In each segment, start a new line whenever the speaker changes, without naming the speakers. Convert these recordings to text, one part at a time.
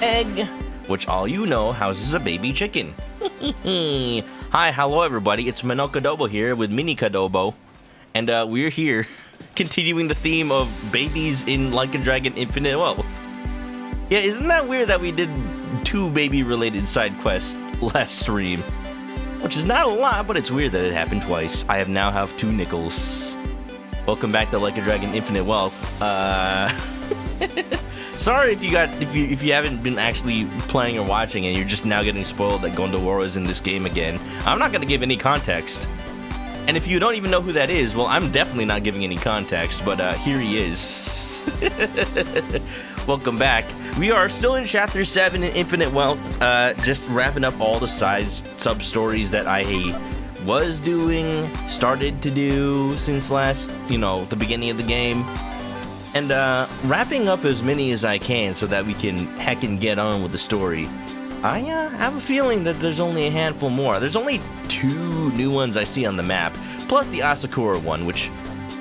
egg, which all you know houses a baby chicken. Hi, hello everybody, it's ManokAdobo here with MiniKadobo, and we're here continuing the theme of babies in Like a Dragon Infinite Wealth. Yeah, isn't that weird that we did 2 baby-related side quests last stream? Which is not a lot, but it's weird that it happened twice. I now have 2 nickels. Welcome back to Like a Dragon Infinite Wealth. Sorry if you haven't been actually playing or watching and you're just now getting spoiled that Gondoworo is in this game again. I'm not gonna give any context. And if you don't even know who that is, well, I'm definitely not giving any context, but here he is. Welcome back. We are still in Chapter 7 in Infinite Wealth, just wrapping up all the sub-stories that I was doing, started to do since last, the beginning of the game. And wrapping up as many as I can so that we can heckin' get on with the story. I have a feeling that there's only a handful more. There's only 2 new ones I see on the map, plus the Asakura one, which,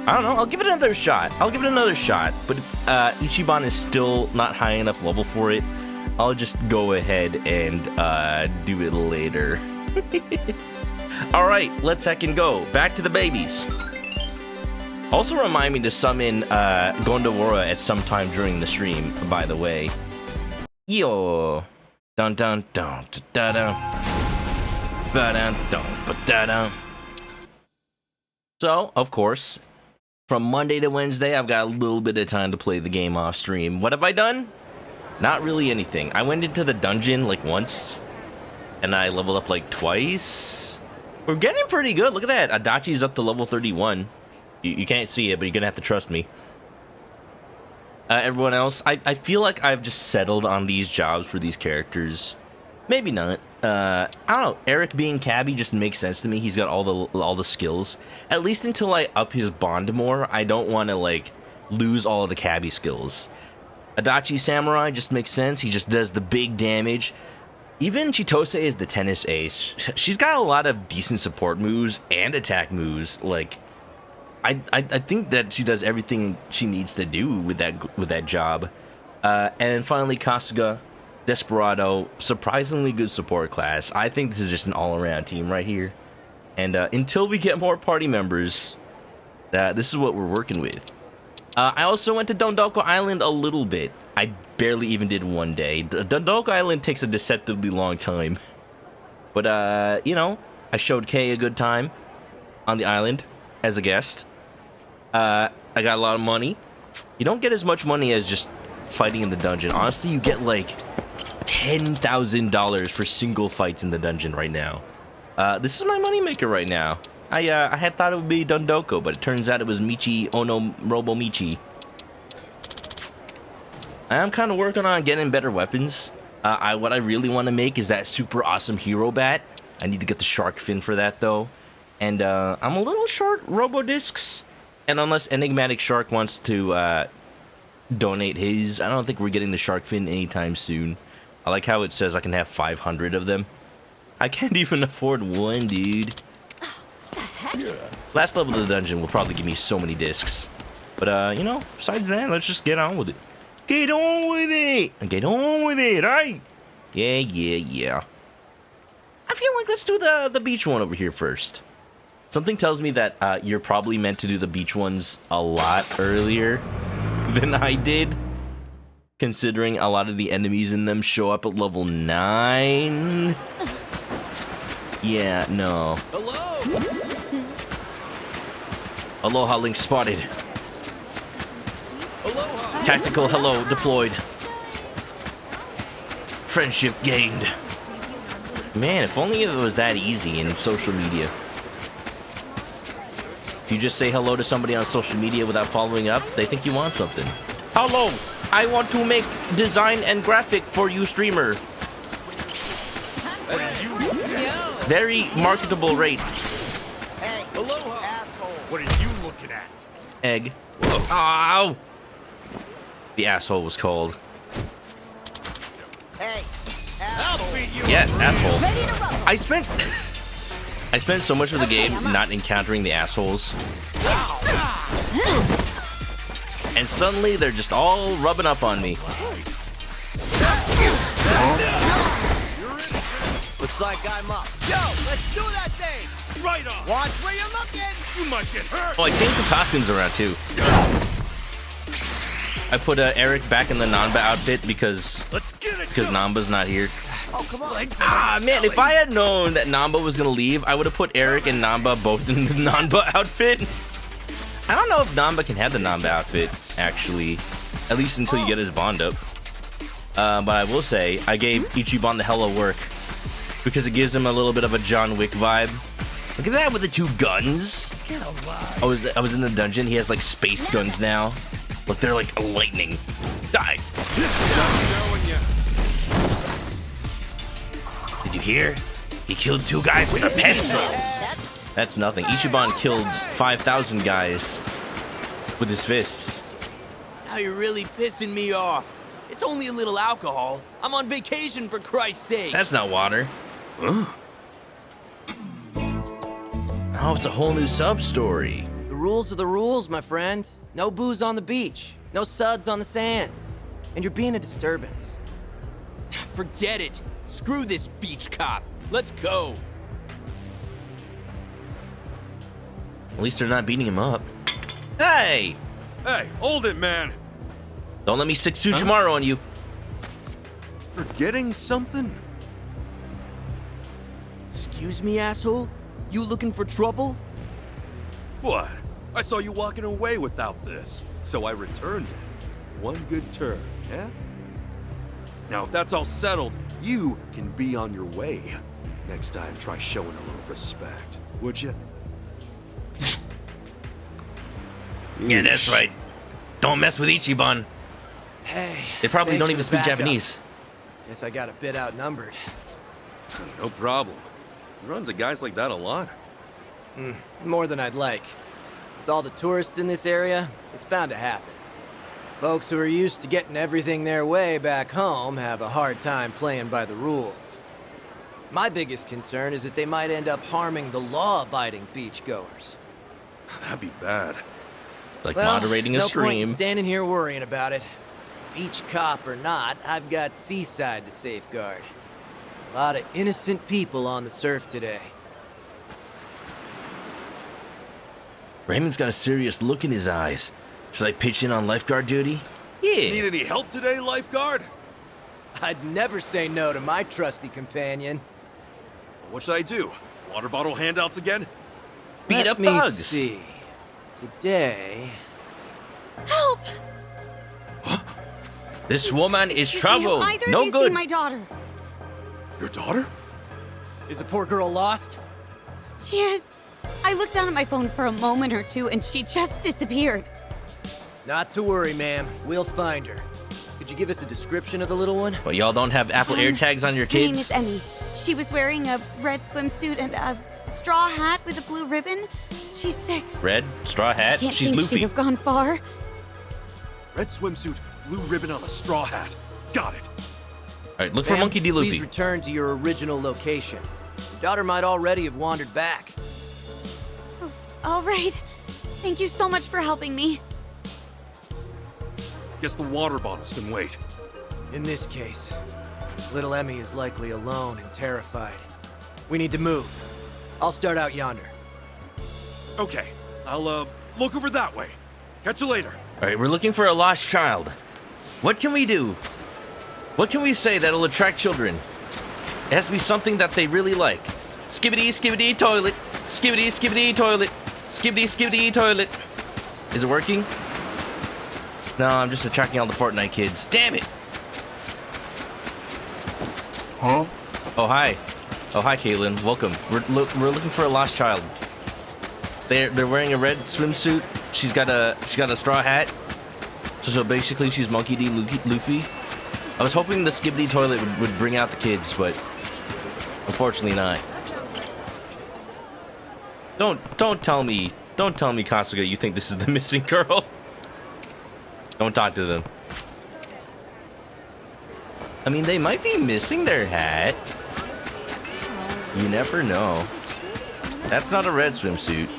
I don't know, I'll give it another shot. But if Ichiban is still not high enough level for it, I'll just go ahead and do it later. Alright, let's heckin' go. Back to the babies. Also remind me to summon Gondoworo at some time during the stream, by the way. Yo. Dun dun dun da dun. Ba dun dun ba da dun. So, of course, from Monday to Wednesday, I've got a little bit of time to play the game off stream. What have I done? Not really anything. I went into the dungeon like once, and I leveled up like twice. We're getting pretty good. Look at that. Adachi's up to level 31. You can't see it, but you're gonna have to trust me. Everyone else, I feel like I've just settled on these jobs for these characters. Maybe not. I don't know. Eric being cabbie just makes sense to me. He's got all the skills. At least until I up his bond more, I don't want to lose all of the cabbie skills. Adachi Samurai just makes sense. He just does the big damage. Even Chitose is the tennis ace. She's got a lot of decent support moves and attack moves. I think that she does everything she needs to do with that job. And finally, Kasuga, Desperado, surprisingly good support class. I think this is just an all-around team right here. And until we get more party members, this is what we're working with. I also went to Dondoko Island a little bit. I barely even did one day. Dondoko Island takes a deceptively long time. But, I showed Kay a good time on the island as a guest. I got a lot of money. You don't get as much money as just fighting in the dungeon. Honestly, you get $10,000 for single fights in the dungeon right now. This is my moneymaker right now. I had thought it would be Dondoko, but it turns out it was Michi Ono Robo Michi. I'm kind of working on getting better weapons. What I really want to make is that super awesome hero bat. I need to get the shark fin for that though. And I'm a little short robo discs. And unless Enigmatic Shark wants to donate his, I don't think we're getting the shark fin anytime soon. I like how it says I can have 500 of them. I can't even afford one, dude.
The heck?
Last level of the dungeon will probably give me so many discs. But, besides that, let's just get on with it. Get on with it! Get on with it, right? Yeah. I feel like let's do the beach one over here first. Something tells me that you're probably meant to do the beach ones a lot earlier than I did, considering a lot of the enemies in them show up at level 9. Yeah, no.
Hello!
Aloha link spotted.
Aloha!
Tactical hello deployed. Friendship gained. Man, if only it was that easy in social media. If you just say hello to somebody on social media without following up, they think you want something. Hello, I want to make design and graphic for you, streamer. Very marketable rate.
Hey, aloha, asshole. What are you looking at?
Egg. Ow! The asshole was called.
Hey, asshole.
Yes, asshole.
Ready to roll.
I spent so much of the game not encountering the assholes. And suddenly they're just all rubbing up on me.
Looks like I'm up. Yo, let's do that thing! Right on! Watch where you're looking! You might get hurt!
Oh, I changed some costumes around too. I put Eric back in the Nanba outfit because Namba's not here.
Oh, come on!
Ah, man, if I had known that Namba was gonna leave, I would have put Eric and Namba both in the Nanba outfit. I don't know if Namba can have the Namba outfit, actually. At least until you get his bond up. But I will say, I gave Ichiban the hella work. Because it gives him a little bit of a John Wick vibe. Look at that with the 2 guns. I was in the dungeon. He has like space guns now. Look, they're like lightning. Die. Did you hear? He killed 2 guys with a pencil. That's nothing. Ichiban killed 5,000 guys with his fists.
Now you're really pissing me off. It's only a little alcohol. I'm on vacation, for Christ's sake.
That's not water. Oh, it's a whole new sub-story.
The rules are the rules, my friend. No booze on the beach. No suds on the sand. And you're being a disturbance. Forget it. Screw this beach cop. Let's go.
At least they're not beating him up. Hey!
Hey, hold it, man.
Don't let me 6 Tsuchimaru on you.
Forgetting something?
Excuse me, asshole? You looking for trouble?
What? I saw you walking away without this, so I returned it. One good turn, yeah? Now, if that's all settled, you can be on your way. Next time, try showing a little respect, would you?
Yeah, that's right. Don't mess with Ichiban.
Hey.
They probably
thanks
don't
for
even
the
speak
backup.
Japanese.
Guess I got a bit outnumbered.
No problem. You run into guys like that a lot.
More than I'd like. With all the tourists in this area, it's bound to happen. Folks who are used to getting everything their way back home have a hard time playing by the rules. My biggest concern is that they might end up harming the law-abiding beachgoers.
That'd be bad.
It's like
Well,
moderating a
no point in
stream.
standing here worrying about it. Beach cop or not, I've got seaside to safeguard. A lot of innocent people on the surf today.
Raymond's got a serious look in his eyes. Should I pitch in on lifeguard duty?
Need
Yeah.
any help today, lifeguard?
I'd never say no to my trusty companion.
What should I do? Water bottle handouts again?
Beat
Let
up
me
thugs.
see. Today...
Help!
This woman is
Have
trouble.
either
No
of you
good.
seen my daughter?
Your daughter?
Is the poor girl lost?
She is. I looked down at my phone for a moment or two and she just disappeared.
Not to worry, ma'am. We'll find her. Could you give us a description of the little one?
Well, y'all don't have Apple AirTags on your
Her name is
kids?
Emmy. She was wearing a red swimsuit and a straw hat with a blue ribbon. She's 6.
Red, straw hat.
Can't
She's
think she'd
Luffy.
have gone far.
Red swimsuit, blue ribbon on a straw hat. Got it.
All right, look for
Ma'am,
Monkey D.
Please
Luffy.
return to your original location. Your daughter might already have wandered back.
Oh, all right. Thank you so much for helping me.
Guess the water bottles can wait.
In this case, little Emmy is likely alone and terrified. We need to move. I'll start out yonder.
Okay, I'll, look over that way. Catch you later.
All right, we're looking for a lost child. What can we do? What can we say that'll attract children? It has to be something that they really like. Skibbity, skibbity, toilet. Skibbity, skibbity, toilet. Skibbity, skibbity, toilet. Is it working? No, I'm just attracting all the Fortnite kids. Damn it!
Huh?
Oh, hi. Oh, hi, Caitlin. Welcome. We're looking for a lost child. They're wearing a red swimsuit. She's got a straw hat. So basically, she's Monkey D. Luffy. I was hoping the Skibbity toilet would bring out the kids, but unfortunately not. Don't tell me, Kasuga, you think this is the missing girl. Don't talk to them. I mean, they might be missing their hat. You never know. That's not a red swimsuit.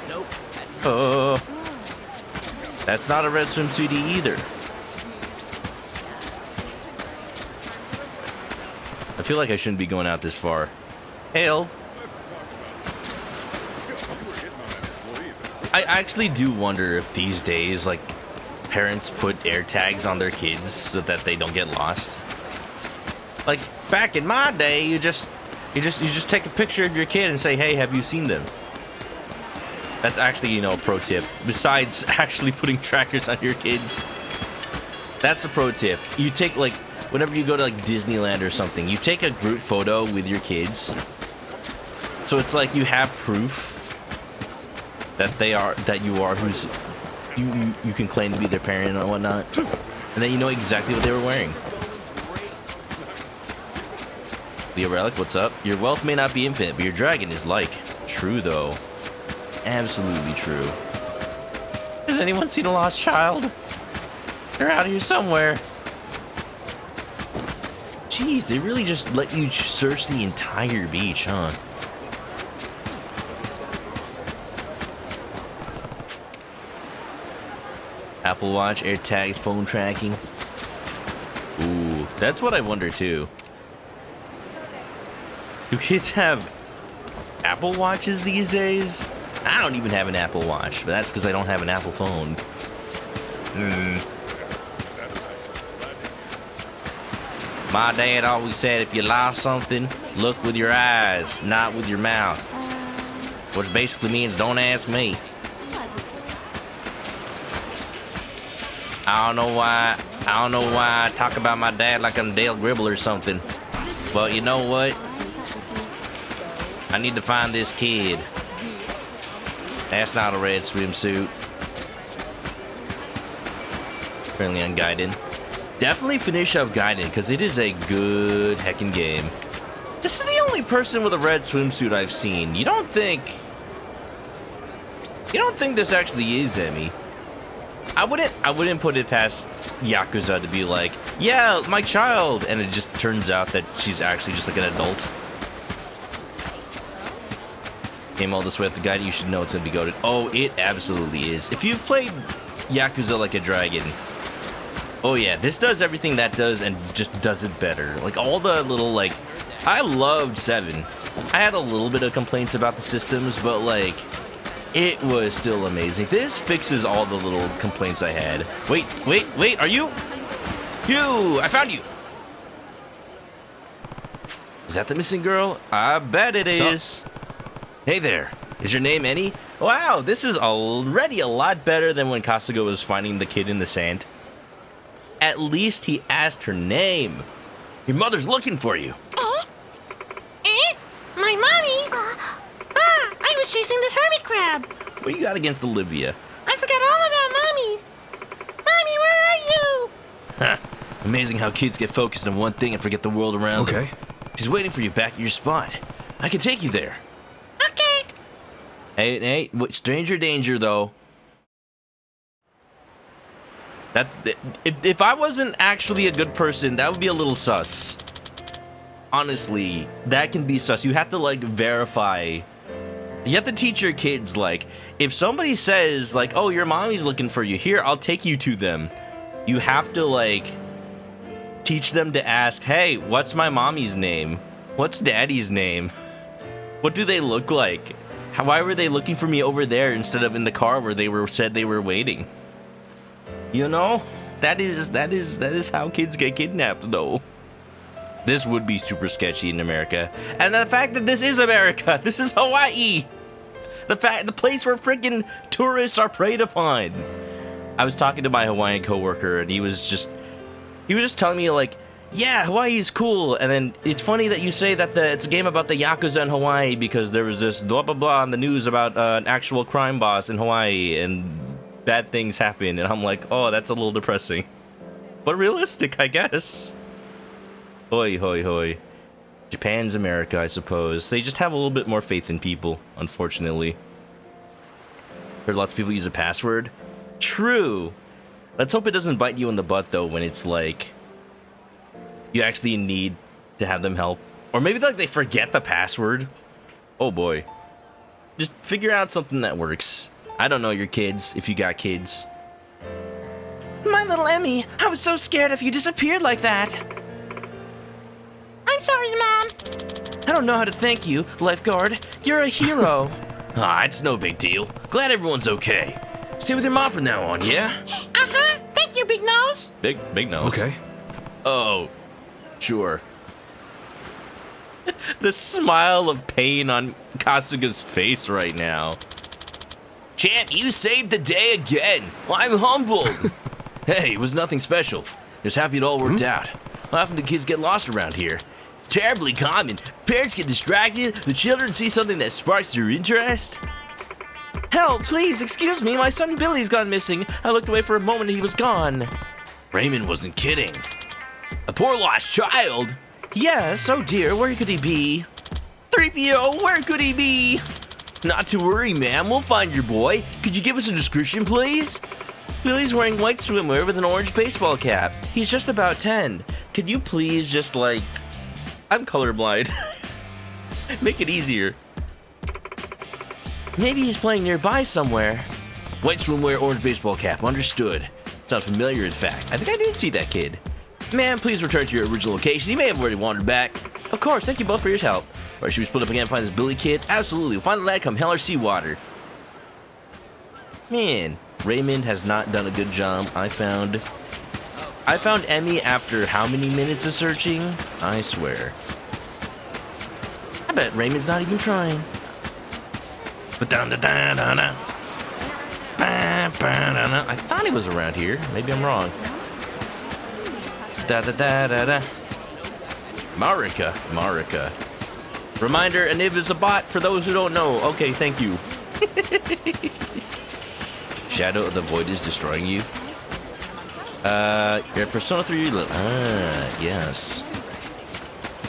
Nope.
Oh. That's not a red swimsuit either. I feel like I shouldn't be going out this far. Hail. I actually do wonder if these days, like, parents put air tags on their kids so that they don't get lost. Like, back in my day, you just take a picture of your kid and say, hey, have you seen them? That's actually, you know, a pro tip. Besides actually putting trackers on your kids. That's the pro tip. You take, like, whenever you go to, like, Disneyland or something, you take a group photo with your kids. So it's like you have proof that you are who's you can claim to be their parent and whatnot, and then you know exactly what they were wearing. Leo Relic, what's up? Your wealth may not be infinite, but your dragon is like. True though, absolutely true. Has anyone seen a lost child? They're out here somewhere. Jeez, they really just let you search the entire beach, huh? Apple Watch, AirTags, phone tracking. Ooh, that's what I wonder too. Do kids have Apple Watches these days? I don't even have an Apple Watch, but that's because I don't have an Apple phone. My dad always said if you lost something, look with your eyes, not with your mouth. Which basically means don't ask me. I don't know why I talk about my dad like I'm Dale Gribble or something. But you know what? I need to find this kid. That's not a red swimsuit. Apparently on Gaiden. Definitely finish up Gaiden, because it is a good heckin' game. This is the only person with a red swimsuit I've seen. You don't think this actually is Emmy? I wouldn't put it past Yakuza to be like, yeah, my child, and it just turns out that she's actually just like an adult. Came all this way up the guide, you should know it's gonna be goated. Oh, it absolutely is. If you've played Yakuza Like a Dragon, oh yeah, this does everything that does and just does it better. Like all the little, like, I loved 7. I had a little bit of complaints about the systems, but like, it was still amazing. This fixes all the little complaints I had. Wait, are you? You! I found you! Is that the missing girl? I bet it is. Hey there, is your name Annie? Wow, this is already a lot better than when Kasuga was finding the kid in the sand. At least he asked her name. Your mother's looking for you.
My mommy? I was chasing this hermit crab.
What you got against Olivia?
I forgot all about mommy. Mommy, where are you?
Amazing how kids get focused on one thing and forget the world around them.
Okay.
She's waiting for you back at your spot. I can take you there.
Okay.
Hey, stranger danger, though. If I wasn't actually a good person, that would be a little sus. Honestly, that can be sus. You have to, like, verify. You have to teach your kids, like, if somebody says, like, oh, your mommy's looking for you, here, I'll take you to them. You have to, like, teach them to ask, hey, what's my mommy's name? What's daddy's name? What do they look like? Why were they looking for me over there instead of in the car where they said they were waiting? You know, that is how kids get kidnapped, though. This would be super sketchy in America. And the fact that this is America, this is Hawaii. The place where freaking tourists are preyed upon. I was talking to my Hawaiian coworker, and he was just telling me, like, yeah, Hawaii is cool. And then it's funny that you say that it's a game about the Yakuza in Hawaii because there was this blah blah blah on the news about an actual crime boss in Hawaii and bad things happen. And I'm like, oh, that's a little depressing, but realistic, I guess. Hoi, hoi, hoi. Japan's America, I suppose. They just have a little bit more faith in people, unfortunately. Heard lots of people use a password. True. Let's hope it doesn't bite you in the butt, though, when it's like you actually need to have them help. Or maybe like they forget the password. Oh boy. Just figure out something that works. I don't know your kids, if you got kids.
My little Emmy, I was so scared if you disappeared like that. I'm I'm sorry, Mom.
I don't know how to thank you, lifeguard. You're a hero. Ah, it's no big deal. Glad everyone's okay. Stay with your mom from now on, yeah?
Uh-huh. Thank you, Big Nose.
Big nose.
Okay.
Oh, sure. The smile of pain on Kasuga's face right now. Champ, you saved the day again. I'm humbled. Hey, it was nothing special. Just happy it all worked out. How often do kids get lost around here? It's terribly common. Parents get distracted, the children see something that sparks their interest. Help, please, excuse me, my son Billy's gone missing. I looked away for a moment and he was gone. Raymond wasn't kidding. A poor lost child? Yes, oh dear, where could he be? 3PO, where could he be? Not to worry, ma'am, we'll find your boy. Could you give us a description, please? Billy's wearing white swimwear with an orange baseball cap. He's just about 10. Could you please just, like... I'm colorblind. Make it easier. Maybe he's playing nearby somewhere. White swimwear, orange baseball cap. Understood. Sounds familiar, in fact. I think I did see that kid. Ma'am, please return to your original location. He may have already wandered back. Of course, thank you both for your help. Or should we split up again and find this Billy kid? Absolutely. We'll find the lad come hell or sea water. Man, Raymond has not done a good job. I found Emmy after how many minutes of searching? I swear. I bet Raymond's not even trying. I thought he was around here. Maybe I'm wrong. Marika. Reminder, a nib is a bot for those who don't know. Okay, thank you. Shadow of the Void is destroying you. Your Persona 3 yes.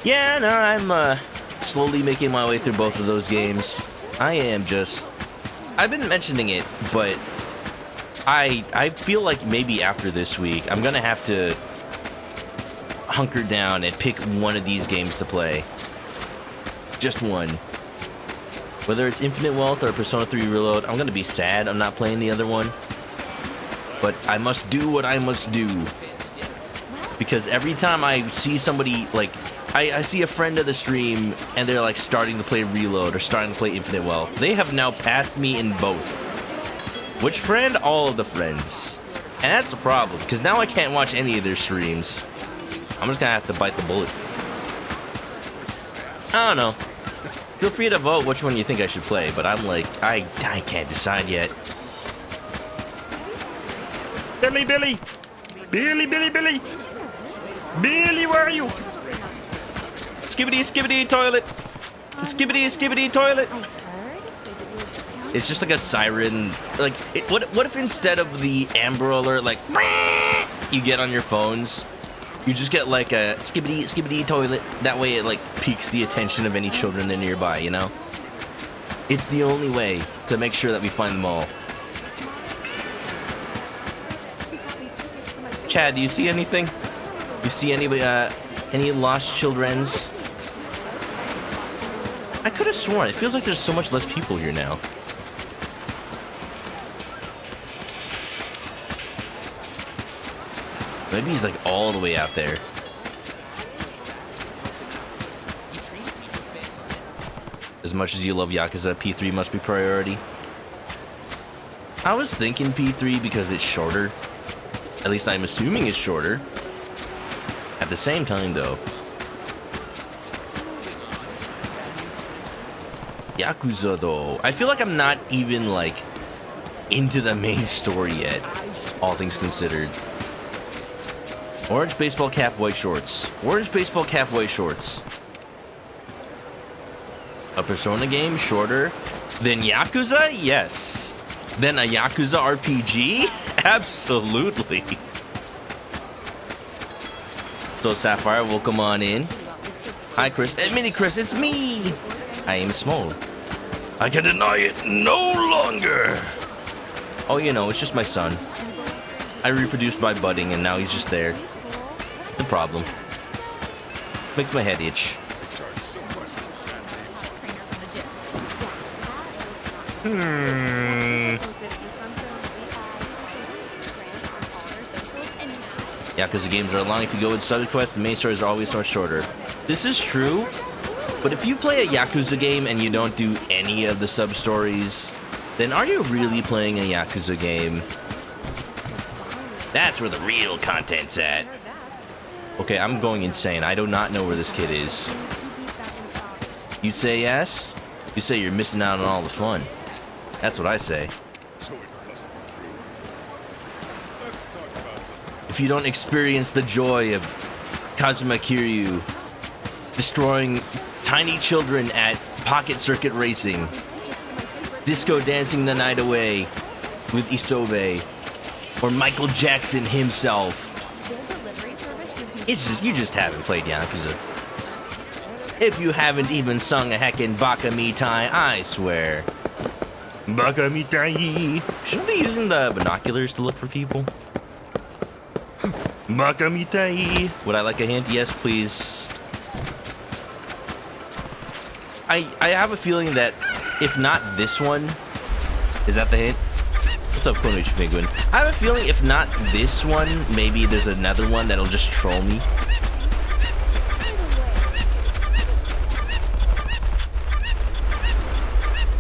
Yeah, no, I'm slowly making my way through both of those games. I've been mentioning it, but I feel like maybe after this week, I'm gonna have to hunker down and pick one of these games to play. Just one. Whether it's Infinite Wealth or Persona 3 Reload, I'm gonna be sad I'm not playing the other one. But I must do what I must do. Because every time I see somebody, like, I see a friend of the stream and they're like starting to play Reload or starting to play Infinite Wealth. They have now passed me in both. Which friend? All of the friends. And that's a problem, because now I can't watch any of their streams. I'm just gonna have to bite the bullet. I don't know. Feel free to vote which one you think I should play, but I'm like, I can't decide yet. Billy! Billy, where are you? Skibbity toilet. Skibbity toilet. It's just like a siren. Like, what if instead of the Amber Alert, like, you get on your phones, you just get like a skibbity toilet. That way it like piques the attention of any children that are nearby, you know? It's the only way to make sure that we find them all. Chad, do you see anything? You see anybody, any lost childrens? I could have sworn, it feels like there's so much less people here now. Maybe he's like all the way out there. As much as you love Yakuza, P3 must be priority. I was thinking P3 because it's shorter. At least I'm assuming it's shorter. At the same time, though. Yakuza, though. I feel like I'm not even, like, into the main story yet. All things considered. Orange baseball cap, white shorts. Orange baseball cap, white shorts. A Persona game shorter than Yakuza? Yes. Then a Yakuza RPG? Absolutely. So Sapphire, welcome on in. Hi Chris, Mini Chris, it's me. I am small. I can deny it no longer. Oh, you know, it's just my son. I reproduced by budding and now he's just there. It's a problem. Makes my head itch. Yakuza games are long. If you go with side quests, the main stories are always much shorter. This is true, but if you play a Yakuza game and you don't do any of the sub-stories, then are you really playing a Yakuza game? That's where the real content's at. Okay, I'm going insane. I do not know where this kid is. You say yes? You say you're missing out on all the fun. That's what I say. If you don't experience the joy of Kazuma Kiryu destroying tiny children at Pocket Circuit Racing, disco dancing the night away with Isobe, or Michael Jackson himself, it's just, you just haven't played Yakuza. If you haven't even sung a heckin' Baka Mitai, I swear. Baka Mitai. Shouldn't we be using the binoculars to look for people? Baka Mitai. Would I like a hint? Yes, please. I have a feeling that if not this one, is that the hint? What's up, Konuchi Penguin? I have a feeling if not this one, maybe there's another one that'll just troll me.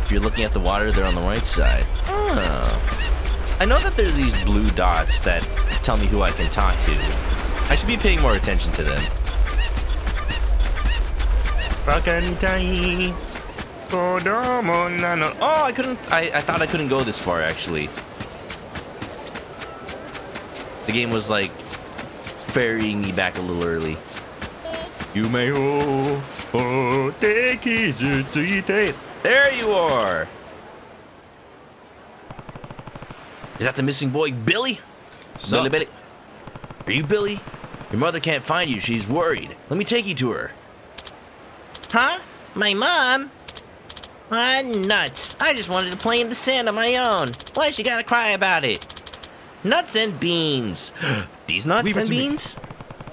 If you're looking at the water, they're on the right side. Oh. I know that there's these blue dots that tell me who I can talk to. I should be paying more attention to them. Oh, I couldn't. I thought I couldn't go this far, actually. The game was like ferrying me back a little early. There you are. Is that the missing boy, Billy?
So,
Billy. Are you Billy? Your mother can't find you. She's worried. Let me take you to her.
Huh? My mom? Nuts. I just wanted to play in the sand on my own. Why she gotta cry about it? Nuts and beans.
These nuts and beans?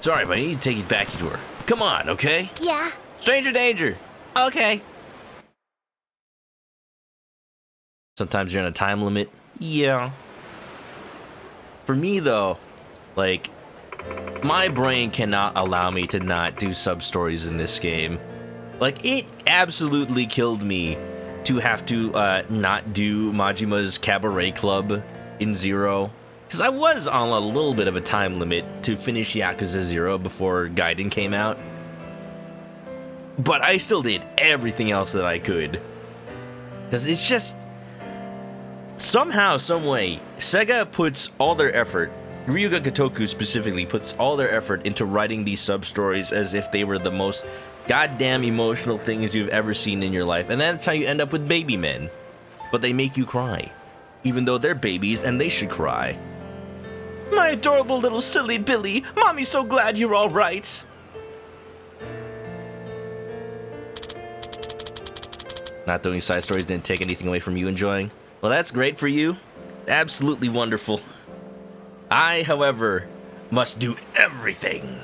Sorry, but I need to take you back to her. Come on, okay?
Yeah.
Stranger danger.
Okay.
Sometimes you're on a time limit. Yeah. For me, though, like, my brain cannot allow me to not do sub-stories in this game. Like, it absolutely killed me to have to not do Majima's Cabaret Club in Zero. Because I was on a little bit of a time limit to finish Yakuza 0 before Gaiden came out. But I still did everything else that I could. Because it's just... somehow, someway, Sega puts all their effort, Ryuga Gotoku specifically, puts all their effort into writing these sub-stories as if they were the most goddamn emotional things you've ever seen in your life. And that's how you end up with baby men. But they make you cry. Even though they're babies and they should cry. My adorable little silly Billy, Mommy's so glad you're alright. Not doing side stories didn't take anything away from you enjoying? Well, that's great for you. Absolutely wonderful. I, however, must do everything.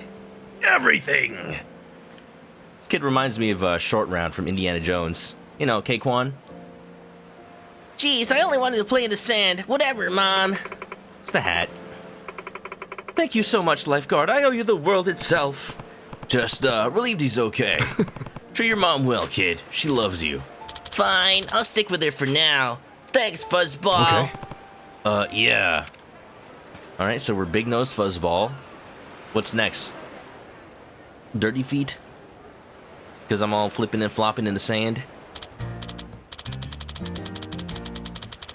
Everything! This kid reminds me of Short Round from Indiana Jones. You know, K-Quan.
Jeez, I only wanted to play in the sand. Whatever, Mom.
It's the hat. Thank you so much, lifeguard. I owe you the world itself. Just, relieved he's okay. Treat your mom well, kid. She loves you.
Fine, I'll stick with her for now. Thanks, Fuzzball.
Okay. Yeah. Alright, so we're Big Nose Fuzzball. What's next? Dirty Feet? Because I'm all flipping and flopping in the sand?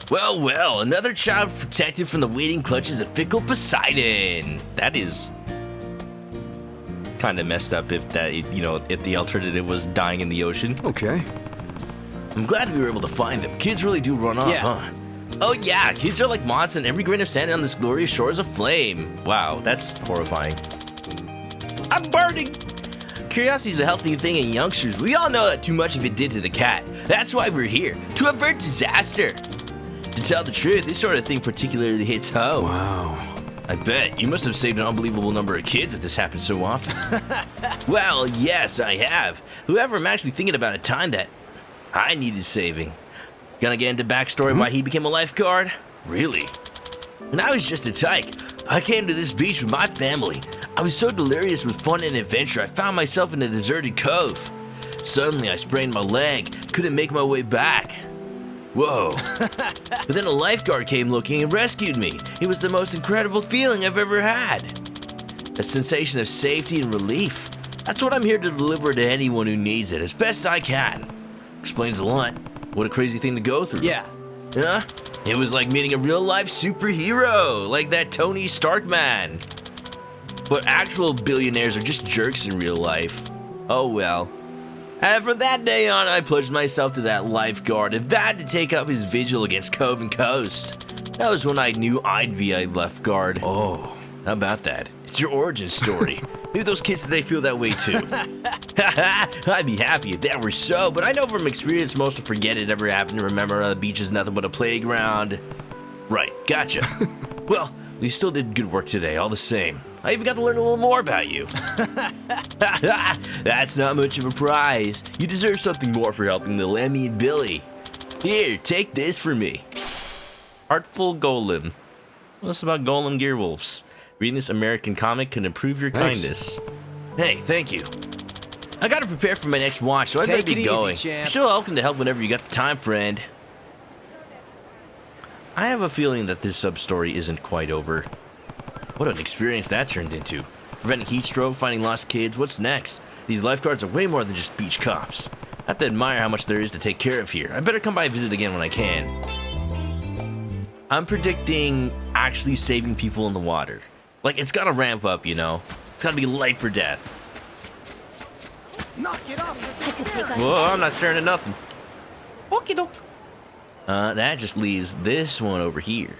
Well, well, another child protected from the waiting clutches of fickle Poseidon. That is kind of messed up if that, you know, if the alternative was dying in the ocean.
okay.
I'm glad we were able to find them. Kids really do run off, huh? Oh yeah, kids are like moths and every grain of sand on this glorious shore is aflame. Wow, that's horrifying. I'm burning! Curiosity is a healthy thing in youngsters. We all know that too much of it did to the cat. That's why we're here, to avert disaster. To tell the truth, this sort of thing particularly hits home.
Wow.
I bet. You must have saved an unbelievable number of kids if this happens so often. Well, yes, I have. However, I'm actually thinking about a time that I needed saving. Gonna get into backstory why he became a lifeguard? Really? When I was just a tyke, I came to this beach with my family. I was so delirious with fun and adventure, I found myself in a deserted cove. Suddenly, I sprained my leg, couldn't make my way back. Whoa. But then a lifeguard came looking and rescued me. It was the most incredible feeling I've ever had. A sensation of safety and relief. That's what I'm here to deliver to anyone who needs it, as best I can. Explains a lot. What a crazy thing to go through.
Yeah.
Huh? It was like meeting a real-life superhero, like that Tony Stark man. But actual billionaires are just jerks in real life. Oh well. And from that day on, I pledged myself to that lifeguard and vowed to take up his vigil against Cove and Coast. That was when I knew I'd be a lifeguard. Oh, how about that? It's your origin story. Maybe those kids today feel that way too. I'd be happy if that were so, but I know from experience most will forget it ever happened to remember the beach is nothing but a playground. Right, gotcha. Well, you still did good work today, all the same. I even got to learn a little more about you. That's not much of a prize. You deserve something more for helping the Lemmy and Billy. Here, take this for me. Artful Golem. What's about Golem Gearwolves? Reading this American comic can improve your kindness. Hey, thank you. I gotta prepare for my next watch, so I better be going. You're still welcome to help whenever you got the time, friend. I have a feeling that this sub-story isn't quite over. What an experience that turned into. Preventing heat stroke, finding lost kids, what's next? These lifeguards are way more than just beach cops. I have to admire how much there is to take care of here. I better come by and visit again when I can. I'm predicting actually saving people in the water. Like, it's gotta ramp up, you know? It's gotta be life or death.
Knock it off.
I could take on
Whoa, I'm not staring at nothing. Okie doke. That just leaves this one over here.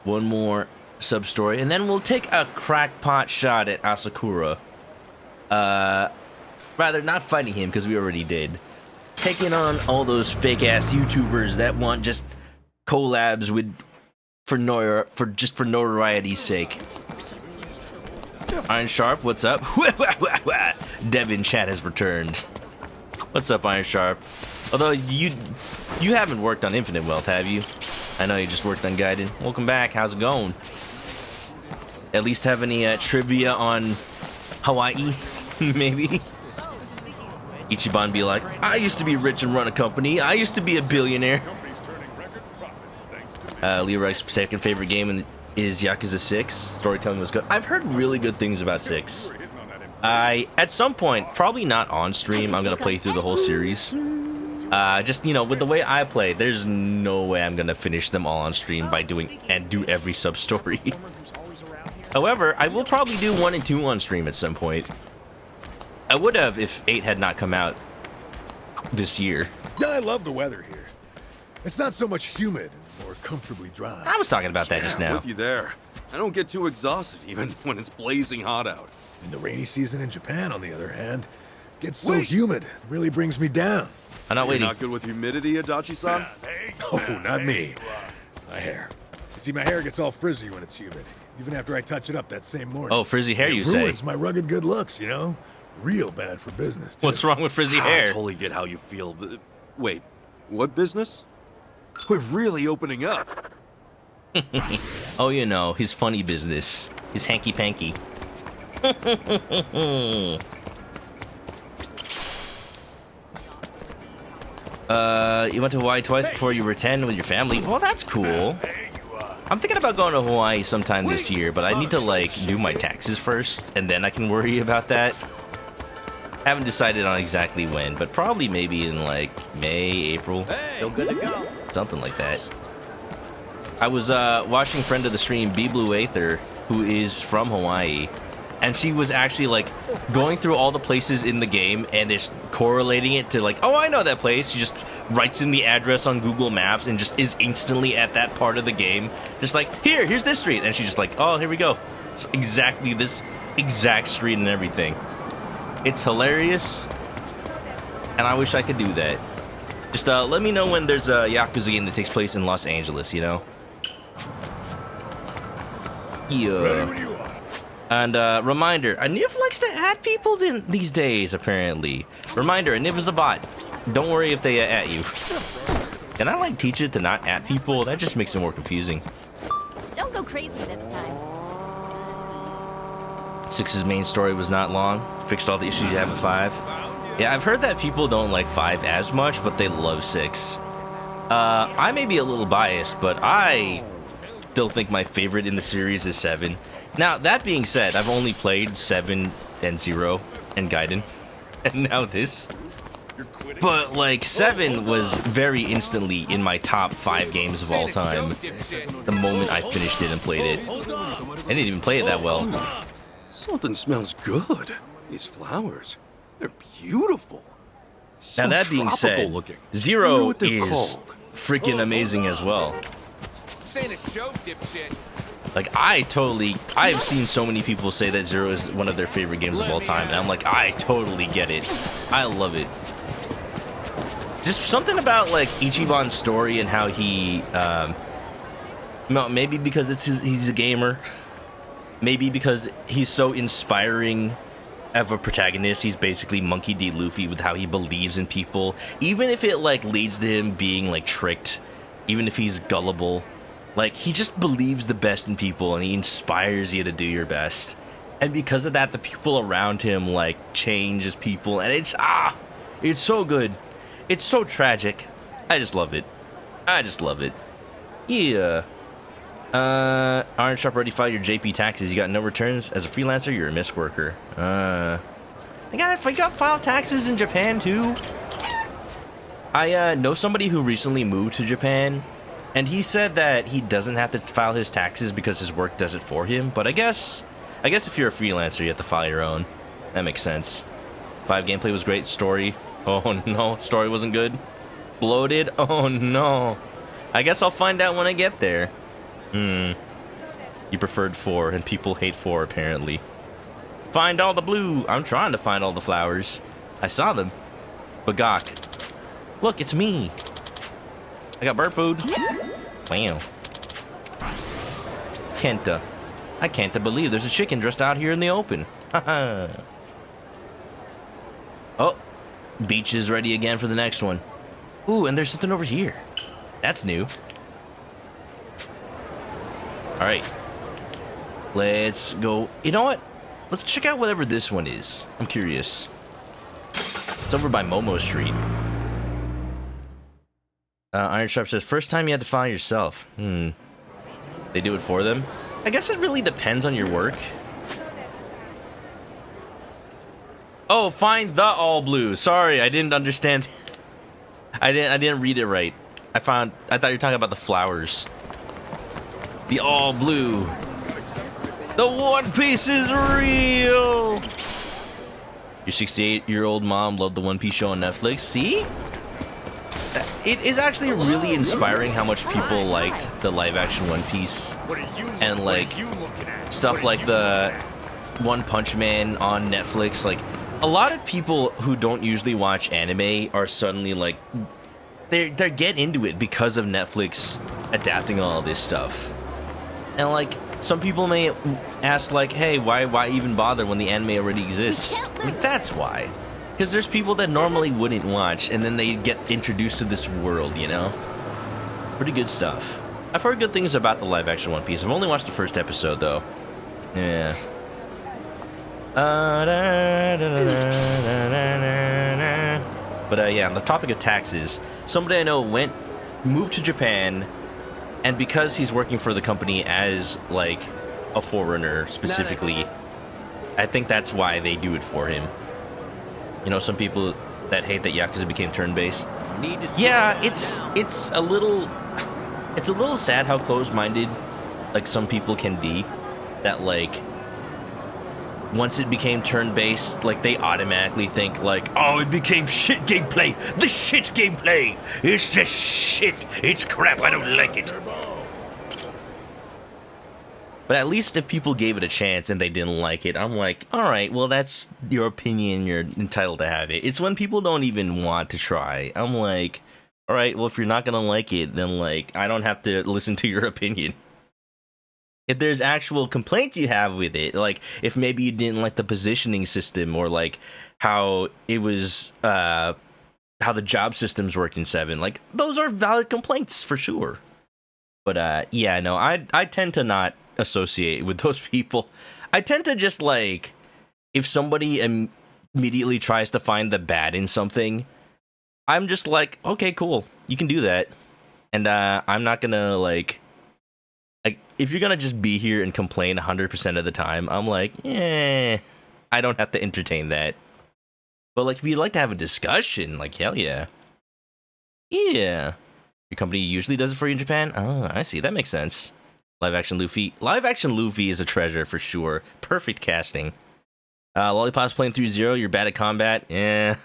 One more sub-story, and then we'll take a crackpot shot at Asakura. Rather, not fighting him, because we already did. Taking on all those fake-ass YouTubers that want just collabs with... for notoriety's sake. Iron Sharp, what's up? Devin Chat has returned. What's up, Iron Sharp? Although you haven't worked on Infinite Wealth, have you? I know you just worked on Gaiden. Welcome back. How's it going? At least have any trivia on Hawaii? Maybe. Ichiban be like, I used to be rich and run a company. I used to be a billionaire. Leroy's second favorite game is Yakuza 6. Storytelling was good. I've heard really good things about 6. At some point, probably not on stream, I'm gonna play through the whole series. Just, you know, with the way I play, there's no way I'm gonna finish them all on stream by do every sub-story. However, I will probably do 1 and 2 on stream at some point. I would have if 8 had not come out this year.
I love the weather here. It's not so much humid or comfortably dry.
I was talking about that just
I'm
now.
with you there. I don't get too exhausted even when it's blazing hot out.
In the rainy season in Japan, on the other hand, gets so humid, it really brings me down.
I'm not
You're
waiting.
not good with humidity, Adachi-san?
Oh, not me. My hair. You see, my hair gets all frizzy when it's humid, even after I touch it up that same morning.
Oh, frizzy hair,
It
you say?
ruins my rugged good looks, you know? Real bad for business, too.
What's wrong with frizzy
I
hair?
totally get how you feel, but wait, what business? We're really opening up.
Oh, you know, his funny business. His hanky-panky. You went to Hawaii twice before you were 10 with your family? Well, that's cool. I'm thinking about going to Hawaii sometime this year, but I need to, like, do my taxes first, and then I can worry about that. Haven't decided on exactly when, but probably maybe in, like, May, April.
Still good to go.
Something like that. I was watching friend of the stream, B Blue Aether, who is from Hawaii, and she was actually like going through all the places in the game and just correlating it to like, oh, I know that place. She just writes in the address on Google Maps and just is instantly at that part of the game. Just like, here's this street, and she's just like, oh, here we go. It's exactly this exact street and everything. It's hilarious, and I wish I could do that. Just let me know when there's a Yakuza game that takes place in Los Angeles, you know? Yeah. And reminder, Aniv likes to add people these days, apparently. Reminder, Aniv is a bot. Don't worry if they at you. Can I like teach it to not at people? That just makes it more confusing.
Don't go crazy this time.
6's main story was not long. Fixed all the issues you have with 5. Yeah, I've heard that people don't like 5 as much, but they love 6. I may be a little biased, but I still think my favorite in the series is 7. Now, that being said, I've only played 7 and 0 and Gaiden, and now this. But, like, 7 was very instantly in my top 5 games of all time the moment I finished it and played it. I didn't even play it that well.
Something smells good. These flowers, they're beautiful. So
Now, that being
tropical
said,
looking.
0
What they're
is
called.
freaking amazing as well.
This ain't a show, dipshit.
Like, I've seen so many people say that 0 is one of their favorite games of all time, and I'm like, I totally get it. I love it. Just something about, like, Ichiban's story and how he, maybe because he's a gamer, maybe because he's so inspiring of a protagonist. He's basically Monkey D. Luffy with how he believes in people, even if it, like, leads to him being, like, tricked, even if he's gullible. Like, he just believes the best in people, and he inspires you to do your best. And because of that, the people around him, like, change as people, and it's so good. It's so tragic. I just love it. I just love it. Yeah. Iron Shop already filed your JP taxes. You got no returns. As a freelancer, you're a missed worker. You got file taxes in Japan, too? I know somebody who recently moved to Japan, and he said that he doesn't have to file his taxes because his work does it for him. But I guess if you're a freelancer, you have to file your own. That makes sense. 5 gameplay was great. Story, oh no, story wasn't good. Bloated, oh no. I guess I'll find out when I get there. You preferred 4, and people hate 4 apparently. Find all the blue. I'm trying to find all the flowers. I saw them. Bagok. Look, it's me. I got bird food. Wow. Kenta. I can't believe there's a chicken dressed out here in the open. Haha. Oh, beach is ready again for the next one. Ooh, and there's something over here. That's new. Alright. Let's go. You know what? Let's check out whatever this one is. I'm curious. It's over by Momo Street. Iron Sharp says, first time you had to file yourself. They do it for them? I guess it really depends on your work. Oh, find the all blue. Sorry, I didn't understand. I didn't read it right. I thought you were talking about the flowers. The all blue. The One Piece is real. Your 68-year-old mom loved the One Piece show on Netflix. See? It is actually really inspiring how much people liked the live-action One Piece. And, like, stuff like the One Punch Man on Netflix. Like, a lot of people who don't usually watch anime are suddenly, like, they get into it because of Netflix adapting all this stuff. And, like, some people may ask, like, hey, why even bother when the anime already exists? I mean, that's why. Because there's people that normally wouldn't watch, and then they get introduced to this world, you know? Pretty good stuff. I've heard good things about the live-action One Piece. I've only watched the first episode, though. Yeah. But, yeah, on the topic of taxes, somebody I know moved to Japan, and because he's working for the company as, like, a foreigner, specifically, I think that's why they do it for him. You know, some people that hate that Yakuza became turn-based. Yeah, it's a little sad how closed-minded, like, some people can be. That, like, once it became turn-based, like, they automatically think, like, oh, it became shit gameplay. The shit gameplay. It's just shit. It's crap. I don't like it. But at least if people gave it a chance and they didn't like it, I'm like, alright, well, that's your opinion, you're entitled to have it. It's when people don't even want to try. I'm like, alright, well, if you're not gonna like it, then, like, I don't have to listen to your opinion. If there's actual complaints you have with it, like, if maybe you didn't like the positioning system, or, like, how it was, how the job systems work in 7, like, those are valid complaints, for sure. But, yeah, no, I tend to not associate with those people. I tend to just like, if somebody immediately tries to find the bad in something, I'm just like, okay, cool, you can do that. And I'm not gonna like, if you're gonna just be here and complain 100% of the time, I'm like, I don't have to entertain that. But like, if you'd like to have a discussion, like, hell yeah. Yeah. Your company usually does it for you in Japan? Oh, I see. That makes sense. Live action Luffy. Live action Luffy is a treasure for sure. Perfect casting. Lollipop's playing through Zero. You're bad at combat. Yeah.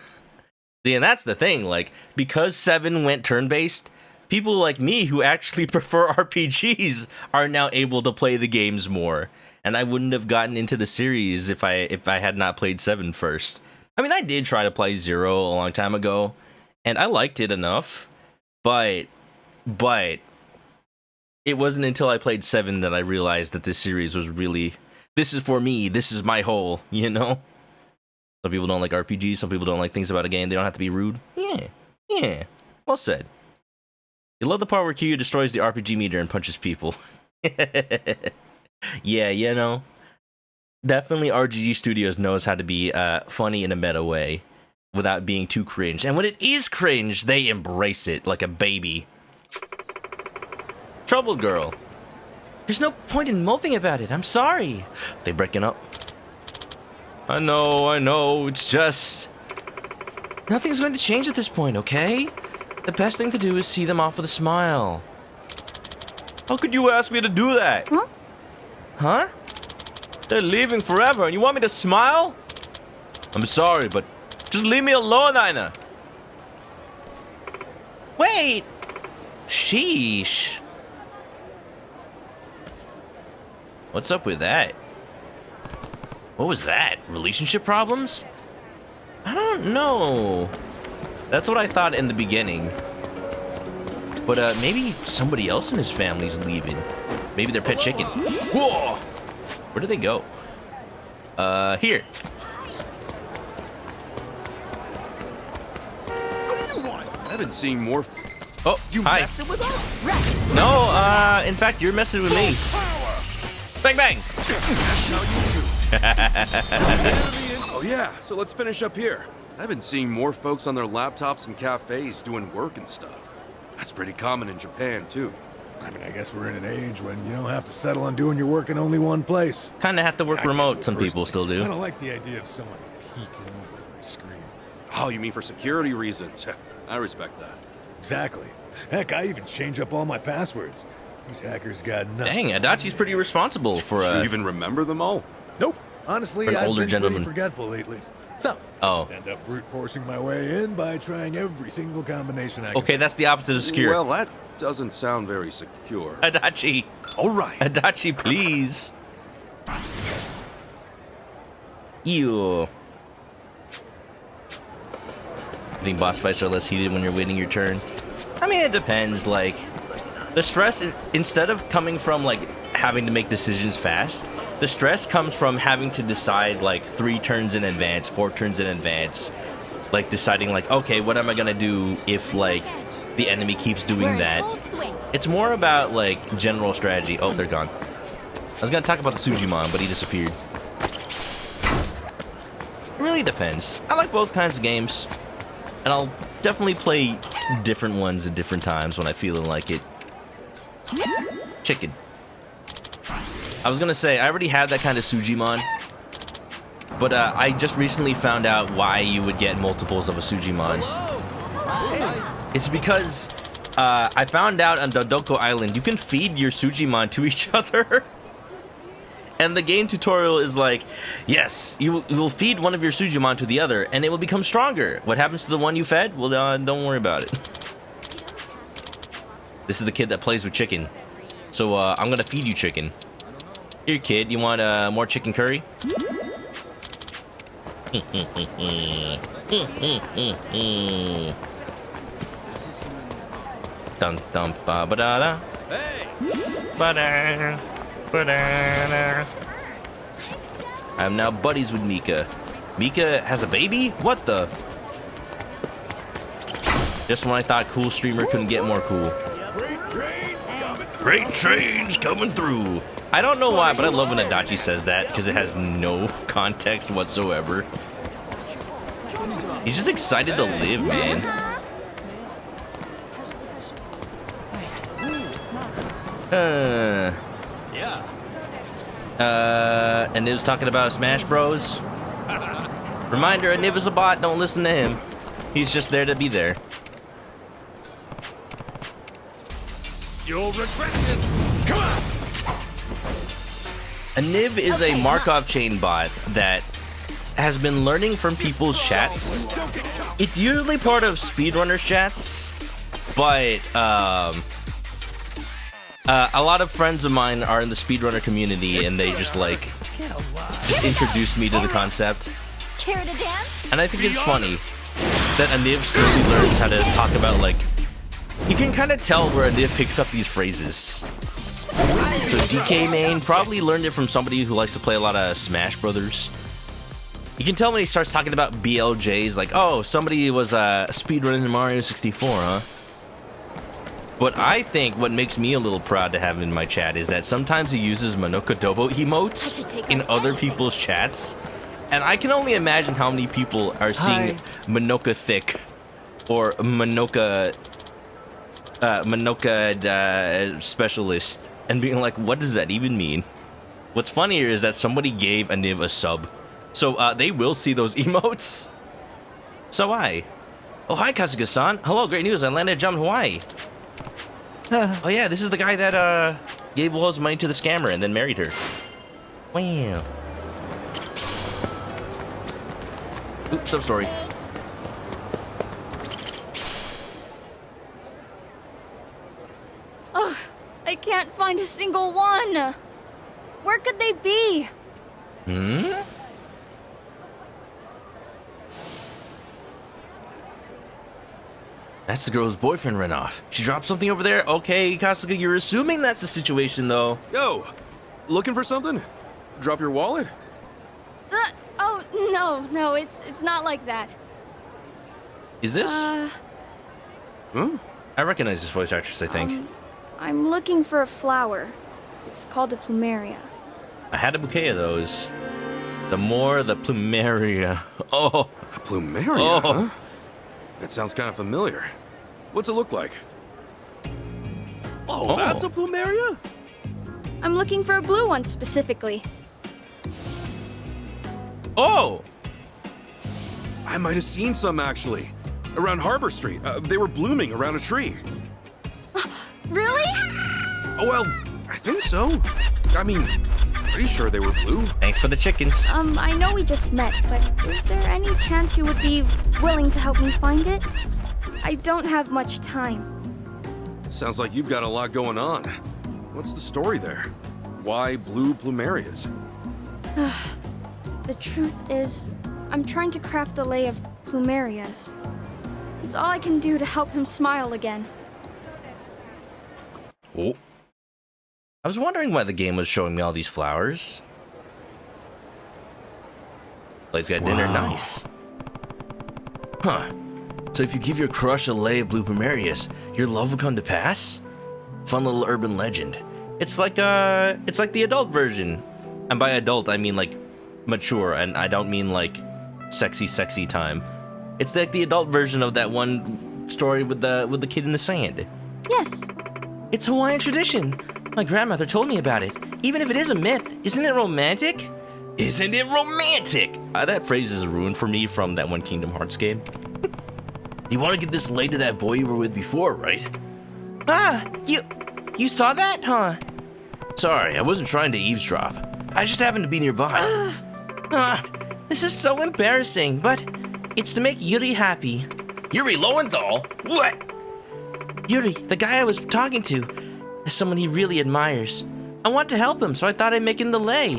See, and that's the thing. Like, because 7 went turn-based, people like me who actually prefer RPGs are now able to play the games more. And I wouldn't have gotten into the series if I had not played 7 first. I mean, I did try to play Zero a long time ago, and I liked it enough, but it wasn't until I played 7 that I realized that this series was really, this is for me, this is my whole, you know? Some people don't like RPGs, some people don't like things about a game, they don't have to be rude. Yeah, well said. You love the part where Kiryu destroys the RPG meter and punches people. Yeah, you know, definitely RGG Studios knows how to be funny in a meta way without being too cringe. And when it is cringe, they embrace it like a baby. Troubled girl. There's no point in moping about it. I'm sorry. They breaking up? I know. It's just... Nothing's going to change at this point, okay? The best thing to do is see them off with a smile. How could you ask me to do that? Huh? They're leaving forever and you want me to smile? I'm sorry, but just leave me alone, Aina. Wait! Sheesh. What's up with that? What was that? Relationship problems? I don't know. That's what I thought in the beginning. But maybe somebody else in his family's leaving. Maybe their pet chicken. Whoa! Where do they go? Here.
What do you want?
I've been seeing more.
Oh, you
hi.
messing with us?
No, in fact, you're messing with me. Bang, bang!
That's how you do.
Oh yeah, so let's finish up here. I've been seeing more folks on their laptops and cafes doing work and stuff. That's pretty common in Japan too.
I mean, I guess we're in an age when you don't have to settle on doing your work in only one place.
Kinda have to work remote, some people still do.
I don't like the idea of someone peeking over my screen.
Oh, you mean for security reasons? I respect that.
Exactly. Heck, I even change up all my passwords. These hackers got nothing.
Dang, Adachi's pretty responsible for
Do you even remember them all?
Nope. Honestly,
For an
I've
older
been
gentleman.
pretty forgetful lately. So,
Oh.
just end up brute forcing my way in by trying every single combination I can.
Okay, that's the opposite of secure.
Well, that doesn't sound very secure.
Adachi.
All right.
Adachi, please. Ew. I think boss fights are less heated when you're waiting your turn. I mean, it depends. Like, the stress, instead of coming from, like, having to make decisions fast, the stress comes from having to decide, like, 3 turns in advance, 4 turns in advance. Like, deciding, like, okay, what am I gonna do if, like, the enemy keeps doing that? It's more about, like, general strategy. Oh, they're gone. I was gonna talk about the Sujimon, but he disappeared. It really depends. I like both kinds of games. And I'll definitely play different ones at different times when I feel like it. Chicken. I was gonna say, I already had that kind of Sujimon. But I just recently found out why you would get multiples of a Sujimon. It's because I found out on Dodoko Island, you can feed your Sujimon to each other. And the game tutorial is like, yes, you will feed one of your Sujimon to the other, and it will become stronger. What happens to the one you fed? Well, don't worry about it. This is the kid that plays with chicken. So I'm gonna feed you chicken. Here, kid, you want more chicken curry? Dum dum ba ba da da. Ba da. I'm now buddies with Mika. Mika has a baby? What the? Just when I thought cool streamer couldn't get more cool. Freight trains coming through. I don't know why, but I love when Adachi says that because it has no context whatsoever. He's just excited to live, man. And Niv's talking about Smash Bros. Reminder, Niv is a bot, don't listen to him. He's just there to be there.
You'll regret it. Come on.
A Niv is a Markov chain bot that has been learning from people's chats. It's usually part of speedrunners' chats, but a lot of friends of mine are in the speedrunner community, and they just introduced me to the concept.
Care to dance?
And I think it's funny that a Niv slowly learns how to talk about, like, you can kind of tell where a Niv picks up these phrases. So DK main probably learned it from somebody who likes to play a lot of Smash Brothers. You can tell when he starts talking about BLJs, like, oh, somebody was speedrunning Mario 64, huh? But I think what makes me a little proud to have in my chat is that sometimes he uses ManokAdobo emotes in other people's chats. And I can only imagine how many people are seeing Manoka Thick or Manoka Specialist and being like, what does that even mean? What's funnier is that somebody gave a Niv a sub. So they will see those emotes. So hi. Oh, hi, Kasuga-san. Hello, great news. I landed a job in Hawaii. Oh yeah, this is the guy that gave all his money to the scammer and then married her. Wow. Oops, I'm sorry.
Ugh, I can't find a single one. Where could they be?
That's the girl's boyfriend ran off. She dropped something over there? Okay, Kasuga, you're assuming that's the situation, though.
Yo, looking for something? Drop your wallet?
Oh, no, it's not like that.
Is this? I recognize this voice actress, I think.
I'm looking for a flower. It's called a plumeria.
I had a bouquet of those. The more, the plumeria. Oh.
A plumeria, huh? That sounds kind of familiar. What's it look like? Oh, that's a plumeria?
I'm looking for a blue one specifically.
Oh!
I might have seen some, actually. Around Harbor Street. They were blooming around a tree.
Really?
Oh, well, I think so. I mean, pretty sure they were blue.
Thanks for the chickens.
I know we just met, but is there any chance you would be willing to help me find it? I don't have much time.
Sounds like you've got a lot going on. What's the story there? Why blue plumerias?
The truth is, I'm trying to craft a lei of plumerias. It's all I can do to help him smile again.
Oh. I was wondering why the game was showing me all these flowers. Blade's got dinner, nice. Huh. So if you give your crush a lei of blue plumerias, your love will come to pass? Fun little urban legend. It's like the adult version. And by adult, I mean like mature, and I don't mean like sexy time. It's like the adult version of that one story with the kid in the sand.
Yes.
It's Hawaiian tradition. My grandmother told me about it. Even if it is a myth, isn't it romantic? Isn't it romantic? That phrase is ruined for me from that one Kingdom Hearts game. You want to get this lei to that boy you were with before, right? You saw that, huh? Sorry, I wasn't trying to eavesdrop. I just happened to be nearby. This is so embarrassing, but it's to make Yuri happy. Yuri Lowenthal? What? Yuri, the guy I was talking to, is someone he really admires. I want to help him, so I thought I'd make him the lei.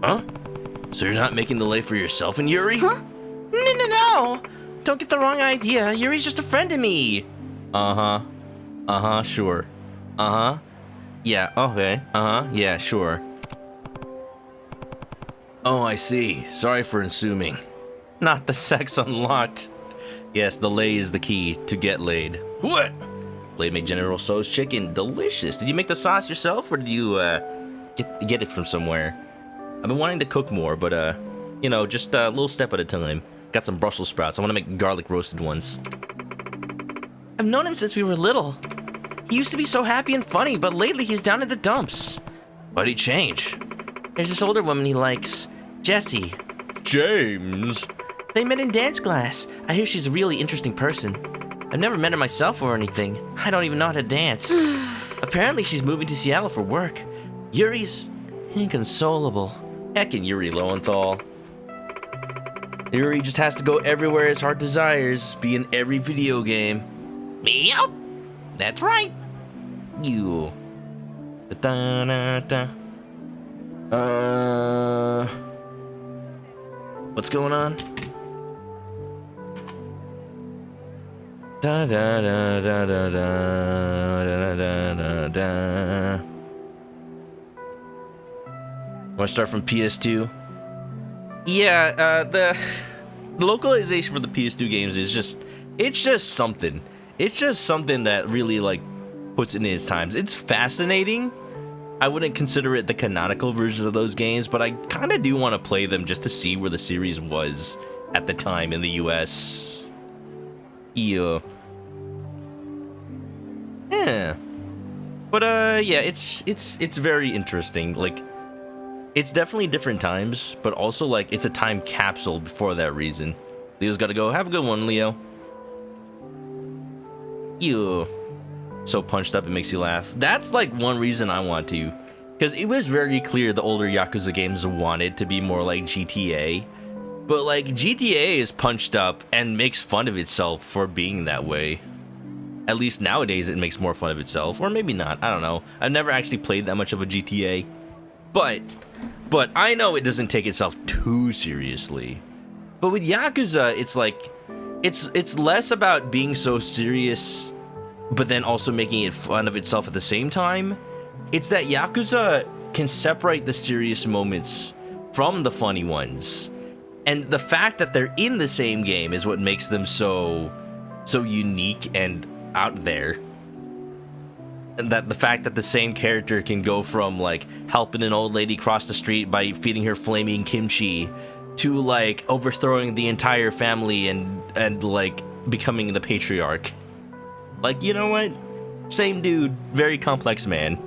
Huh? So you're not making the lei for yourself and Yuri?
Huh?
No! Don't get the wrong idea. Yuri's just a friend to me. Sure. Yeah, okay. Yeah, sure. Oh, I see. Sorry for assuming. Not the sex unlocked. Yes, the lei is the key to get laid. What? Blade made General Tso's chicken. Delicious. Did you make the sauce yourself, or did you get it from somewhere? I've been wanting to cook more, but you know, just a little step at a time. Got some Brussels sprouts. I want to make garlic roasted ones.
I've known him since we were little. He used to be so happy and funny, but lately he's down in the dumps.
Why'd he change?
There's this older woman he likes, Jessie.
James.
They met in dance class. I hear she's a really interesting person. I've never met her myself or anything. I don't even know how to dance. Apparently she's moving to Seattle for work. Yuri's inconsolable.
Heckin' Yuri Lowenthal. Yuri just has to go everywhere his heart desires, be in every video game.
Yep, that's right.
You. What's going on? Da da da da da da da da da. Want to start from PS2? Yeah, the localization for the PS2 games is it's just something. It's just something that really like puts it in its times. It's fascinating. I wouldn't consider it the canonical versions of those games, but I kind of do want to play them just to see where the series was at the time in the US. Yeah. But yeah, it's very interesting. Like, it's definitely different times, but also like it's a time capsule for that reason. Leo's got to go. Have a good one, Leo. You. So punched up it makes you laugh. That's like one reason I want to, because it was very clear the older Yakuza games wanted to be more like GTA, but like GTA is punched up and makes fun of itself for being that way. At least nowadays it makes more fun of itself, or maybe not, I don't know. I've never actually played that much of a GTA, but I know it doesn't take itself too seriously. But with Yakuza, it's like it's less about being so serious but then also making it fun of itself at the same time. It's that Yakuza can separate the serious moments from the funny ones. And the fact that they're in the same game is what makes them so unique and out there. And that the fact that the same character can go from like helping an old lady cross the street by feeding her flaming kimchi to like overthrowing the entire family and like becoming the patriarch. Like, you know what? Same dude, very complex man.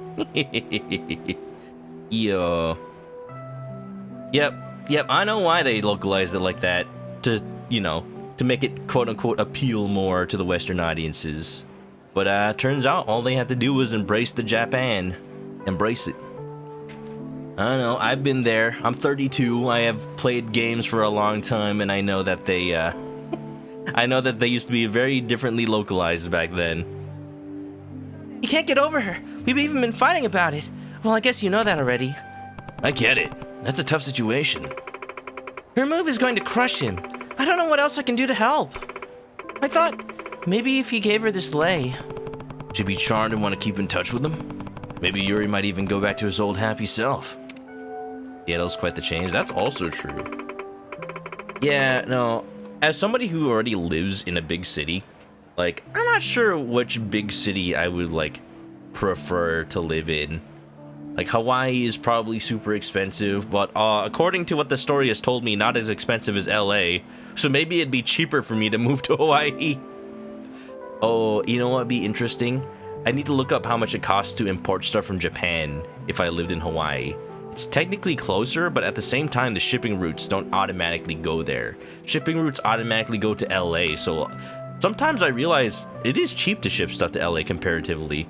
Yo. Yep, I know why they localized it like that. To, you know, to make it quote-unquote appeal more to the Western audiences. But turns out all they had to do was embrace the Japan. Embrace it. I don't know, I've been there. I'm 32, I have played games for a long time, and I know that they, I know that they used to be very differently localized back then.
You can't get over her. We've even been fighting about it. Well, I guess you know that already.
I get it. That's a tough situation.
Her move is going to crush him. I don't know what else I can do to help. I thought maybe if he gave her this lei.
She'd be charmed and want to keep in touch with him. Maybe Yuri might even go back to his old happy self. Yeah, that was quite the change. That's also true. Yeah, no. As somebody who already lives in a big city, like, I'm not sure which big city I would, like, prefer to live in. Like, Hawaii is probably super expensive, but according to what the story has told me, not as expensive as LA, so maybe it'd be cheaper for me to move to Hawaii. Oh, you know what would be interesting? I need to look up how much it costs to import stuff from Japan if I lived in Hawaii. It's technically closer, but at the same time, the shipping routes don't automatically go there. Shipping routes automatically go to LA, so sometimes I realize it is cheap to ship stuff to LA comparatively.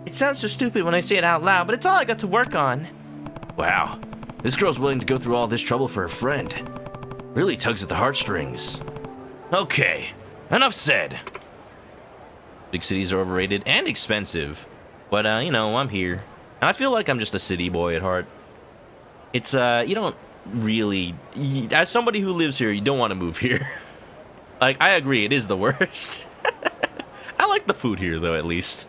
It sounds so stupid when I say it out loud, but it's all I got to work on.
Wow, this girl's willing to go through all this trouble for her friend. Really tugs at the heartstrings. Okay, enough said. Big cities are overrated and expensive, but you know, I'm here. And I feel like I'm just a city boy at heart. It's, you don't really... As somebody who lives here, you don't want to move here. Like, I agree, it is the worst. I like the food here, though, at least.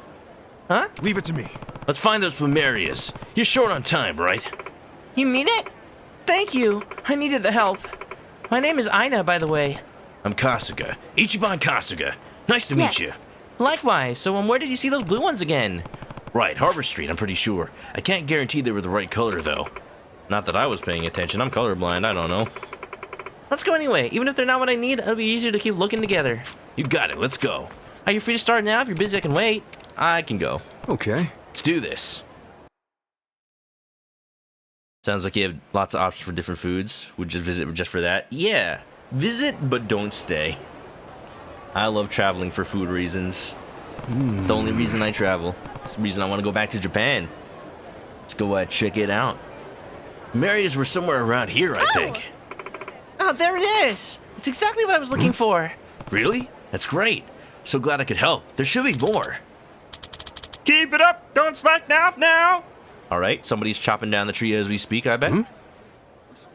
Huh?
Leave it to me.
Let's find those plumerias. You're short on time, right?
You mean it? Thank you. I needed the help. My name is Aina, by the way.
I'm Kasuga. Ichiban Kasuga. Nice to meet you.
Likewise, so where did you see those blue ones again?
Right, Harbor Street, I'm pretty sure. I can't guarantee they were the right color, though. Not that I was paying attention. I'm colorblind. I don't know.
Let's go anyway. Even if they're not what I need, it'll be easier to keep looking together.
You got it. Let's go.
Are you free to start now? If you're busy, I can wait.
I can go.
Okay.
Let's do this. Sounds like you have lots of options for different foods. Would you visit just for that? Yeah. Visit, but don't stay. I love traveling for food reasons. It's the only reason I travel. It's the reason I want to go back to Japan. Let's go check it out. Marius were somewhere around here, I think.
Oh, there it is. It's exactly what I was looking for.
Really? That's great. So glad I could help. There should be more.
Keep it up. Don't slack now.
All right, somebody's chopping down the tree as we speak, I bet.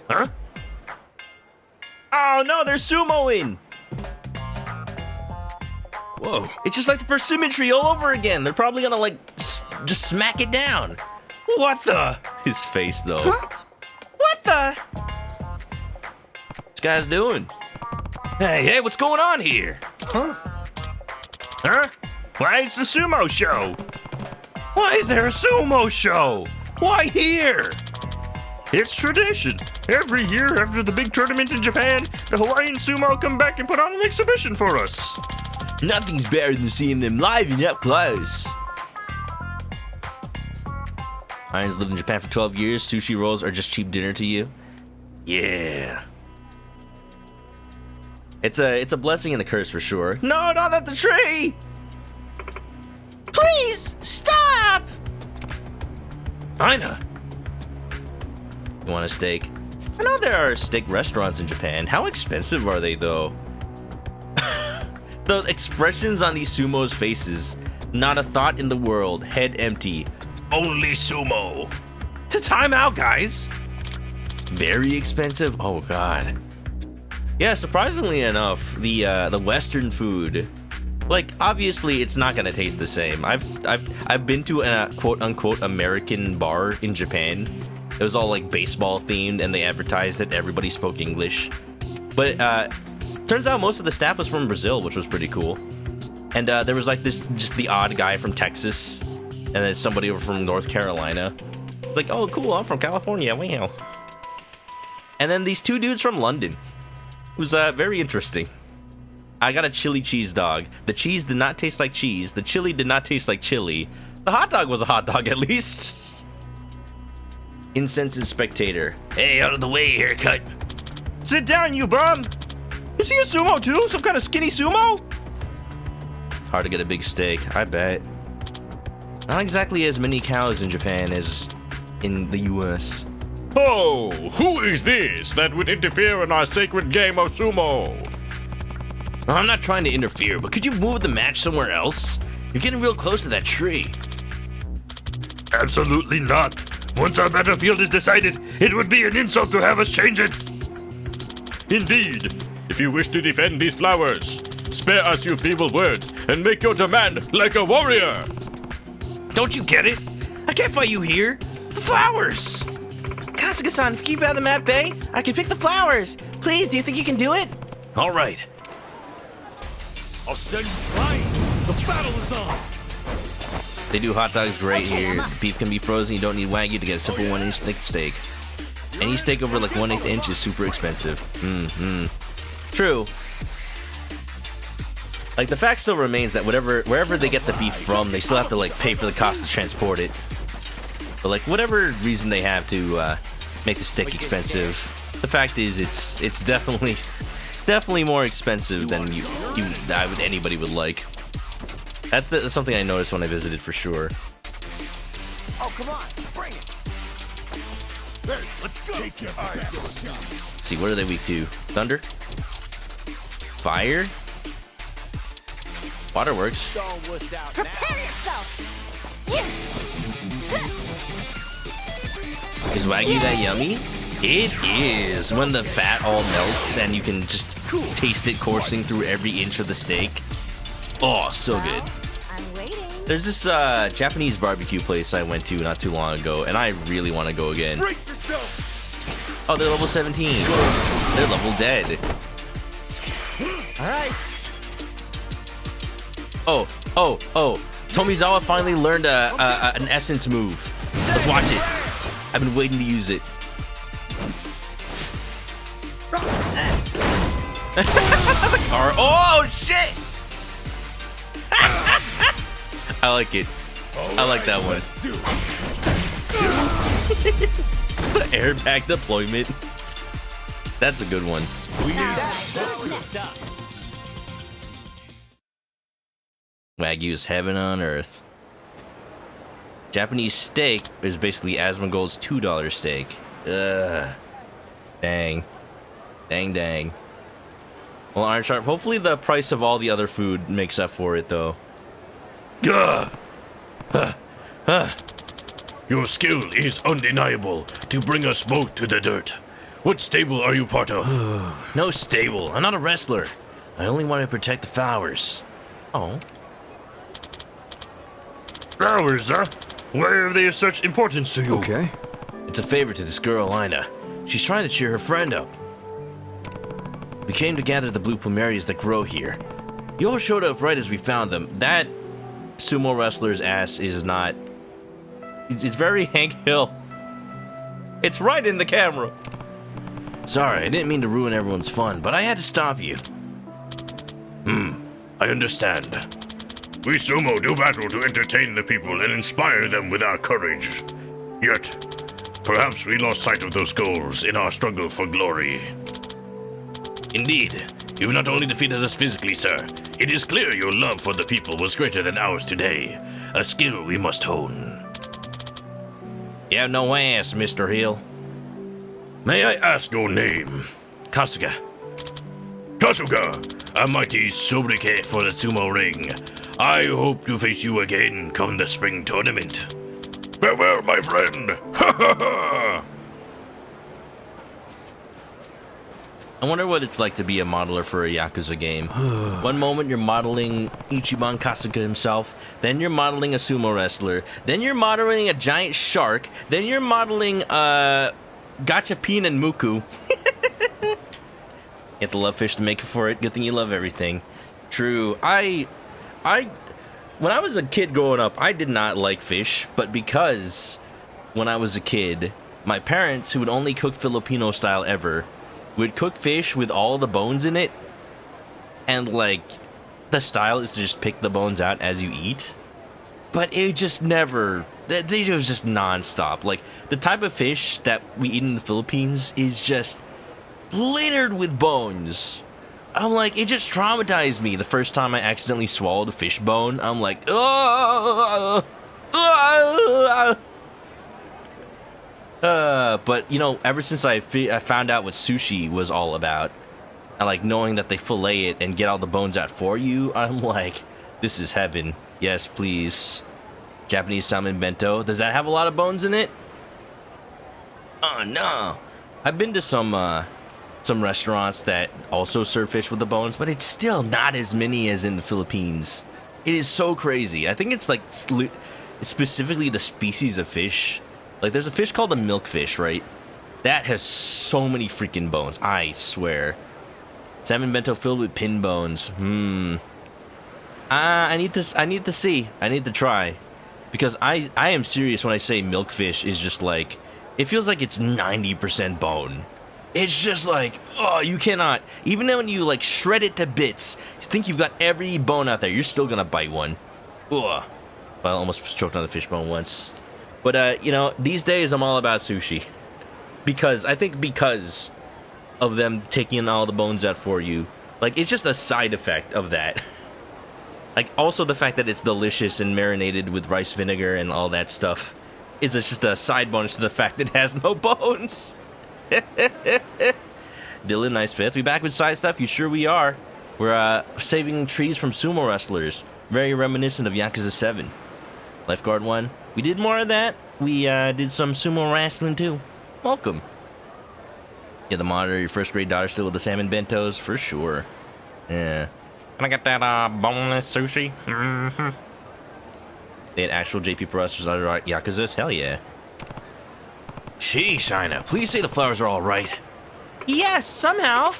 Huh? Oh, no, they're sumoing.
Whoa.
It's just like the persimmon tree all over again. They're probably gonna, like, just smack it down. What the? His face, though.
Huh?
What the?
This guy's doing? Hey, what's going on here?
Huh?
Why, it's the sumo show. Why is there a sumo show? Why here?
It's tradition. Every year after the big tournament in Japan, the Hawaiian sumo come back and put on an exhibition for us.
Nothing's better than seeing them live and up close. Irons lived in Japan for 12 years. Sushi rolls are just cheap dinner to you. Yeah. It's a blessing and a curse for sure. No, not at the tree!
Please, stop!
Ina! You want a steak? I know there are steak restaurants in Japan. How expensive are they, though? Those expressions on these sumos' faces. Not a thought in the world. Head empty. Only sumo. To time out, guys. Very expensive. Oh god. Yeah, surprisingly enough, the Western food, like obviously it's not gonna taste the same. I've been to a quote unquote American bar in Japan. It was all like baseball themed, and they advertised that everybody spoke English. But turns out most of the staff was from Brazil, which was pretty cool. And there was like just the odd guy from Texas, and then somebody over from North Carolina. Like, oh cool, I'm from California, wow. And then these two dudes from London. It was very interesting. I got a chili cheese dog. The cheese did not taste like cheese. The chili did not taste like chili. The hot dog was a hot dog at least. Incensed spectator. Hey, out of the way, haircut.
Sit down, you bum. Is he a sumo too? Some kind of skinny sumo?
Hard to get a big steak, I bet. Not exactly as many cows in Japan as in the US.
Oh, who is this that would interfere in our sacred game of sumo?
I'm not trying to interfere, but could you move the match somewhere else? You're getting real close to that tree.
Absolutely not. Once our battlefield is decided, it would be an insult to have us change it. Indeed, if you wish to defend these flowers, spare us your feeble words and make your demand like a warrior.
Don't you get it? I can't fight you here. The flowers!
Kasuga-san, if you keep out of the map bay, I can pick the flowers. Please, do you think you can do it?
All right.
I'll send you flying. The battle is on.
They do hot dogs great here. The beef can be frozen. You don't need Wagyu to get a simple 1-inch thick steak. Any steak over like 1/8 inch is super expensive. True. Like the fact still remains that wherever they get the beef from, they still have to like pay for the cost to transport it. But like whatever reason they have to make the steak expensive, the fact is it's definitely more expensive than anybody would like. That's something I noticed when I visited for sure.
Oh, come on, bring it.
Hey, let's go. Take your
Let's see, what are they weak to? Thunder? Fire? Water works.
Prepare yourself!
Is Wagyu that yummy? It is. When the fat all melts and you can just taste it coursing through every inch of the steak. Oh, so good.
I'm waiting.
There's this Japanese barbecue place I went to not too long ago, and I really want to go again. Oh, they're level 17. They're level dead.
All right.
Oh. Tomizawa finally learned an essence move. Let's watch it. I've been waiting to use it. The car. Oh, shit! I like it. I like that one. The airbag deployment. That's a good one. Wagyu's heaven on earth. Japanese steak is basically Asmongold's $2 steak. Ugh. Dang. Dang. Well, Iron Sharp, hopefully the price of all the other food makes up for it, though.
Gah! Your skill is undeniable to bring us both to the dirt. What stable are you part of?
No stable. I'm not a wrestler. I only want to protect the flowers. Oh.
Flowers, huh? Why are they of such importance to you?
Okay.
It's a favor to this girl, Ina. She's trying to cheer her friend up. We came to gather the blue plumerias that grow here. You all showed up right as we found them. That sumo wrestler's ass is not... It's very Hank Hill. It's right in the camera. Sorry, I didn't mean to ruin everyone's fun, but I had to stop you.
I understand. We sumo do battle to entertain the people and inspire them with our courage. Yet, perhaps we lost sight of those goals in our struggle for glory.
Indeed.
You've not only defeated us physically, sir. It is clear your love for the people was greater than ours today. A skill we must hone.
You have no ass, Mr. Hill.
May I ask your name?
Kasuga.
Kasuga, a mighty sobriquet for the sumo ring. I hope to face you again come the spring tournament. Farewell, my friend. Ha ha ha!
I wonder what it's like to be a modeler for a Yakuza game. One moment you're modeling Ichiban Kasuga himself, then you're modeling a sumo wrestler, then you're modeling a giant shark, then you're modeling Gachapin and Muku. You have to love fish to make it for it. Good thing you love everything. True. When I was a kid growing up, I did not like fish, but because when I was a kid, my parents, who would only cook Filipino style ever, would cook fish with all the bones in it, and like the style is to just pick the bones out as you eat, but it just never, they was just non-stop. Like the type of fish that we eat in the Philippines is just littered with bones. I'm like, it just traumatized me the first time I accidentally swallowed a fish bone. I'm like, but you know, ever since I found out what sushi was all about, and like knowing that they fillet it and get all the bones out for you, I'm like, this is heaven. Yes, please. Japanese salmon bento. Does that have a lot of bones in it? Oh no. I've been to some restaurants that also serve fish with the bones, but it's still not as many as in the Philippines. It is so crazy. I think it's like specifically the species of fish. Like, there's a fish called a milkfish, right? That has so many freaking bones. I swear. Salmon bento filled with pin bones. I need to see. I need to try. Because I am serious when I say milkfish is just like, it feels like it's 90% bone. It's just like, oh, you cannot. Even when you like shred it to bits, you think you've got every bone out there, you're still gonna bite one. Ugh. Well, I almost choked on the fish bone once. But, you know, these days I'm all about sushi. Because of them taking all the bones out for you. Like, it's just a side effect of that. Like, also the fact that it's delicious and marinated with rice vinegar and all that stuff is just a side bonus to the fact that it has no bones. Dylan, nice fifth. We back with side stuff? You sure we are. We're saving trees from sumo wrestlers. Very reminiscent of Yakuza 7. Lifeguard 1. We did more of that. We did some sumo wrestling too. Welcome. Yeah, the monitor, your first grade daughter still with the salmon bentos? For sure. Yeah. Can I get that boneless sushi? Mm-hmm. They had actual JP Pro wrestlers under Yakuza's? Hell yeah. Sheesh, Ina. Please say the flowers are all right.
Yes, somehow.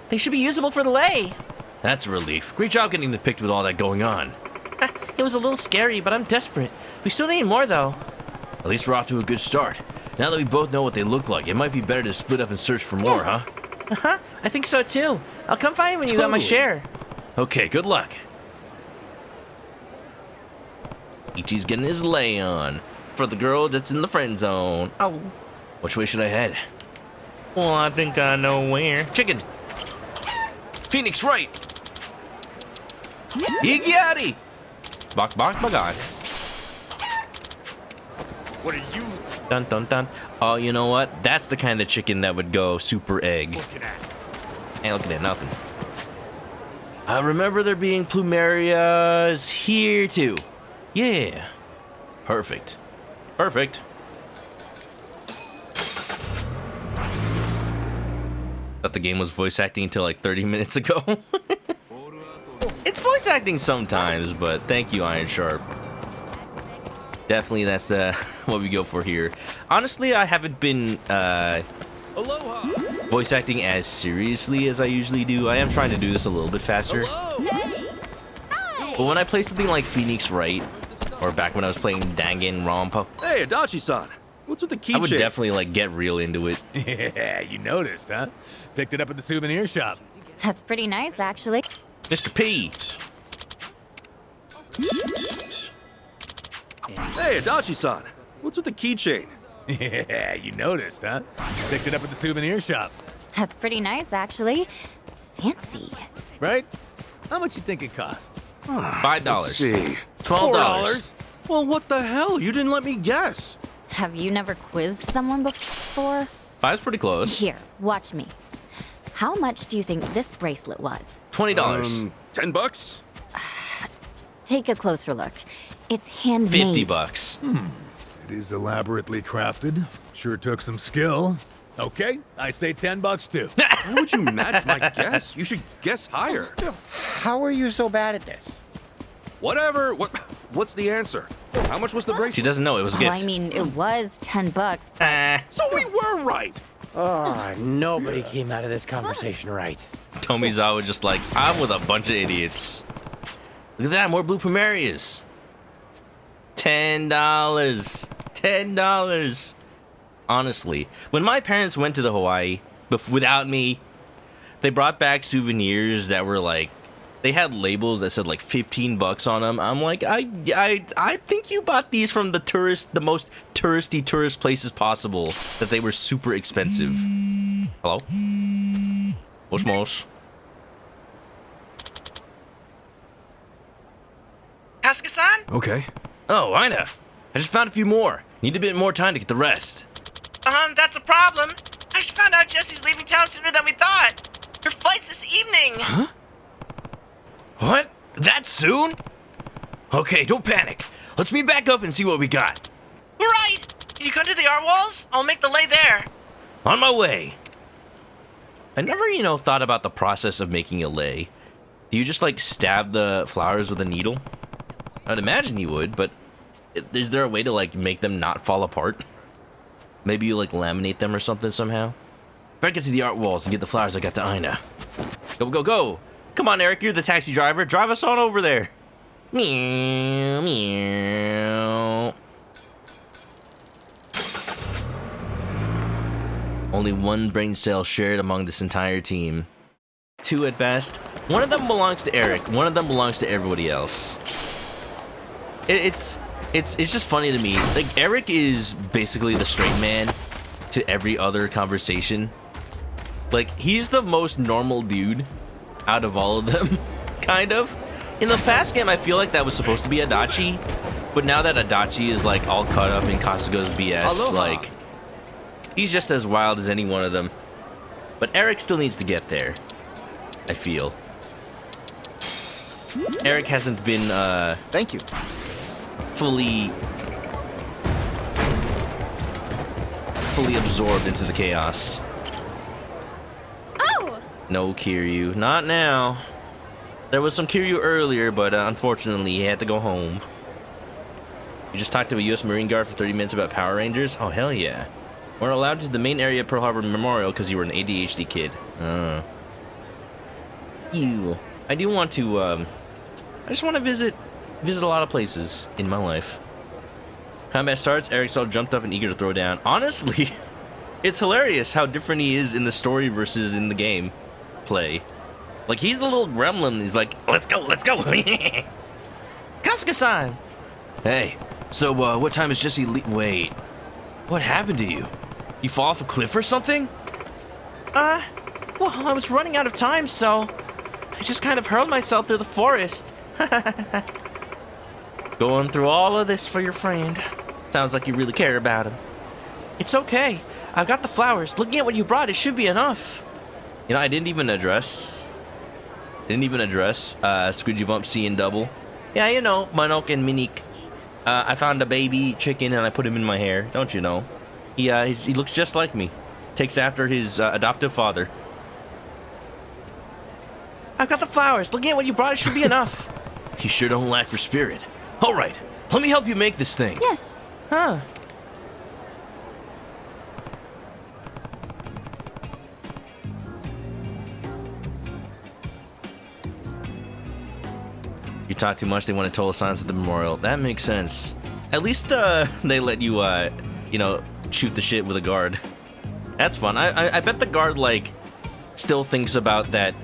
They should be usable for the lei.
That's a relief. Great job getting them picked with all that going on.
It was a little scary, but I'm desperate. We still need more, though.
At least we're off to a good start. Now that we both know what they look like, it might be better to split up and search for more, huh?
Uh-huh, I think so, too. I'll come find you when you got my share.
Okay, good luck. Ichi's getting his lay on. For the girl that's in the friend zone. Oh. Which way should I head?
Well, I think I know where.
Chicken! Phoenix, right! Igiari! Bok bok bagok.
What are you
Dun dun dun. Oh, you know what? That's the kind of chicken that would go super egg.
looking at?
Ain't looking at nothing. I remember there being plumerias here too. Yeah. Perfect. Perfect. Thought the game was voice acting until like 30 minutes ago. It's voice acting sometimes, but thank you, Iron Sharp. Definitely that's what we go for here. Honestly, I haven't been
Aloha!
voice acting as seriously as I usually do. I am trying to do this a little bit faster.
Hello!
But when I play something like Phoenix Wright, or back when I was playing Danganronpa,
Hey, Adachi-san. What's with the keychain?
I would definitely like get real into it.
Yeah, you noticed, huh? Picked it up at the souvenir shop.
That's pretty nice, actually.
Mr. P.
Hey, Adachi-san. What's with the keychain?
Yeah, you noticed, huh? Picked it up at the souvenir shop.
That's pretty nice, actually. Fancy.
Right? How much you think it cost?
$5.
Let's see.
$12.
Well, what the hell? You didn't let me guess.
Have you never quizzed someone before?
Five's pretty close.
Here, watch me. How much do you think this bracelet was?
$20.
$10?
Take a closer look. It's handmade.
$50.
It is elaborately crafted. Sure took some skill. Okay, I say $10 too.
Why would you match my guess? You should guess higher.
How are you so bad at this?
Whatever. What's the answer? How much was the bracelet?
She doesn't know it was a
Well,
gift.
I mean, it was $10.
So we were right.
Oh, nobody came out of this conversation right.
Tomizawa just like, I'm with a bunch of idiots. Look at that, more blue plumerias. $10. $10. Honestly, when my parents went to the Hawaii, without me, they brought back souvenirs that were like, they had labels that said like $15 on them. I'm like, I think you bought these from the most touristy tourist places possible. That they were super expensive. Hello? Mosh mosh.
Kasuga-san?
Okay.
Oh, Ina. I just found a few more. Need a bit more time to get the rest.
That's a problem. I just found out Jessie's leaving town sooner than we thought. Her flight's this evening.
Huh? What? That soon? Okay, don't panic. Let's meet back up and see what we got.
Right. Can you come to the art walls? I'll make the lay there.
On my way. I never, thought about the process of making a lei. Do you just, like, stab the flowers with a needle? I'd imagine you would, but is there a way to, like, make them not fall apart? Maybe you, like, laminate them or something somehow? Better get to the art walls and get the flowers I got to Ina. Go, go, go! Come on, Eric, you're the taxi driver. Drive us on over there. Meow, meow. Only one brain cell shared among this entire team. Two at best. One of them belongs to Eric. One of them belongs to everybody else. It's just funny to me. Like, Eric is basically the straight man to every other conversation. Like, he's the most normal dude out of all of them, kind of. In the past game, I feel like that was supposed to be Adachi, but now that Adachi is, like, all caught up in Kasuga's BS,
Aloha.
like, he's just as wild as any one of them. But Eric still needs to get there, I feel. Eric hasn't been,
Thank you.
fully absorbed into the chaos.
Oh!
No Kiryu, not now. There was some Kiryu earlier, but unfortunately he had to go home. You just talked to a U.S. Marine guard for 30 minutes about Power Rangers? Oh, hell yeah. Weren't allowed to the main area of Pearl Harbor Memorial because you were an ADHD kid. Ew. I do want to, I just want to visit visit a lot of places in my life. Combat starts, Eric's all jumped up and eager to throw down. Honestly, it's hilarious how different he is in the story versus in the game play. Like, he's the little gremlin. He's like, let's go, let's go. Kasuga-san! Hey, so, what time is Jesse wait, what happened to you? You fall off a cliff or something? Well, I was running out of time, so I just kind of hurled myself through the forest. Going through all of this for your friend. Sounds like you really care about him. It's okay. I've got the flowers. Looking at what you brought, it should be enough. You know, I didn't even address Squidgy Bump C and Double. Yeah, you know, Manok and Minik. I found a baby chicken and I put him in my hair. Don't you know? He looks just like me. Takes after his adoptive father. I've got the flowers. Looking at what you brought, it should be enough. You sure don't lack for spirit. All right, let me help you make this thing.
Yes.
Huh. You talk too much, they want to total silence at the memorial. That makes sense. At least they let you, you know, shoot the shit with a guard. That's fun. I bet the guard, like, still thinks about that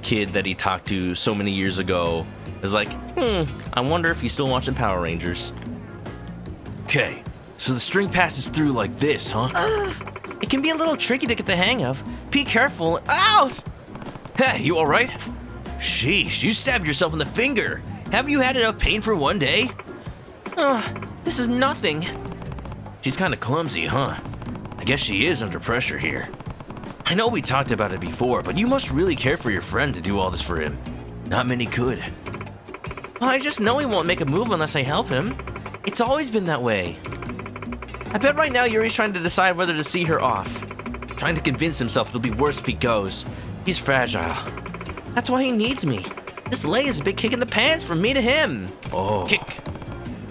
kid that he talked to so many years ago. Is like, I wonder if he's still watching Power Rangers. Okay, so the string passes through like this, huh? It can be a little tricky to get the hang of. Be careful. Ow! Hey, you alright? Sheesh, you stabbed yourself in the finger. Haven't you had enough pain for one day? This is nothing. She's kind of clumsy, huh? I guess she is under pressure here. I know we talked about it before, but you must really care for your friend to do all this for him. Not many could. Well, I just know he won't make a move unless I help him. It's always been that way. I bet right now Yuri's trying to decide whether to see her off. Trying to convince himself it'll be worse if he goes. He's fragile. That's why he needs me. This lay is a big kick in the pants from me to him. Oh. Kick.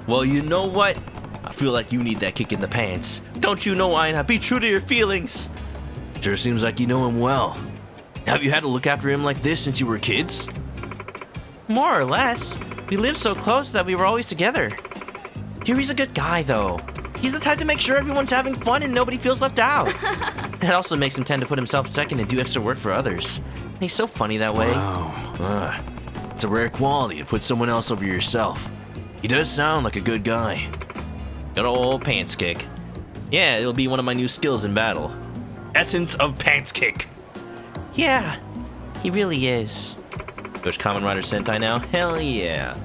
Well, you know what? I feel like you need that kick in the pants. Don't you know, Aina? Be true to your feelings. Sure seems like you know him well. Have you had to look after him like this since you were kids? More or less. We lived so close that we were always together. Yuri's a good guy, though. He's the type to make sure everyone's having fun and nobody feels left out. That also makes him tend to put himself second and do extra work for others. He's so funny that way. Wow. It's a rare quality to put someone else over yourself. He does sound like a good guy. Good old pants kick. Yeah, it'll be one of my new skills in battle. Essence of pants kick. Yeah, he really is. There's Kamen Rider Sentai now? Hell yeah.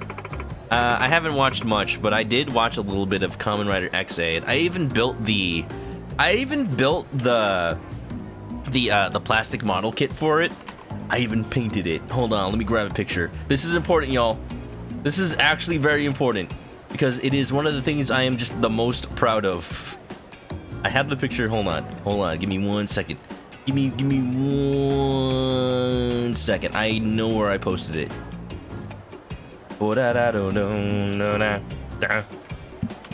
I haven't watched much, but I did watch a little bit of Kamen Rider X8. I even built the plastic model kit for it. I even painted it. Hold on, let me grab a picture. This is important, y'all. This is actually very important because it is one of the things I am just the most proud of. I have the picture. Hold on. Give me 1 second. Give me 1 second. I know where I posted it.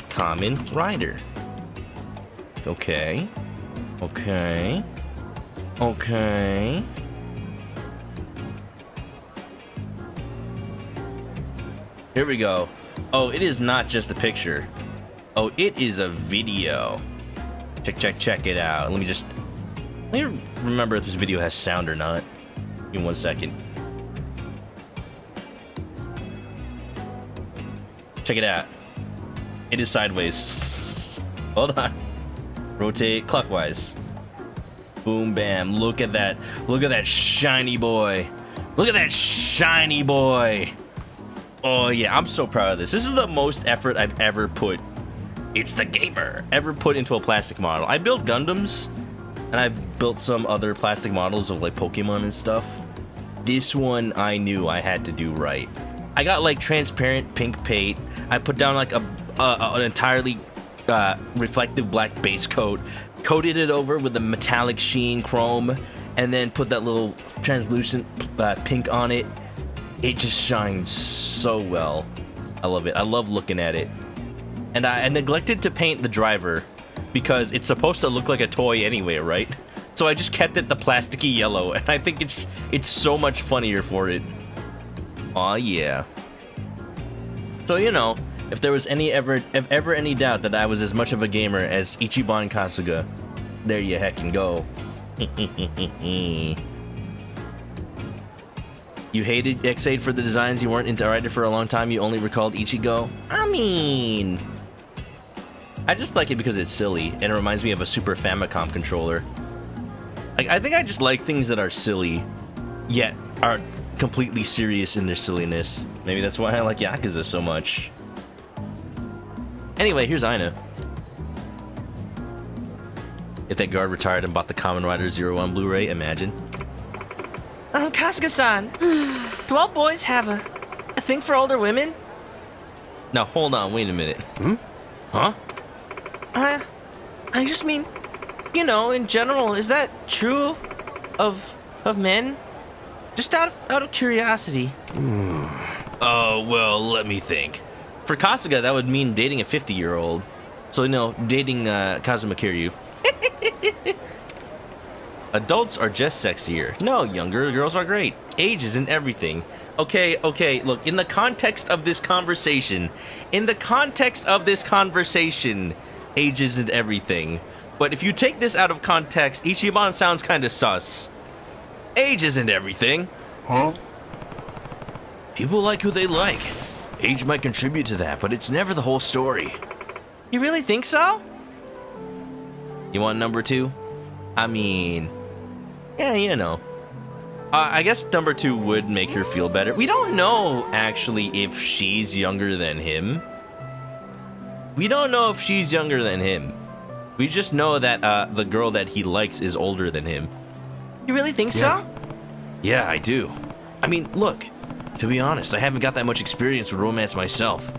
Kamen Rider. Okay. Here we go. Oh, it is not just a picture. Oh, it is a video. Check it out. Let me remember if this video has sound or not. Give me 1 second. Check it out. It is sideways. Hold on. Rotate clockwise. Boom, bam. Look at that. Look at that shiny boy. Look at that shiny boy. Oh, yeah. I'm so proud of this. This is the most effort I've ever put. It's the gamer. Ever put into a plastic model. I built Gundams. And I built some other plastic models of like Pokemon and stuff. This one I knew I had to do right. I got like transparent pink paint. I put down like an entirely reflective black base coat, coated it over with a metallic sheen chrome, and then put that little translucent pink on it. It just shines so well. I love it. I love looking at it. And I neglected to paint the driver because it's supposed to look like a toy anyway, right? So I just kept it the plasticky yellow, and I think it's so much funnier for it. Aw, yeah. So, you know, if there was ever any doubt that I was as much of a gamer as Ichiban Kasuga, there you heckin' go. You hated X8 for the designs, you weren't into it for a long time, you only recalled Ichigo? I mean... I just like it because it's silly, and it reminds me of a Super Famicom controller. Like, I think I just like things that are silly, yet are completely serious in their silliness. Maybe that's why I like Yakuza so much. Anyway, here's Aina. If that guard retired and bought the Kamen Rider 01 Blu-ray, imagine.
Kasuga-san, do all boys have a thing for older women?
Now, hold on, wait a minute. Huh?
I just mean, you know, in general, is that true of men? Just out of curiosity.
Oh, well, let me think. For Kasuga, that would mean dating a 50-year-old. So, you know, dating Kazuma Kiryu. Adults are just sexier. No, younger girls are great. Age isn't everything. Okay, look, in the context of this conversation, age isn't everything. But if you take this out of context, Ichiban sounds kind of sus. Age isn't everything.
Huh?
People like who they like. Age might contribute to that, but it's never the whole story.
You really think so?
You want number 2? I mean... yeah, you know. I guess number 2 would make her feel better. We don't know, actually, if she's younger than him. We just know that the girl that he likes is older than him.
You really think so?
Yeah, I do. I mean, look, to be honest, I haven't got that much experience with romance myself.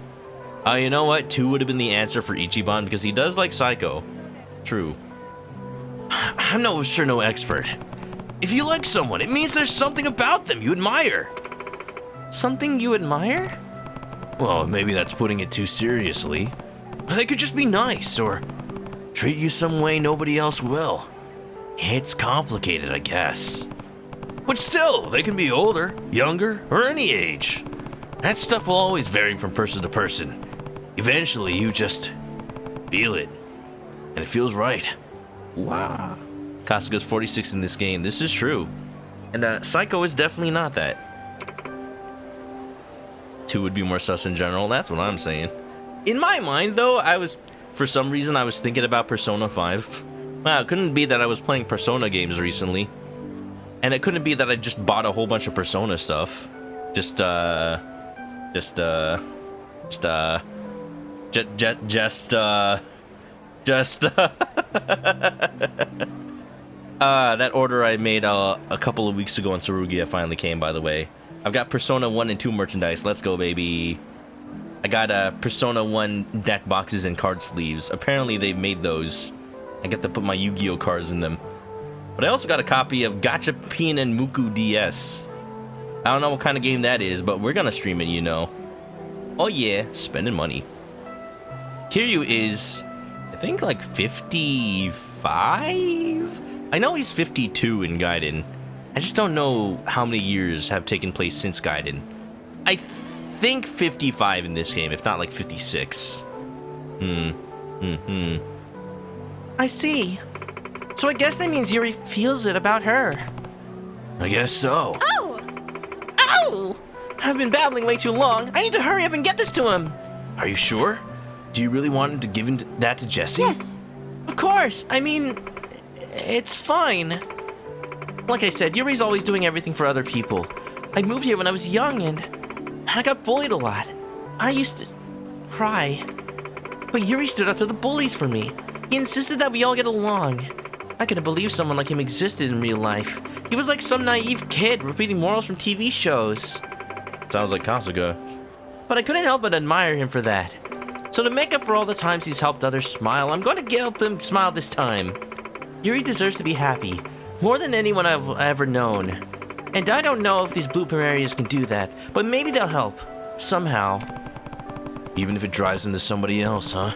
You know what? 2 would have been the answer for Ichiban because he does like Psycho. True. I'm no expert. If you like someone, it means there's something about them you admire.
Something you admire?
Well, maybe that's putting it too seriously. They could just be nice or treat you some way nobody else will. It's complicated, I guess. But still, they can be older, younger, or any age. That stuff will always vary from person to person. Eventually, you just feel it. And it feels right. Wow. Kasuga's 46 in this game. This is true. And Psycho is definitely not that. 2 would be more sus in general. That's what I'm saying. In my mind, though, for some reason, I was thinking about Persona 5. Wow, it couldn't be that I was playing Persona games recently. And it couldn't be that I just bought a whole bunch of Persona stuff. That order I made a couple of weeks ago on Tsurugia finally came, by the way. I've got Persona 1 and 2 merchandise. Let's go, baby. I got Persona 1 deck boxes and card sleeves. Apparently they made those. I get to put my Yu-Gi-Oh cards in them. But I also got a copy of Gachapin and Muku DS. I don't know what kind of game that is, but we're gonna stream it, you know. Oh yeah, spending money. Kiryu is, I think, like 55? I know he's 52 in Gaiden. I just don't know how many years have taken place since Gaiden. I think 55 in this game, if not like 56.
I see. So I guess that means Yuri feels it about her.
I guess so.
Oh!
Ow! I've been babbling way too long. I need to hurry up and get this to him.
Are you sure? Do you really want him to give that to Jesse?
Yes.
Of course. I mean, it's fine. Like I said, Yuri's always doing everything for other people. I moved here when I was young and I got bullied a lot. I used to cry. But Yuri stood up to the bullies for me. He insisted that we all get along. I couldn't believe someone like him existed in real life. He was like some naive kid repeating morals from TV shows.
Sounds like Kasuga.
But I couldn't help but admire him for that. So to make up for all the times he's helped others smile, I'm going to help him smile this time. Yuri deserves to be happy, more than anyone I've ever known. And I don't know if these blue Primarias can do that, but maybe they'll help, somehow.
Even if it drives him to somebody else, huh?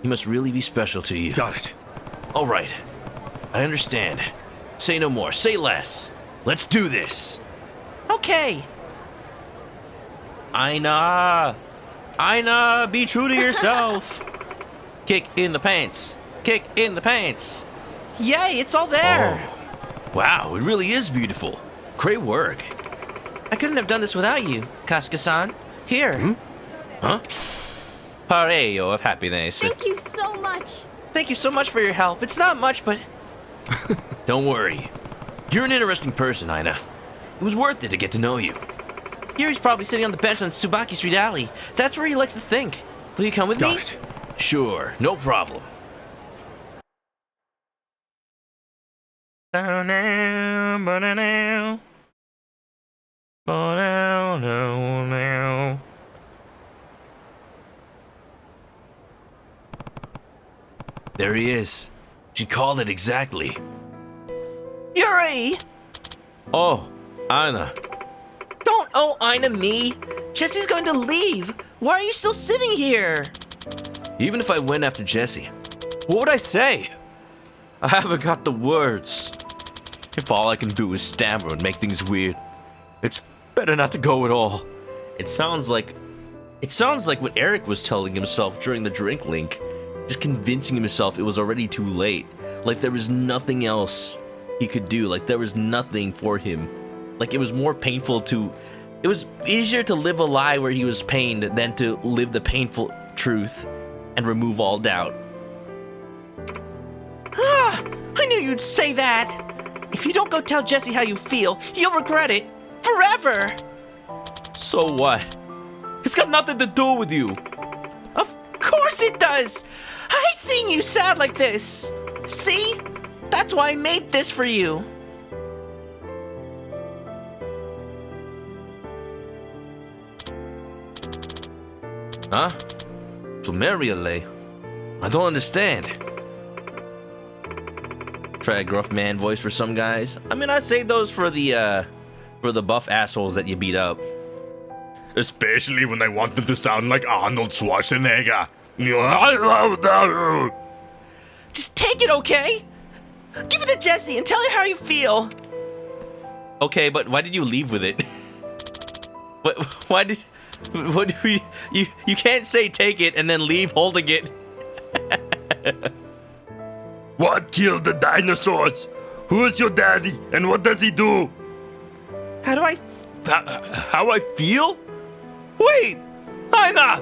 He must really be special to you.
Got it.
All right. I understand. Say no more, say less. Let's do this.
Okay.
Aina!
Aina, be true to yourself. Kick in the pants. Kick in the pants. Yay, it's all there.
Wow, it really is beautiful. Great work.
I couldn't have done this without you, Kasuga-san. Here.
Huh? Pareo of happiness.
Thank you so much.
Thank you so much for your help. It's not much, but
Don't worry. You're an interesting person, Aina. It was worth it to get to know you.
Yuri's probably sitting on the bench on Tsubaki Street Alley. That's where he likes to think. Will you come with me?
Got it.
Sure, no problem. There he is. She called it exactly.
Yuri!
Oh, Aina.
Don't owe Aina me. Jesse's going to leave. Why are you still sitting here?
Even if I went after Jesse, what would I say? I haven't got the words. If all I can do is stammer and make things weird, it's better not to go at all. It sounds like what Eric was telling himself during the drink link, just convincing himself it was already too late, like there was nothing else he could do, like there was nothing for him. Like it was easier to live a lie where he was pained than to live the painful truth and remove all doubt.
I knew you'd say that. If you don't go tell Jesse how you feel, you'll regret it forever.
So what? It's got nothing to do with you.
Of course it does. I hate seeing you sad like this. See? That's why I made this for you.
Huh? Plumeriale? I don't understand. Try a gruff man voice for some guys. I mean, I say those for the buff assholes that you beat up.
Especially when I want them to sound like Arnold Schwarzenegger.
Just take it, okay? Give it to Jesse and tell her how you feel.
Okay, but why did you leave with it? You can't say take it and then leave holding it.
What killed the dinosaurs? Who is your daddy and what does he do?
How do I...
How I feel? Wait! Aina!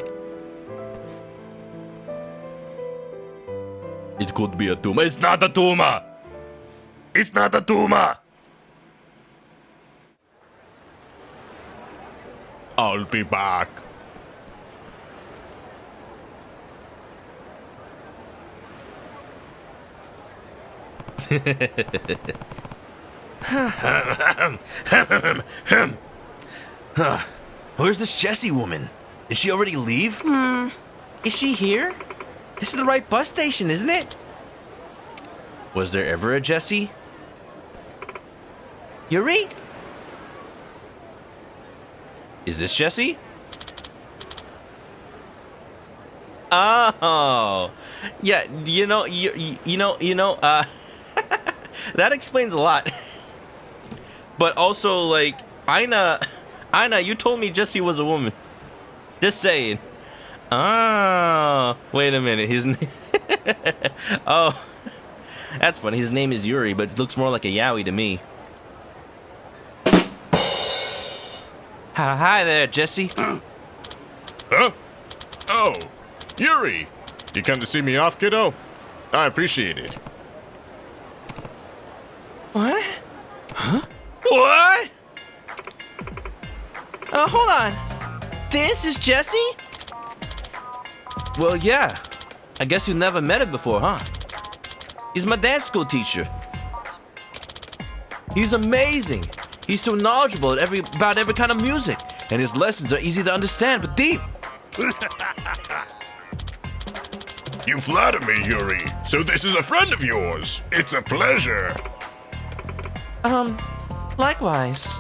It could be a tumor.
It's not a tumor! It's not a tumor! I'll be back.
Where's this Jessie woman? Did she already leave?
Is she here? This is the right bus station, isn't it?
Was there ever a Jessie?
Yuri?
Is this Jessie? Oh, yeah. That explains a lot. But also, like, Aina, you told me Jessie was a woman. Just saying. Oh, wait a minute. His name. Oh, that's funny. His name is Yuri, but it looks more like a yaoi to me. Hi there, Jesse.
Huh? Oh, Yuri. You come to see me off, kiddo? I appreciate it.
What? Huh? What? Hold on. This is Jesse?
Well, yeah. I guess you never met him before, huh? He's my dance school teacher. He's amazing. He's so knowledgeable about every kind of music, and his lessons are easy to understand but deep.
You flatter me, Yuri. So this is a friend of yours. It's a pleasure.
Likewise.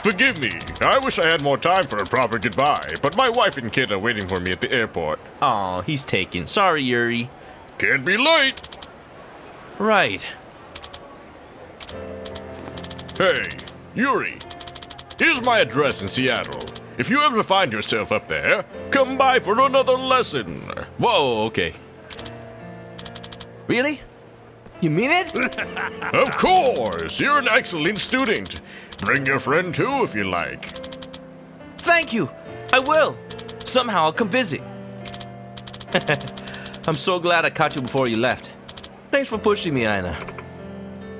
Forgive me. I wish I had more time for a proper goodbye, but my wife and kid are waiting for me at the airport.
Aw, he's taken. Sorry, Yuri.
Can't be late.
Right.
Hey, Yuri. Here's my address in Seattle. if you ever find yourself up there, come by for another lesson.
Whoa, okay. Really? You mean it?
Of course, you're an excellent student. Bring your friend too if you like.
Thank you. I will. Somehow I'll come visit. I'm so glad I caught you before you left. Thanks for pushing me, Aina.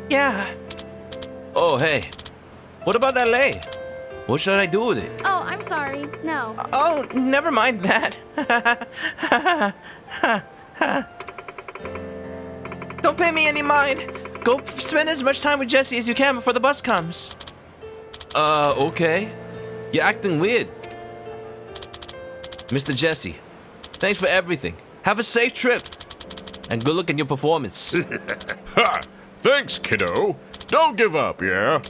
Yeah. Oh, hey. What about that lei? What should I do with it?
Oh, I'm sorry. No.
Oh, never mind that. Don't pay me any mind. Go spend as much time with Jesse as you can before the bus comes. Okay. You're acting weird. Mr. Jesse, thanks for everything. Have a safe trip. And good luck in your performance.
Ha! Thanks, kiddo. Don't give up, yeah?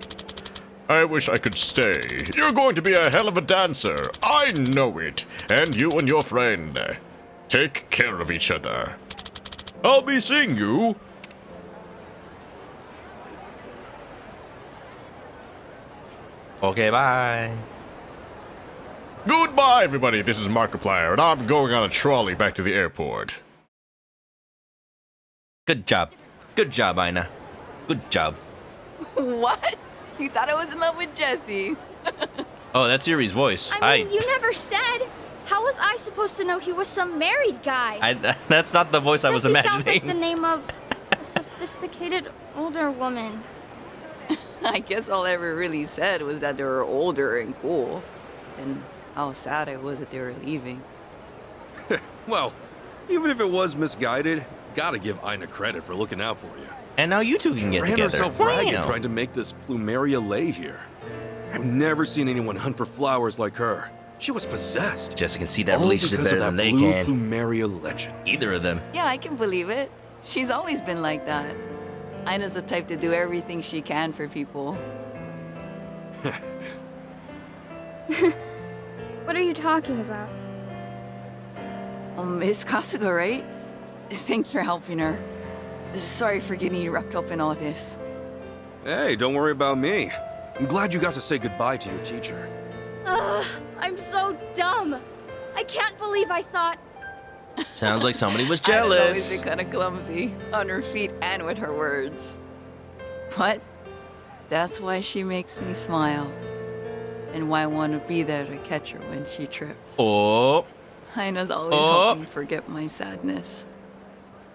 I wish I could stay. You're going to be a hell of a dancer. I know it. And you and your friend. Take care of each other. I'll be seeing you.
Okay, bye.
Goodbye, everybody. This is Markiplier, and I'm going on a trolley back to the airport.
Good job. Good job, Aina. Good job.
What? You thought I was in love with Jesse?
Oh, that's Yuri's voice.
I mean, you never said. How was I supposed to know he was some married guy?
That's not the voice I was
Jesse
imagining.
sounds like the name of a sophisticated older woman.
I guess all I ever really said was that they were older and cool. And how sad I was that they were leaving.
Well, even if it was misguided, gotta give Aina credit for looking out for you.
And now you two can get
Ran
together.
herself ragged
Wow.
trying to make this plumeria lei here. I've never seen anyone hunt for flowers like her. She was possessed.
Jesse can see that
All
relationship
because
better
of
than
that
they
blue
can.
plumeria legend.
Either of them.
Yeah, I can believe it. She's always been like that. Ina's the type to do everything she can for people.
What are you talking about?
Miss Kasuga, right? Thanks for helping her. Sorry for getting you wrapped up in all this.
Hey, don't worry about me. I'm glad you got to say goodbye to your teacher.
I'm so dumb. I can't believe I thought.
Sounds like somebody was
Ina's always
jealous.
been kind of clumsy, on her feet and with her words. But that's why she makes me smile. And why I want to be there to catch her when she trips.
Oh.
Ina's always helped me forget my sadness.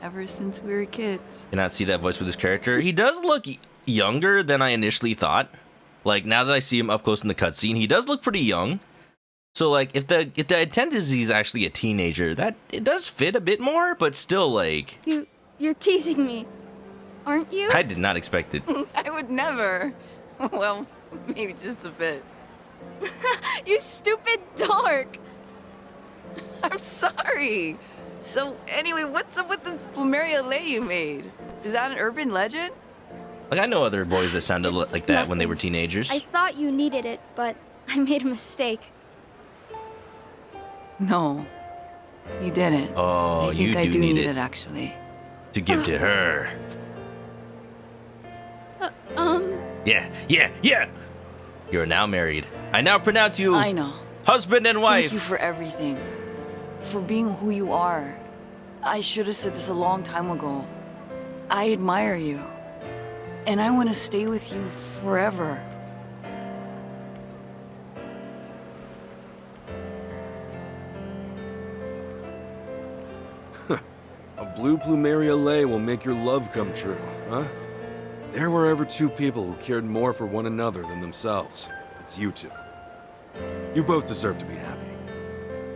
Ever since we were kids.
Cannot see that voice with this character. He does look younger than I initially thought. Like, now that I see him up close in the cutscene, he does look pretty young. So, like, if the intent is he's actually a teenager, that it does fit a bit more, but still, like...
You're teasing me, aren't you?
I did not expect it.
I would never. Well, maybe just a bit.
You stupid dork.
I'm sorry. So, anyway, what's up with this plumeria lei you made? Is that an urban legend?
Like, I know other boys that sounded
It's
like that when they
nothing.
were teenagers.
I thought you needed it, but I made a mistake.
No, you didn't.
Oh,
I
you
think I
do
do
need
need
it
it, actually.
to give to her. Yeah. You're now married. I now pronounce you
I know.
husband and wife.
Thank you for everything. For being who you are. I should have said this a long time ago. I admire you. And I want to stay with you forever.
A blue plumeria lei will make your love come true, huh? There were ever two people who cared more for one another than themselves. It's you two. You both deserve to be happy.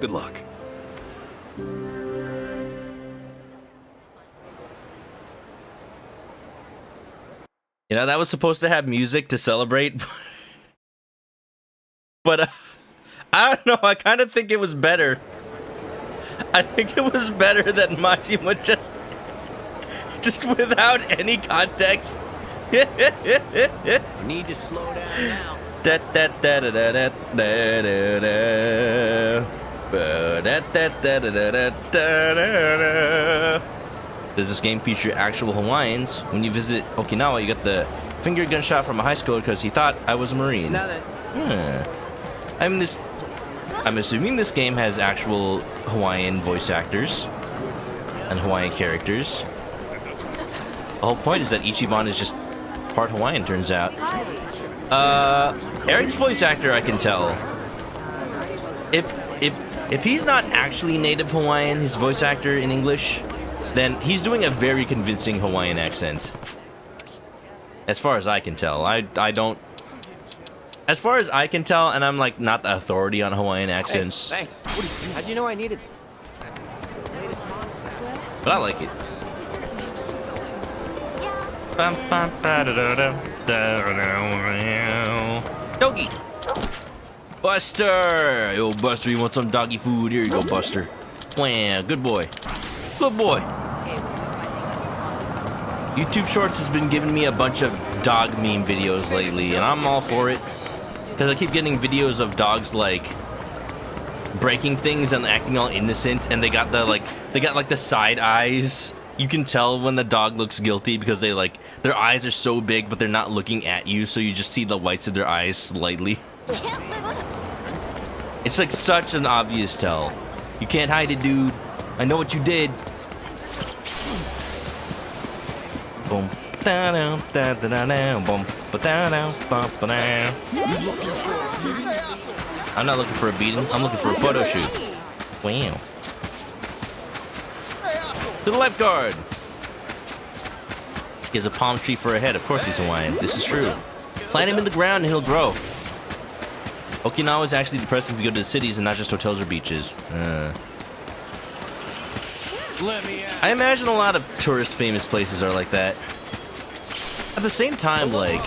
Good luck.
You know, that was supposed to have music to celebrate. But I don't know, I kind of think it was better. I think it was better that Majima just without any context.
You need to slow down now.
Does this game feature actual Hawaiians? When you visit Okinawa, you get the finger gunshot from a high schooler because he thought I was a Marine.
Now that
I'm this I'm assuming this game has actual Hawaiian voice actors and Hawaiian characters. The whole point is that Ichiban is just part Hawaiian, turns out. Eric's voice actor, I can tell. If he's not actually native Hawaiian, his voice actor in English, then he's doing a very convincing Hawaiian accent. As far as I can tell. I don't... As far as I can tell, and I'm like not the authority on Hawaiian accents.
Hey, how'd you know I needed this?
But I like it. Doggy! Buster! Yo, Buster, you want some doggy food? Here you go, Buster. Wow, good boy. Good boy. YouTube Shorts has been giving me a bunch of dog meme videos lately, and I'm all for it. Because I keep getting videos of dogs, like, breaking things and acting all innocent, and they got the side eyes. You can tell when the dog looks guilty because they, like, their eyes are so big, but they're not looking at you, so you just see the whites of their eyes slightly. It's like such an obvious tell. You can't hide it, dude. I know what you did. Boom. I'm not looking for a beating. I'm looking for a photo shoot. Wow. To the lifeguard. He has a palm tree for a head. Of course he's Hawaiian. This is true. Plant him in the ground and he'll grow. Okinawa is actually depressing if you go to the cities and not just hotels or beaches. I imagine a lot of tourist famous places are like that. At the same time, like,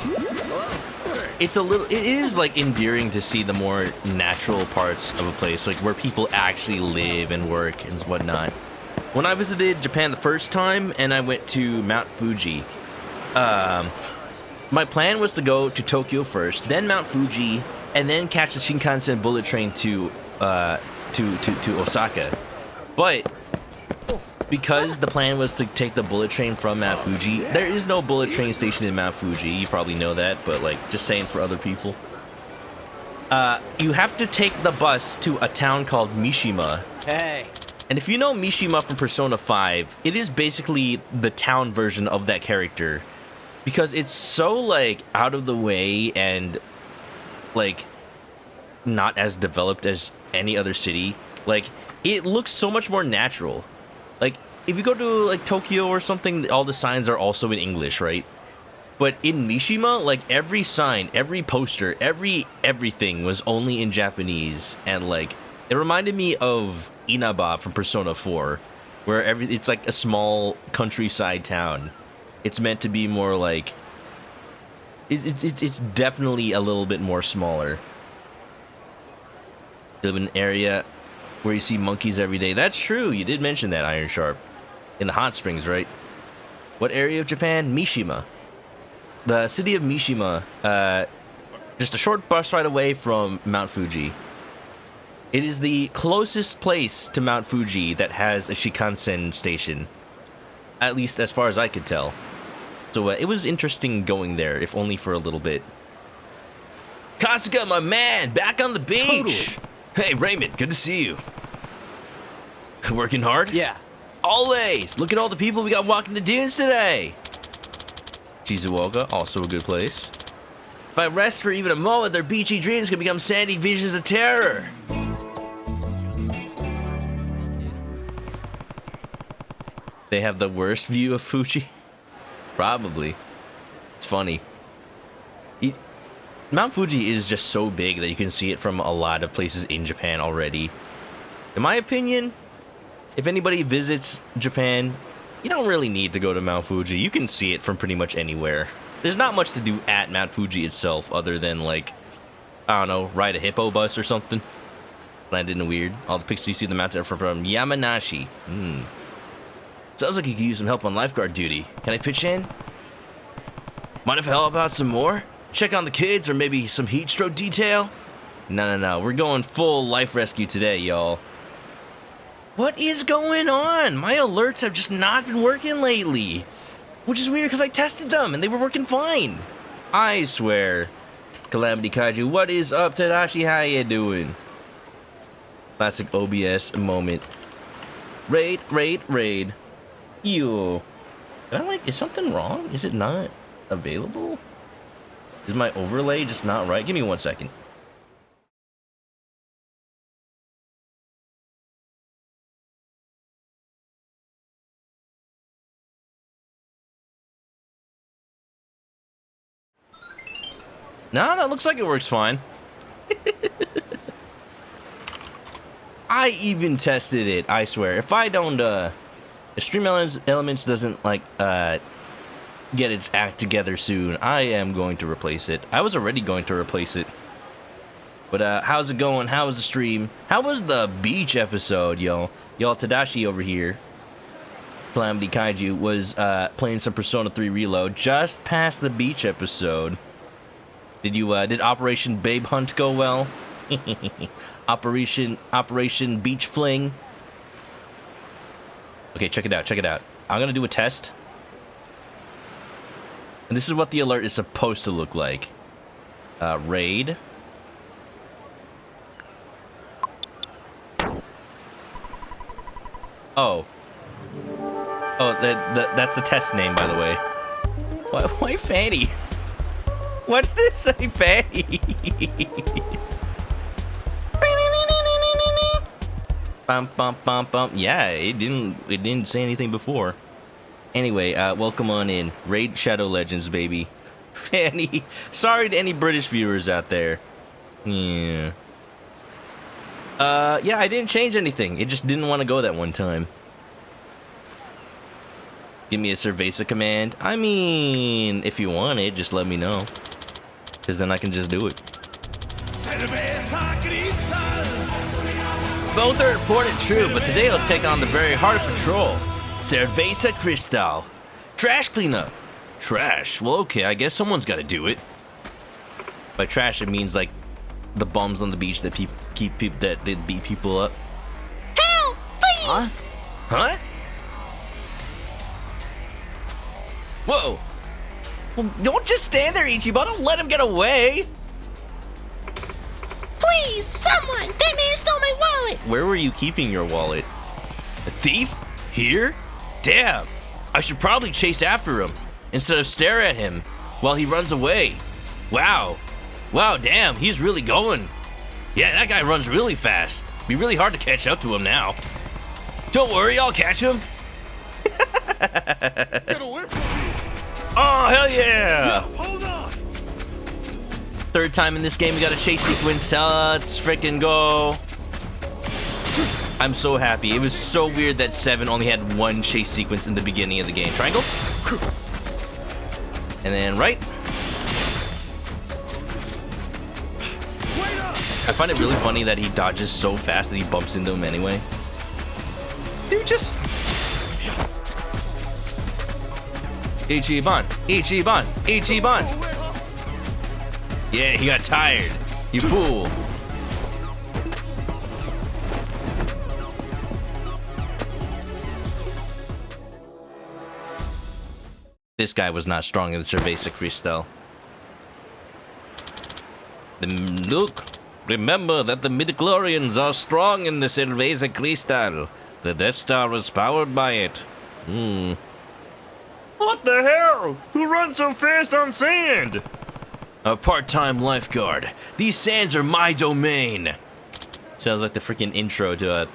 it is like endearing to see the more natural parts of a place, like where people actually live and work and whatnot. When I visited Japan the first time and I went to Mount Fuji, my plan was to go to Tokyo first, then Mount Fuji, and then catch the Shinkansen bullet train to Osaka. But because the plan was to take the bullet train from Mount Fuji, there is no bullet train station in Mount Fuji. You probably know that, but like just saying for other people. You have to take the bus to a town called Mishima.
Hey.
And if you know Mishima from Persona 5, it is basically the town version of that character. Because it's so like out of the way and like not as developed as any other city. Like it looks so much more natural. Like, if you go to, like, Tokyo or something, all the signs are also in English, right? But in Mishima, like, every sign, every poster, everything was only in Japanese. And, like, it reminded me of Inaba from Persona 4, where it's, like, a small countryside town. It's meant to be more, like... It's definitely a little bit more smaller. You live in an area where you see monkeys every day. That's true. You did mention that, Iron Sharp. In the hot springs, right? What area of Japan? Mishima. The city of Mishima, just a short bus ride away from Mount Fuji. It is the closest place to Mount Fuji that has a Shinkansen station. At least as far as I could tell. So it was interesting going there, if only for a little bit. Kasuga, my man! Back on the beach! Totally. Hey, Raymond, good to see you. Working hard?
Yeah.
Always! Look at all the people we got walking the dunes today! Shizuoka, also a good place. If I rest for even a moment, their beachy dreams can become sandy visions of terror. They have the worst view of Fuji? Probably. It's funny. Mount Fuji is just so big that you can see it from a lot of places in Japan already. In my opinion, if anybody visits Japan, you don't really need to go to Mount Fuji. You can see it from pretty much anywhere. There's not much to do at Mount Fuji itself other than, like, I don't know, ride a hippo bus or something. Landed in weird. All the pictures you see of the mountain are from Yamanashi. Sounds like you could use some help on lifeguard duty. Can I pitch in? Mind if I help out some more? Check on the kids or maybe some heat stroke detail? No. We're going full life rescue today, y'all. What is going on? My alerts have just not been working lately. Which is weird because I tested them and they were working fine. I swear. Calamity Kaiju, what is up, Tadashi? How you doing? Classic OBS moment. Raid, raid, raid. Ew. Is something wrong? Is it not available? Is my overlay just not right? Give me 1 second. No, that looks like it works fine. I even tested it, I swear. If I don't, if Stream Elements doesn't, like, get its act together soon, I am going to replace it. I was already going to replace it. But, how's it going? How was the stream? How was the beach episode, y'all? Y'all, Tadashi over here, Calamity Kaiju, was, playing some Persona 3 Reload just past the beach episode. Did Operation Babe Hunt go well? Operation Beach Fling. Okay, check it out, check it out. I'm gonna do a test. And this is what the alert is supposed to look like. Raid. Oh. Oh, that's the test name, by the way. Why Fanny? What did it say, Fanny? Bum, bum, bum, bum. Yeah, it didn't say anything before. Anyway, welcome on in. Raid Shadow Legends, baby. Fanny. Sorry to any British viewers out there. Yeah. Yeah, I didn't change anything. It just didn't want to go that one time. Give me a Cerveza command. I mean, if you want it, just let me know. Because then I can just do it. Both are important, true, but today I'll take on the very heart of patrol. Cerveza Cristal. Trash cleanup. Trash? Well, okay, I guess someone's got to do it. By trash, it means, like, the bums on the beach that that beat people up.
Help! Please!
Huh? Huh? Whoa! Well, don't just stand there, Ichiban. Don't let him get away.
Please, someone! That man stole my wallet!
Where were you keeping your wallet? A thief? Here? Damn! I should probably chase after him instead of stare at him while he runs away. Wow. Wow, damn, he's really going. Yeah, that guy runs really fast. Be really hard to catch up to him now. Don't worry, I'll catch him.
Get away from me!
Oh, hell yeah!
Hold on!
Third time in this game, we got a chase sequence. Let's freaking go. I'm so happy. It was so weird that 7 only had one chase sequence in the beginning of the game. Triangle. And then right. I find it really funny that he dodges so fast that he bumps into him anyway. Dude, just... Ichiban! Ichiban! Ichiban! Yeah, he got tired. You fool. This guy was not strong in the Cerveza Cristal. Look, remember that the midichlorians are strong in the Cerveza Cristal. The Death Star is powered by it.
What the hell? Who runs so fast on sand?
A part-time lifeguard. These sands are my domain. Sounds like the freaking intro to a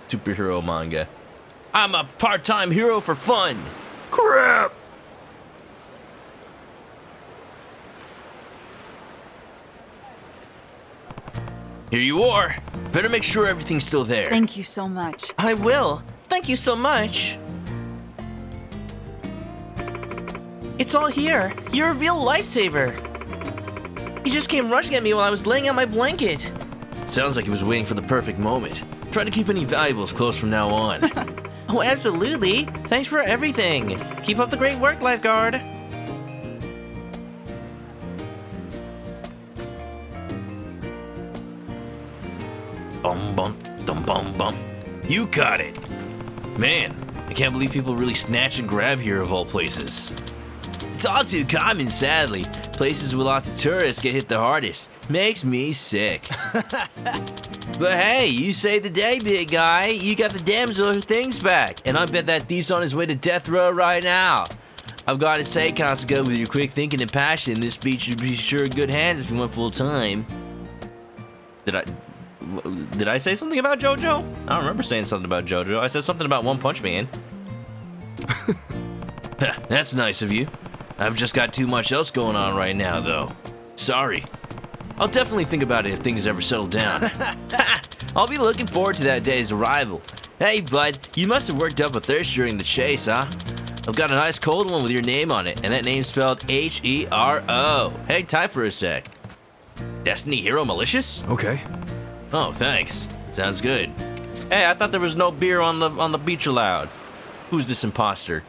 superhero manga. I'm a part-time hero for fun.
Crap!
Here you are. Better make sure everything's still there.
Thank you so much.
I will. Thank you so much. It's all here. You're a real lifesaver. He just came rushing at me while I was laying out my blanket. Sounds like he was waiting for the perfect moment. Try to keep any valuables close from now on. Oh, absolutely. Thanks for everything. Keep up the great work, lifeguard. Bum bum dum bum bum. You got it. Man, I can't believe people really snatch and grab here of all places.
It's all too common, sadly. Places with lots of tourists get hit the hardest. Makes me sick. But hey, you saved the day, big guy. You got the damsel her things back. And I bet that thief's on his way to death row right now. I've got to say, Kasuga, with your quick thinking and passion, this beach should be sure in good hands if you went full time. Did I say something about JoJo? I don't remember saying something about JoJo. I said something about One Punch Man. That's nice of you. I've just got too much else going on right now, though. Sorry. I'll definitely think about it if things ever settle down. I'll be looking forward to that day's arrival. Hey, bud, you must have worked up a thirst during the chase, huh? I've got a nice cold one with your name on it, and that name's spelled H-E-R-O. Hang tight for a sec. Destiny Hero Malicious?
Okay.
Oh, thanks. Sounds good. Hey, I thought there was no beer on the beach allowed. Who's this imposter?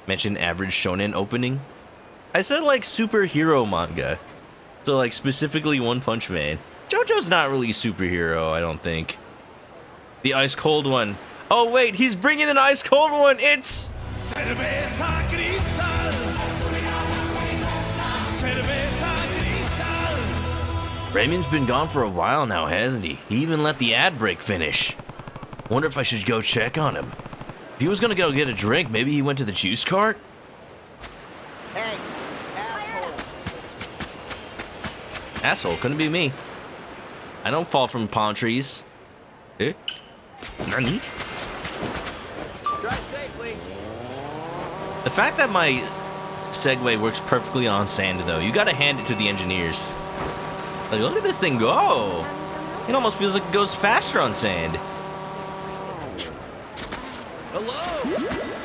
Mention average shonen opening? I said like superhero manga. So like specifically One Punch Man. JoJo's not really a superhero, I don't think. The ice cold one. Oh wait, he's bringing an ice cold one. It's Raymond's been gone for a while now, hasn't he? He even let the ad break finish. Wonder if I should go check on him. If he was gonna go get a drink, maybe he went to the juice cart?
Hey, asshole.
Asshole, couldn't be me. I don't fall from palm trees. Eh? Nani?
Drive safely.
The fact that my Segway works perfectly on sand, though, you gotta hand it to the engineers. Like, look at this thing go! It almost feels like it goes faster on sand.
Hello!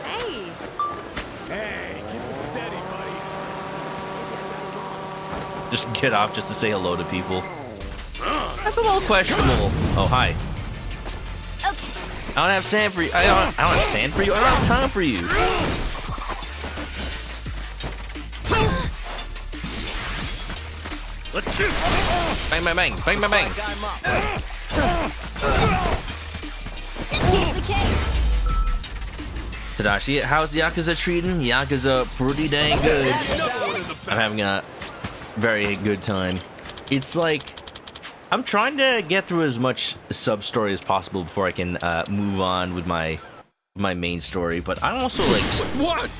Hey!
Hey, keep it steady, buddy.
Just get off just to say hello to people. That's a little questionable. Oh, hi. I don't have sand for you. I don't have sand for you. I don't have time for you.
Let's do it!
Bang, bang, bang. Bang, bang, bang.
I'm up.
Tadashi, how's Yakuza treating? Yakuza pretty dang good. I'm having a very good time. It's like, I'm trying to get through as much sub-story as possible before I can move on with my main story, but I'm also like just
What?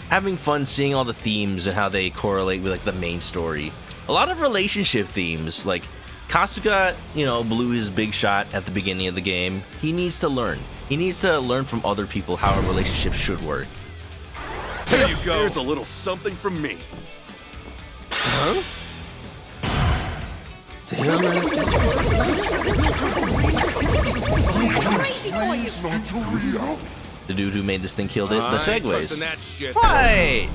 having fun seeing all the themes and how they correlate with like the main story. A lot of relationship themes, like Kasuga, you know, blew his big shot at the beginning of the game. He needs to learn. He needs to learn from other people how a relationship should work.
There you go. Here's a little something from me.
Huh? The dude who made this thing killed it. The
I ain't
segways.
trusting that shit.
What?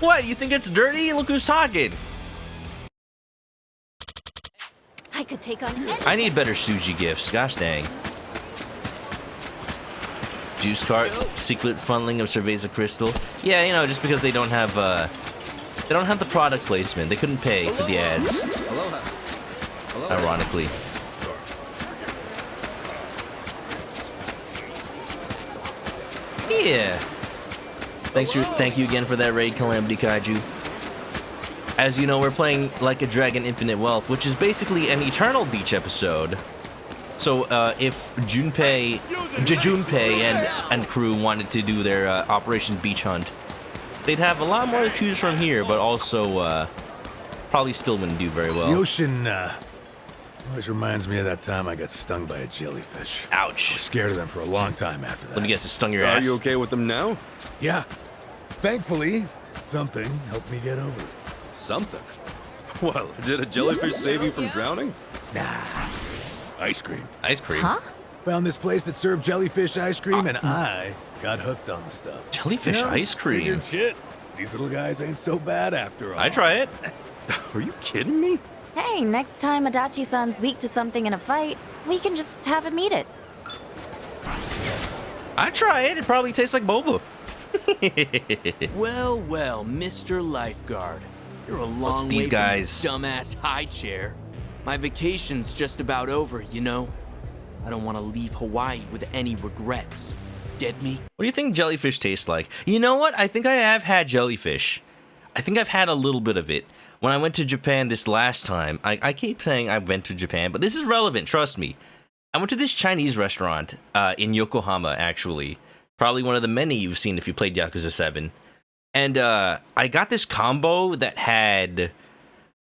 What? You think it's dirty? Look who's talking.
I could take on
I need better Suji gifts. Gosh dang. Juice cart, secret funneling of Cerveza crystal. Yeah, you know, just because they don't have the product placement. They couldn't pay for the ads. Ironically. Yeah. Thank you again for that raid, Calamity Kaiju. As you know, we're playing Like a Dragon Infinite Wealth, which is basically an Eternal Beach episode. So if Junpei and crew wanted to do their Operation Beach Hunt, they'd have a lot more to choose from here, but also probably still wouldn't do very well.
The ocean always reminds me of that time I got stung by a jellyfish. I was
Ouch.
scared of them for a long time after that.
Let me guess, it stung your
Are
ass?
you okay with them now?
Yeah. Thankfully, something helped me get over it.
Something. Well, did a jellyfish save you from drowning?
Nah. Ice cream.
Ice cream?
Huh?
Found this place that served jellyfish ice cream, and I got hooked on the stuff.
Jellyfish ice cream?
Figured, shit, these little guys ain't so bad after all.
I try it.
Are you kidding me?
Hey, next time Adachi-san's weak to something in a fight, we can just have him eat it.
I try it. It probably tastes like boba.
Well, well, Mr. Lifeguard. You're a long
these
way
guys?
from your dumbass high chair. My vacation's just about over, you know? I don't want to leave Hawaii with any regrets. Get me?
What do you think jellyfish tastes like? You know what? I think I have had jellyfish. I think I've had a little bit of it. When I went to Japan this last time, I keep saying I went to Japan, but this is relevant, trust me. I went to this Chinese restaurant in Yokohama, actually. Probably one of the many you've seen if you played Yakuza 7. And I got this combo that had...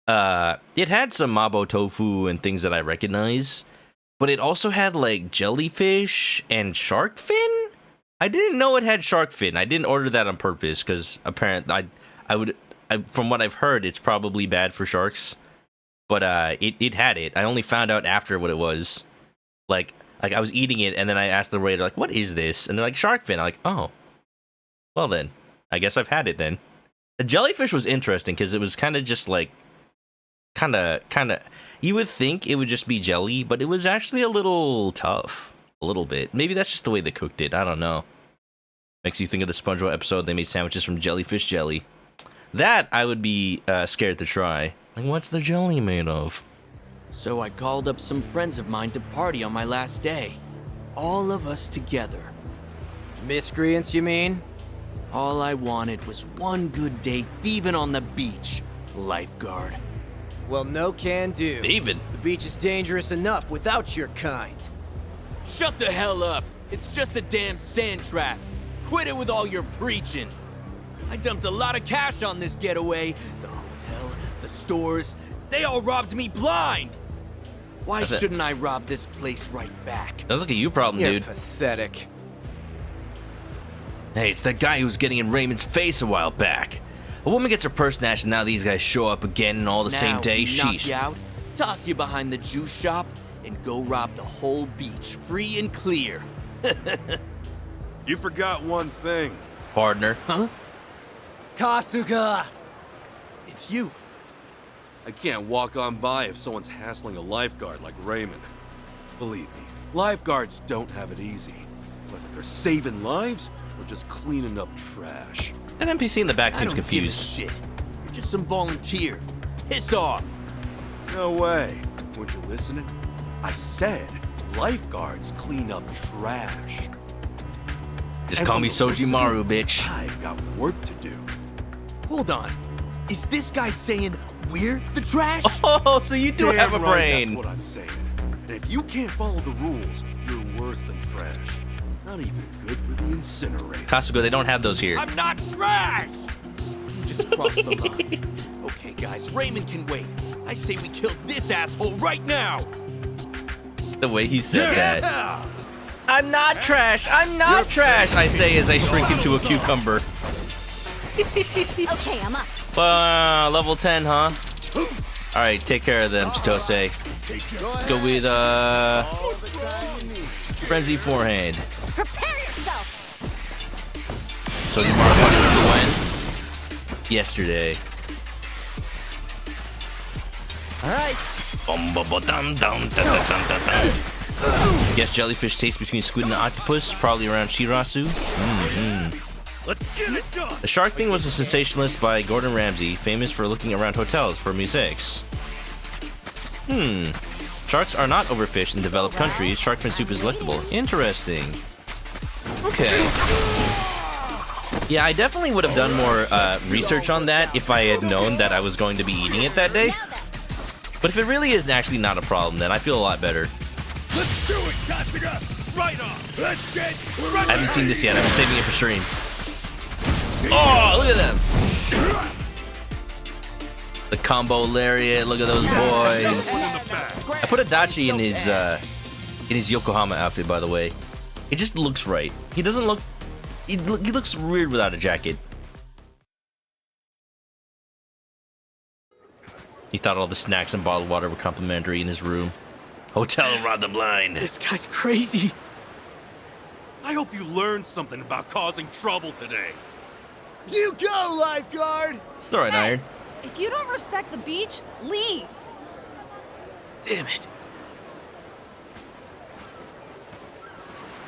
it had some mabo tofu and things that I recognize. But it also had, like, jellyfish and shark fin? I didn't know it had shark fin. I didn't order that on purpose, because apparently from what I've heard, it's probably bad for sharks. But it had it. I only found out after what it was. Like I was eating it, and then I asked the waiter, like, what is this? And they're like, shark fin. I'm like, oh. Well then, I guess I've had it then. The jellyfish was interesting, because it was kind of just like, kind of, you would think it would just be jelly, but it was actually a little tough. A little bit. Maybe that's just the way they cooked it. I don't know. Makes you think of the SpongeBob episode. They made sandwiches from jellyfish jelly. That I would be scared to try. Like, what's the jelly made of?
So I called up some friends of mine to party on my last day. All of us together.
Miscreants, you mean?
All I wanted was one good day thieving on the beach, lifeguard.
Well, no can do.
Thieving?
The beach is dangerous enough without your kind.
Shut the hell up! It's just a damn sand trap. Quit it with all your preaching. I dumped a lot of cash on this getaway. The hotel, the stores, they all robbed me blind. Why shouldn't I rob this place right back?
Sounds like a you problem,
You're
dude.
pathetic.
Hey, it's that guy who was getting in Raymond's face a while back. A woman gets her purse snatched, and now these guys show up again and all the same day.
Now, knock
Sheesh.
you out, toss you behind the juice shop, and go rob the whole beach free and clear.
You forgot one thing.
Partner.
Huh?
Kasuga!
It's you.
I can't walk on by if someone's hassling a lifeguard like Raymond. Believe me, lifeguards don't have it easy. Whether they're saving lives or just cleaning up trash.
An NPC in the back
I
seems
don't give a
confused.
shit. You're just some volunteer. Piss off.
No way. Weren't you listening? I said lifeguards clean up trash.
Just call me
Everyone
Sojimaru,
listening,
bitch.
I've got work to do.
Hold on. Is this guy saying we're the trash?
Oh, so you do
Damn
have a
right,
brain.
That's what I'm saying. And if you can't follow the rules, you're worse than trash. Not even good for the incinerator.
Kasuga, they don't have those here.
I'm not trash! You just crossed the line. Okay, guys, Raymond can wait. I say we kill this asshole right now!
The way he said that. I'm not trash. I'm not trash. I say as I shrink into a cucumber.
Okay, I'm up.
Level 10, huh? All right, take care of them, Chitose. Let's go with Frenzy Forehand.
Prepare yourself.
So you mark when? Yesterday.
All right.
Guess jellyfish taste between squid and octopus, probably around Shirasu.
Let's get it done.
The Shark Thing was a sensationalist by Gordon Ramsay, famous for looking around hotels for mosaics. Sharks are not overfished in developed countries. Shark fin soup is delectable. Interesting. Okay. Yeah, I definitely would have done more research on that if I had known that I was going to be eating it that day. But if it really is actually not a problem, then I feel a lot better.
Let's do it, Kasuga! Right on! Let's get
I haven't seen this yet. I've been saving it for stream. Oh, look at them! The combo lariat. Look at those boys. I put Adachi in his Yokohama outfit, by the way. It just looks right. He doesn't look. He looks weird without a jacket. He thought all the snacks and bottled water were complimentary in his room. Hotel robbed the blind.
This guy's crazy.
I hope you learned something about causing trouble today.
You go, lifeguard!
It's alright, Iron.
If you don't respect the beach, leave.
Damn it.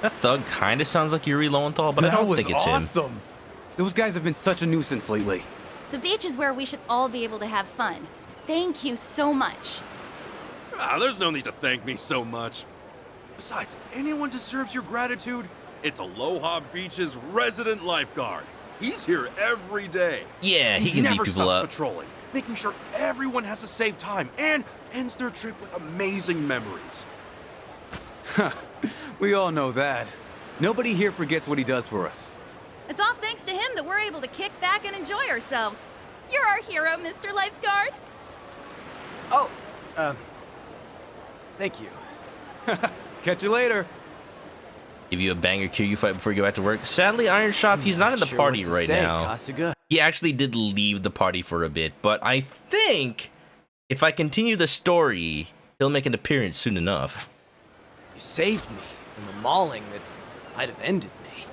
That thug kinda sounds like Yuri Lowenthal, but I don't think it's him.
Awesome. Those guys have been such a nuisance lately.
The beach is where we should all be able to have fun. Thank you so much.
There's no need to thank me so much. Besides, anyone deserves your gratitude? It's Aloha Beach's resident lifeguard. He's here every day.
Yeah, he can beat
never
people
stops
up.
patrolling, making sure everyone has a safe time and ends their trip with amazing memories.
We all know that. Nobody here forgets what he does for us.
It's all thanks to him that we're able to kick back and enjoy ourselves. You're our hero, Mr. Lifeguard.
Oh, thank you.
Catch you later.
Give you a banger Kiryu fight before you go back to work. Sadly, Iron Shop, he's not in the
Sure
party
what to
right
say,
now.
Kasuga.
He actually did leave the party for a bit, but I think if I continue the story, he'll make an appearance soon enough.
You saved me from a mauling that might have ended me.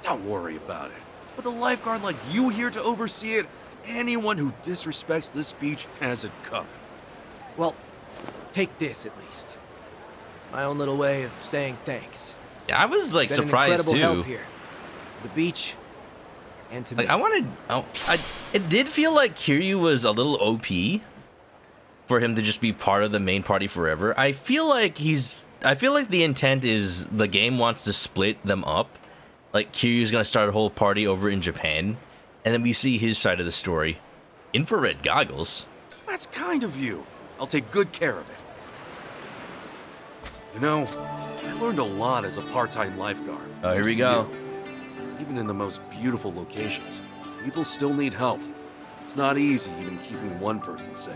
Don't worry about it. With a lifeguard like you here to oversee it, anyone who disrespects this beach has it coming.
Well, take this at least. My own little way of saying thanks.
Yeah, I was like
Been
surprised
an incredible
too.
help here. To the beach and to
Like
me.
it did feel like Kiryu was a little OP for him to just be part of the main party forever. I feel like the intent is the game wants to split them up. Like Kiryu's gonna start a whole party over in Japan, and then we see his side of the story. Infrared goggles.
That's kind of you. I'll take good care of it. You know, I learned a lot as a part-time lifeguard.
Oh, here we
Thanks
go.
to you. Even in the most beautiful locations, people still need help. It's not easy even keeping one person safe,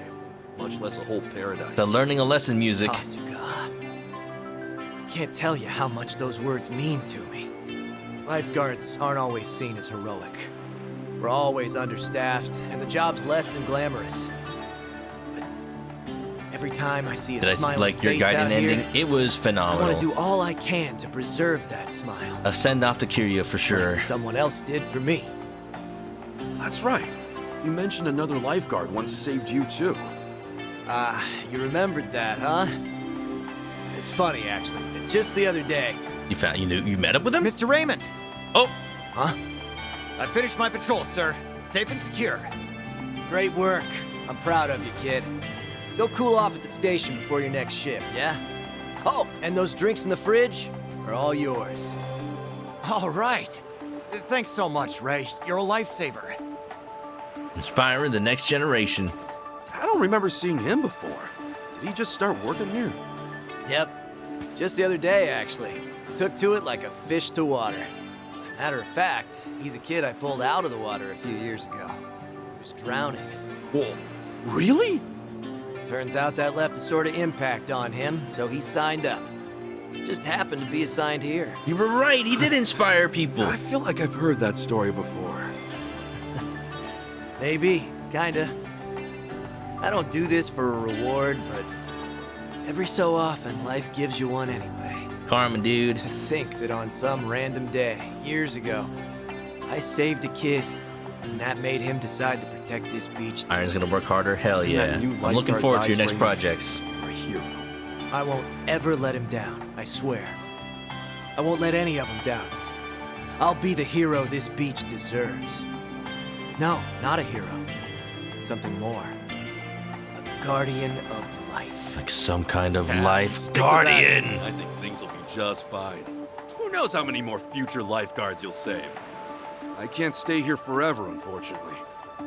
much less a whole paradise.
The learning a lesson music.
Kasuga. I can't tell you how much those words mean to me. Lifeguards aren't always seen as heroic. We're always understaffed, and the job's less than glamorous. But every time I see a
Did I
smiling
like your
face out
Gaiden ending?
here,
It was
I
phenomenal.
want to do all I can to preserve that smile.
A send off to Kiryu for sure.
Like someone else did for me.
That's right. You mentioned another lifeguard once saved you too.
You remembered that, huh? It's funny, actually. Just the other day.
You met up with him?
Mr. Raymond!
Oh!
Huh?
I finished my patrol, sir. Safe and secure.
Great work. I'm proud of you, kid. Go cool off at the station before your next shift, yeah? Oh, and those drinks in the fridge are all yours.
All right. Thanks so much, Ray. You're a lifesaver.
Inspiring the next generation.
I don't remember seeing him before. Did he just start working here?
Yep. Just the other day, actually. Took to it like a fish to water. Matter of fact, he's a kid I pulled out of the water a few years ago. He was drowning.
Whoa. Really?
Turns out that left a sort of impact on him, so he signed up. Just happened to be assigned here.
You were right, he did inspire people.
I feel like I've heard that story before.
Maybe, kinda. I don't do this for a reward, but every so often, life gives you one anyway.
Karma, dude.
To think that on some random day, years ago, I saved a kid, and that made him decide to protect this beach.
Iron's gonna work harder? Hell
In
yeah.
that new
I'm looking
lifeguard's
forward to your
eyes,
next
Raymond.
projects.
You're a hero.
I won't ever let him down, I swear. I won't let any of them down. I'll be the hero this beach deserves. No, not a hero. Something more. A guardian of life.
Like some kind of
Yeah,
life
stick with
guardian.
that. I think things will be just fine. Who knows how many more future lifeguards you'll save? I can't stay here forever, unfortunately.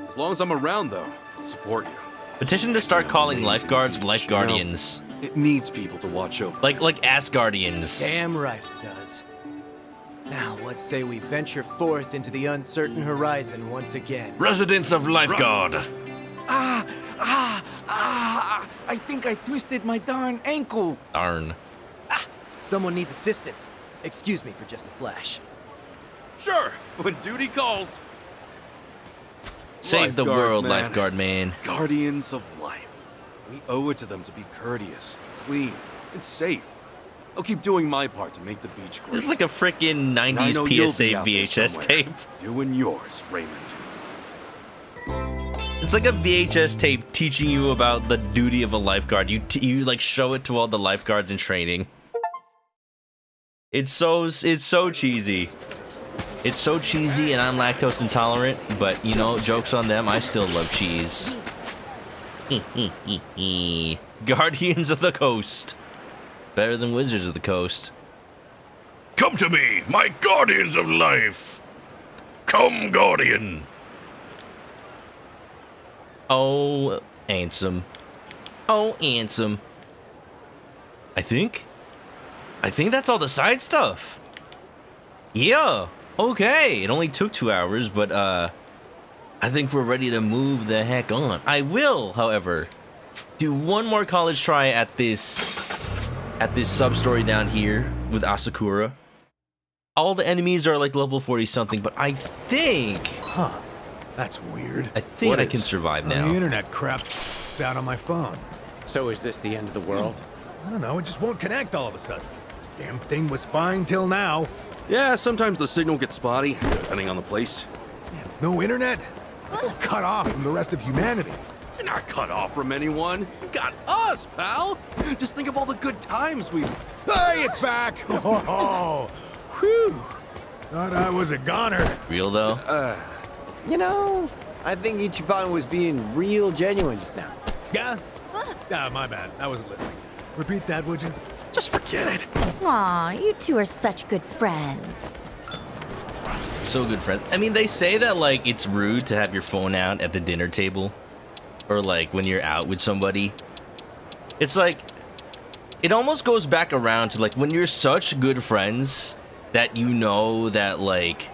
As long as I'm around, though, I'll support you.
Petition to start calling lifeguards life guardians.
It needs people to watch over.
Like Asgardians.
Damn right it does. Now, let's say we venture forth into the uncertain horizon once again.
Residents of Lifeguard.
I think I twisted my darn ankle.
Darn.
Someone needs assistance. Excuse me for just a flash.
Sure, when duty calls.
Save the
Lifeguards,
world,
man.
lifeguard man.
Guardians of life. We owe it to them to be courteous, clean, and safe. I'll keep doing my part to make the beach great.
This is like a freaking
And I know you'll
90s PSA
be out there
VHS
somewhere,
tape.
Doing yours, Raymond.
It's like a VHS tape teaching you about the duty of a lifeguard. You like show it to all the lifeguards in training. It's so cheesy. It's so cheesy, and I'm lactose intolerant. But you know, jokes on them. I still love cheese. Guardians of the Coast. Better than Wizards of the Coast.
Come to me, my guardians of life. Come, guardian.
Oh, handsome. Oh, handsome. I think that's all the side stuff. Yeah. Okay. It only took 2 hours, but I think we're ready to move the heck on. I will, however, do one more college try at this sub-story down here with Asakura. All the enemies are like level 40 something, but I think...
Huh. That's weird.
I think I can survive now.
The internet crapped out on my phone.
So is this the end of the world?
I don't know, it just won't connect all of a sudden. Damn thing was fine till now.
Yeah, sometimes the signal gets spotty, depending on the place.
No internet? It's like I'm cut off from the rest of humanity.
You're not cut off from anyone. You got us, pal. Just think of all the good times we've...
Hey, it's back! Oh, whew. Thought I was a goner.
Real, though?
You know, I think Ichiban was being real genuine just now.
Yeah? My bad. I wasn't listening. Repeat that, would you?
Just forget it.
Aw, you two are such good friends.
So good friends. I mean, they say that, like, it's rude to have your phone out at the dinner table. Or, like, when you're out with somebody. It's like... It almost goes back around to, like, when you're such good friends that you know that, like...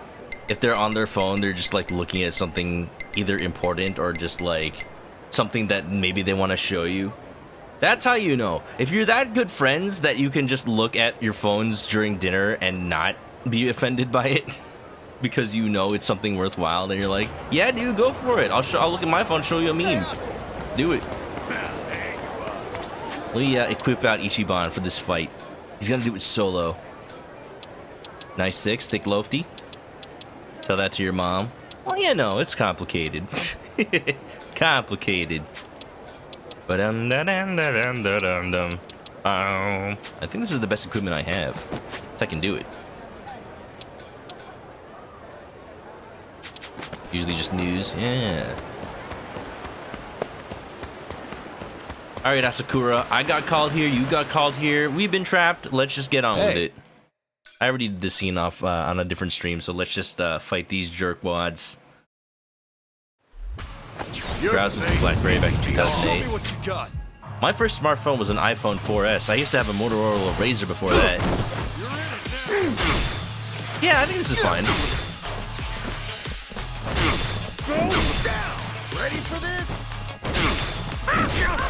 If they're on their phone, they're just, like, looking at something either important or just, like... Something that maybe they want to show you. That's how you know. If you're that good friends that you can just look at your phones during dinner and not be offended by it because you know it's something worthwhile, then you're like, yeah, dude, go for it. I'll look at my phone, show you a meme. Do it. Let me equip out Ichiban for this fight. He's gonna do it solo. Nice 6, thick lofty. Tell that to your mom. Well, you know, it's complicated. Complicated. I think this is the best equipment I have. So I can do it. Usually just news. Yeah. Alright, Asakura. I got called here. You got called here. We've been trapped. Let's just get on with it. I already did this scene off on a different stream, so let's just fight these jerkwads. Browsed with BlackBerry back in 2008. My first smartphone was an iPhone 4S. I used to have a Motorola Razr before that. Yeah, I think this is fine.
Ready for this?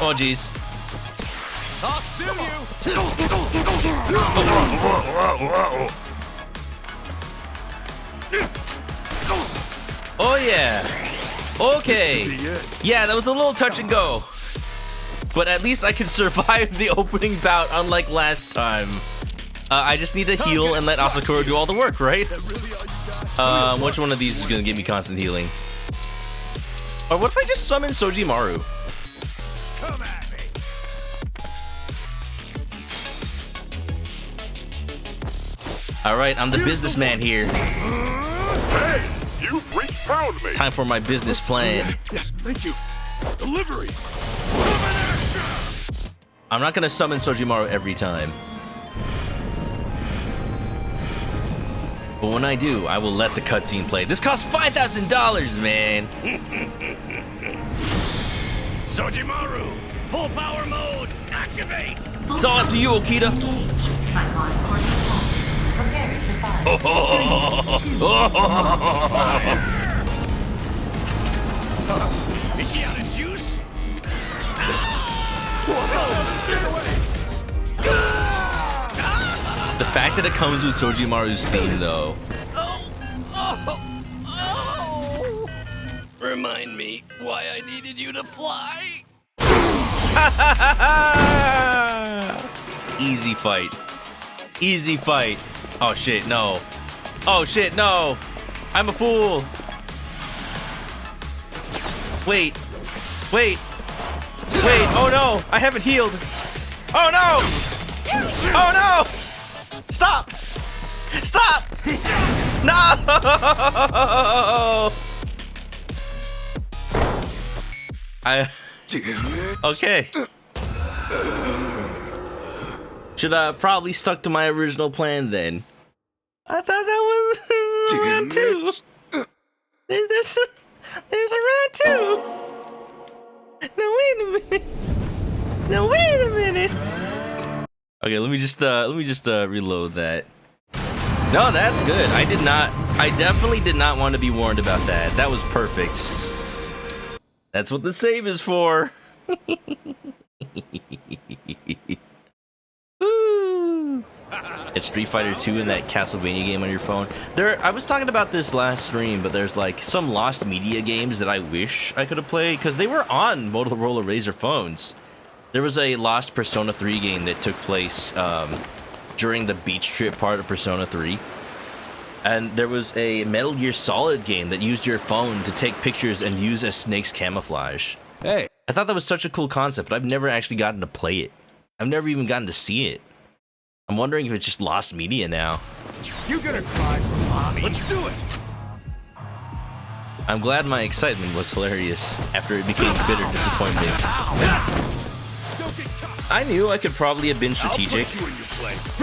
Oh, jeez.
I'll sue you!
Oh, yeah. Okay. Yeah, that was a little touch and go. But at least I can survive the opening bout, unlike last time. I just need to heal and let Asakura do all the work, right? Which one of these is gonna give me constant healing? Or what if I just summon Sojimaru?
Come at me!
Alright, I'm the businessman here.
Hey, you freaks found me.
Time for my business plan.
Yes, thank you. Delivery.
I'm not gonna summon Sojimaru every time. But when I do, I will let the cutscene play. This costs $5,000, man!
Sojimaru, full power mode, activate.
It's all up to you, Okita.
Is she out of juice?
The fact that it comes with Sojimaru's theme, though.
Remind me why I needed you to fly.
Easy fight. Easy fight. Oh shit, no. Oh shit, no. I'm a fool. Wait. Wait. Wait. Oh no. I haven't healed. Oh no. Oh no. Stop. Stop. No. Okay. Should I probably stuck to my original plan then? I thought that was round two. There's a round two. No, wait a minute. No, wait a minute. Okay, let me just reload that. No, that's good. I definitely did not want to be warned about that. That was perfect. That's what the save is for. Woo. It's Street Fighter 2 and that Castlevania game on your phone. I was talking about this last stream, but there's like some lost media games that I wish I could have played because they were on Motorola Razr phones. There was a lost Persona 3 game that took place during the beach trip part of Persona 3. And there was a Metal Gear Solid game that used your phone to take pictures and use as Snake's camouflage.
Hey.
I thought that was such a cool concept, but I've never actually gotten to play it. I've never even gotten to see it. I'm wondering if it's just lost media now.
You gonna cry for mommy? Let's do it!
I'm glad my excitement was hilarious after it became bitter disappointment. I knew I could probably have been strategic.
I'll put you in your place.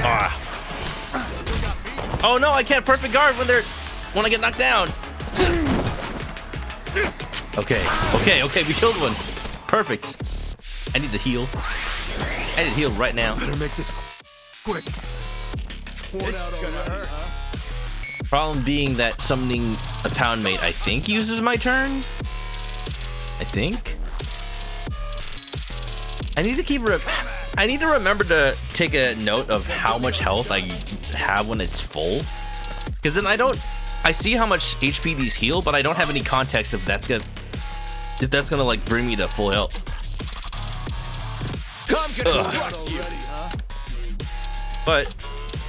Ah. Oh no, I can't perfect guard when I get knocked down. Okay, we killed one. Perfect. I need to heal. I need to heal right now.
Better make this quick.
Problem being that summoning a pound mate, I think, uses my turn. I think. I need to remember to take a note of how much health I have when it's full. Because then I see how much HP these heal, but I don't have any context if that's gonna like bring me to full health. But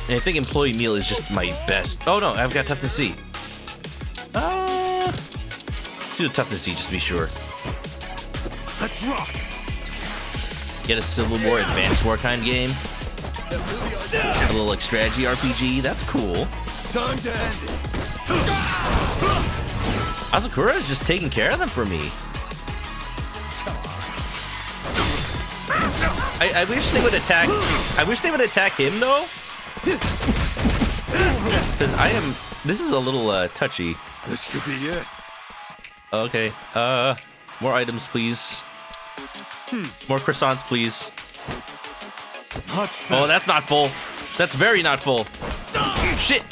I think employee meal is just my best. Oh no, I've got toughness C. Do the toughness C just to be sure.
Let's rock.
Get a Civil War Advanced Warkind game. A little like strategy RPG. That's cool.
Time to end it.
Asakura is just taking care of them for me. I wish they would attack. I wish they would attack him though. Because this is a little touchy.
This could be it.
Okay. More items, please. More croissants, please. Oh, that's not full. That's very not full. Shit.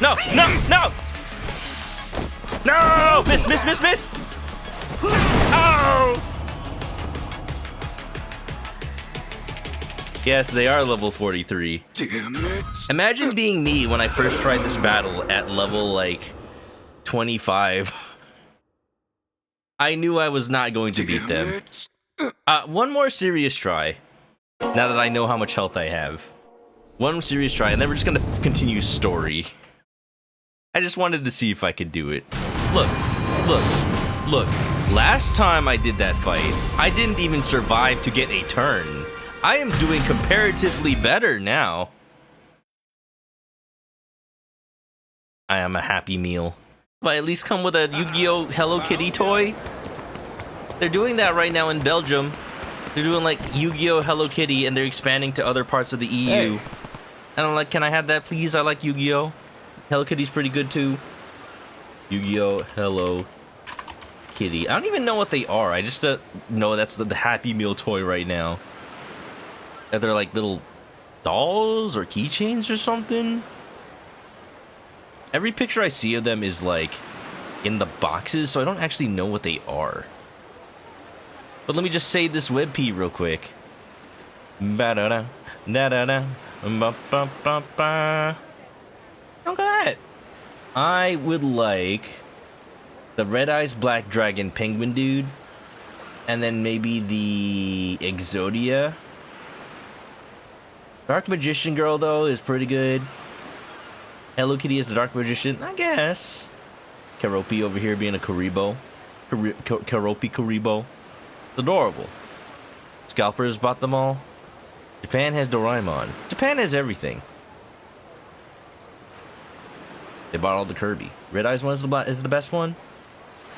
No! No! Miss! Oh! Yes, they are level 43.
Damn it.
Imagine being me when I first tried this battle at level, like, 25. I knew I was not going to beat them. One more serious try. Now that I know how much health I have. One serious try, and then we're just gonna continue story. I just wanted to see if I could do it. Look. Last time I did that fight, I didn't even survive to get a turn. I am doing comparatively better now. I am a Happy Meal. But at least come with a Yu-Gi-Oh! Hello Kitty toy. They're doing that right now in Belgium. They're doing like Yu-Gi-Oh! Hello Kitty, and they're expanding to other parts of the EU.
Hey.
And I'm like, can I have that, please? I like Yu-Gi-Oh! Hello Kitty's pretty good too. Yu-Gi-Oh! Hello Kitty. I don't even know what they are. I just know that's the Happy Meal toy right now. Are they like little dolls or keychains or something? Every picture I see of them is like in the boxes, so I don't actually know what they are. But let me just save this WebP real quick. Ba-da-da, da-da-da, ba-ba-ba-ba. Look at that. I would like the Red Eyes Black Dragon Penguin dude, and then maybe the Exodia. Dark Magician Girl, though, is pretty good. Hello Kitty is the Dark Magician, I guess. Karopi over here being a Karibo. Karopi Karibo. It's adorable. Scalpers bought them all. Japan has Doraemon. Japan has everything. They bought all the Kirby. Red Eyes one is the best one.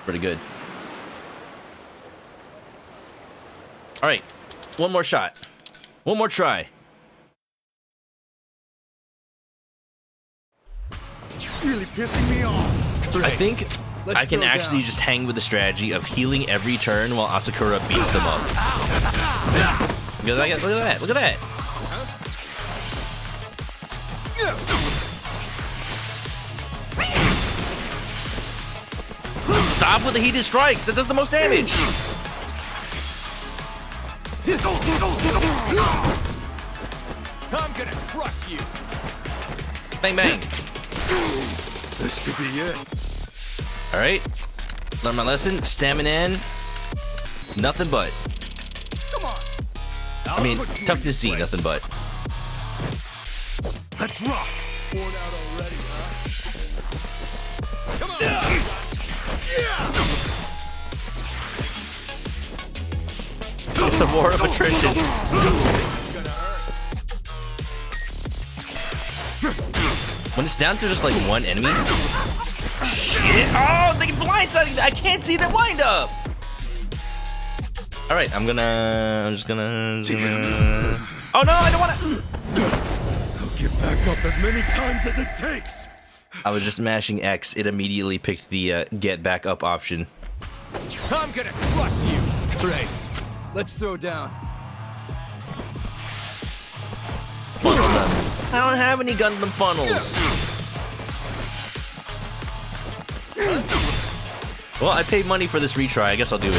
Pretty good. Alright, one more shot. One more try.
Really pissing me off.
I think I can actually just hang with the strategy of healing every turn while Asakura beats them up. Look at that, look at that. Stop with the heated strikes, that does the most damage.
I'm gonna crush you.
Bang, bang.
This could be it.
Alright. Learn my lesson. Stamina in. Nothing but.
Come on.
I mean, toughness Z, nothing but.
Let's rock. Worn out already, huh? Come on.
It's a war of attrition. When it's down to just like one enemy. Shit! Oh, they blindsided me! I can't see the wind up! Alright, I'm just gonna. Oh no, I don't wanna.
I'll get back up as many times as it takes.
I was just mashing X, it immediately picked the get back up option.
I'm gonna crush you. Great. Let's throw down.
Funnel them. I don't have any Gundam funnels. Well, I paid money for this retry. I guess I'll do it.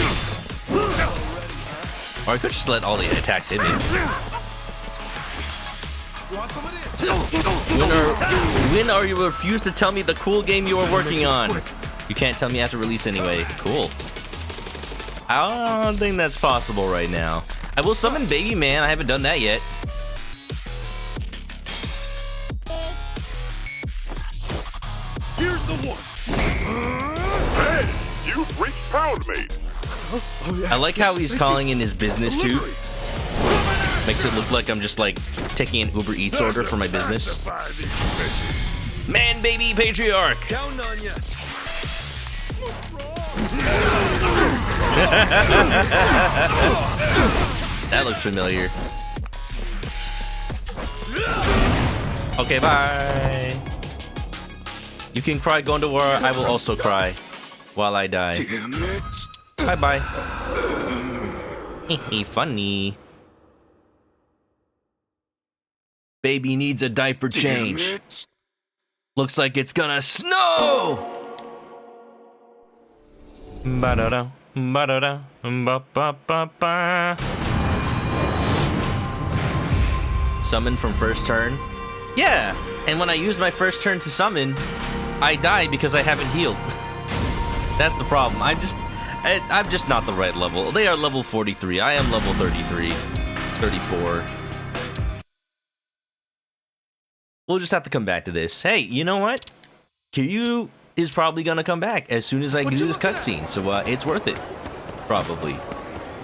Or I could just let all the attacks hit me. When are you refuse to tell me the cool game you are working on? You can't tell me after release anyway. Cool. I don't think that's possible right now. I will summon Baby Man. I haven't done that yet.
Here's the one.
Hey, you've reached pound mate.
I like how he's calling in his business too. Makes it look like I'm just like taking an Uber Eats order for my business. Man, baby, patriarch.
Down on ya.
That looks familiar. Okay, bye. You can cry going to war. I will also cry while I die.
Damn it.
Bye bye. Funny. Baby needs a diaper change. Looks like it's gonna snow. Ba-da-da, ba-da-da, ba-ba-ba-ba. Summon from first turn? Yeah, and when I use my first turn to summon, I die because I haven't healed. That's the problem. I'm just not the right level. They are level 43. I am level 33, 34. We'll just have to come back to this. Hey, you know what? Kiryu is probably gonna come back as soon as I do this cutscene, so it's worth it. Probably.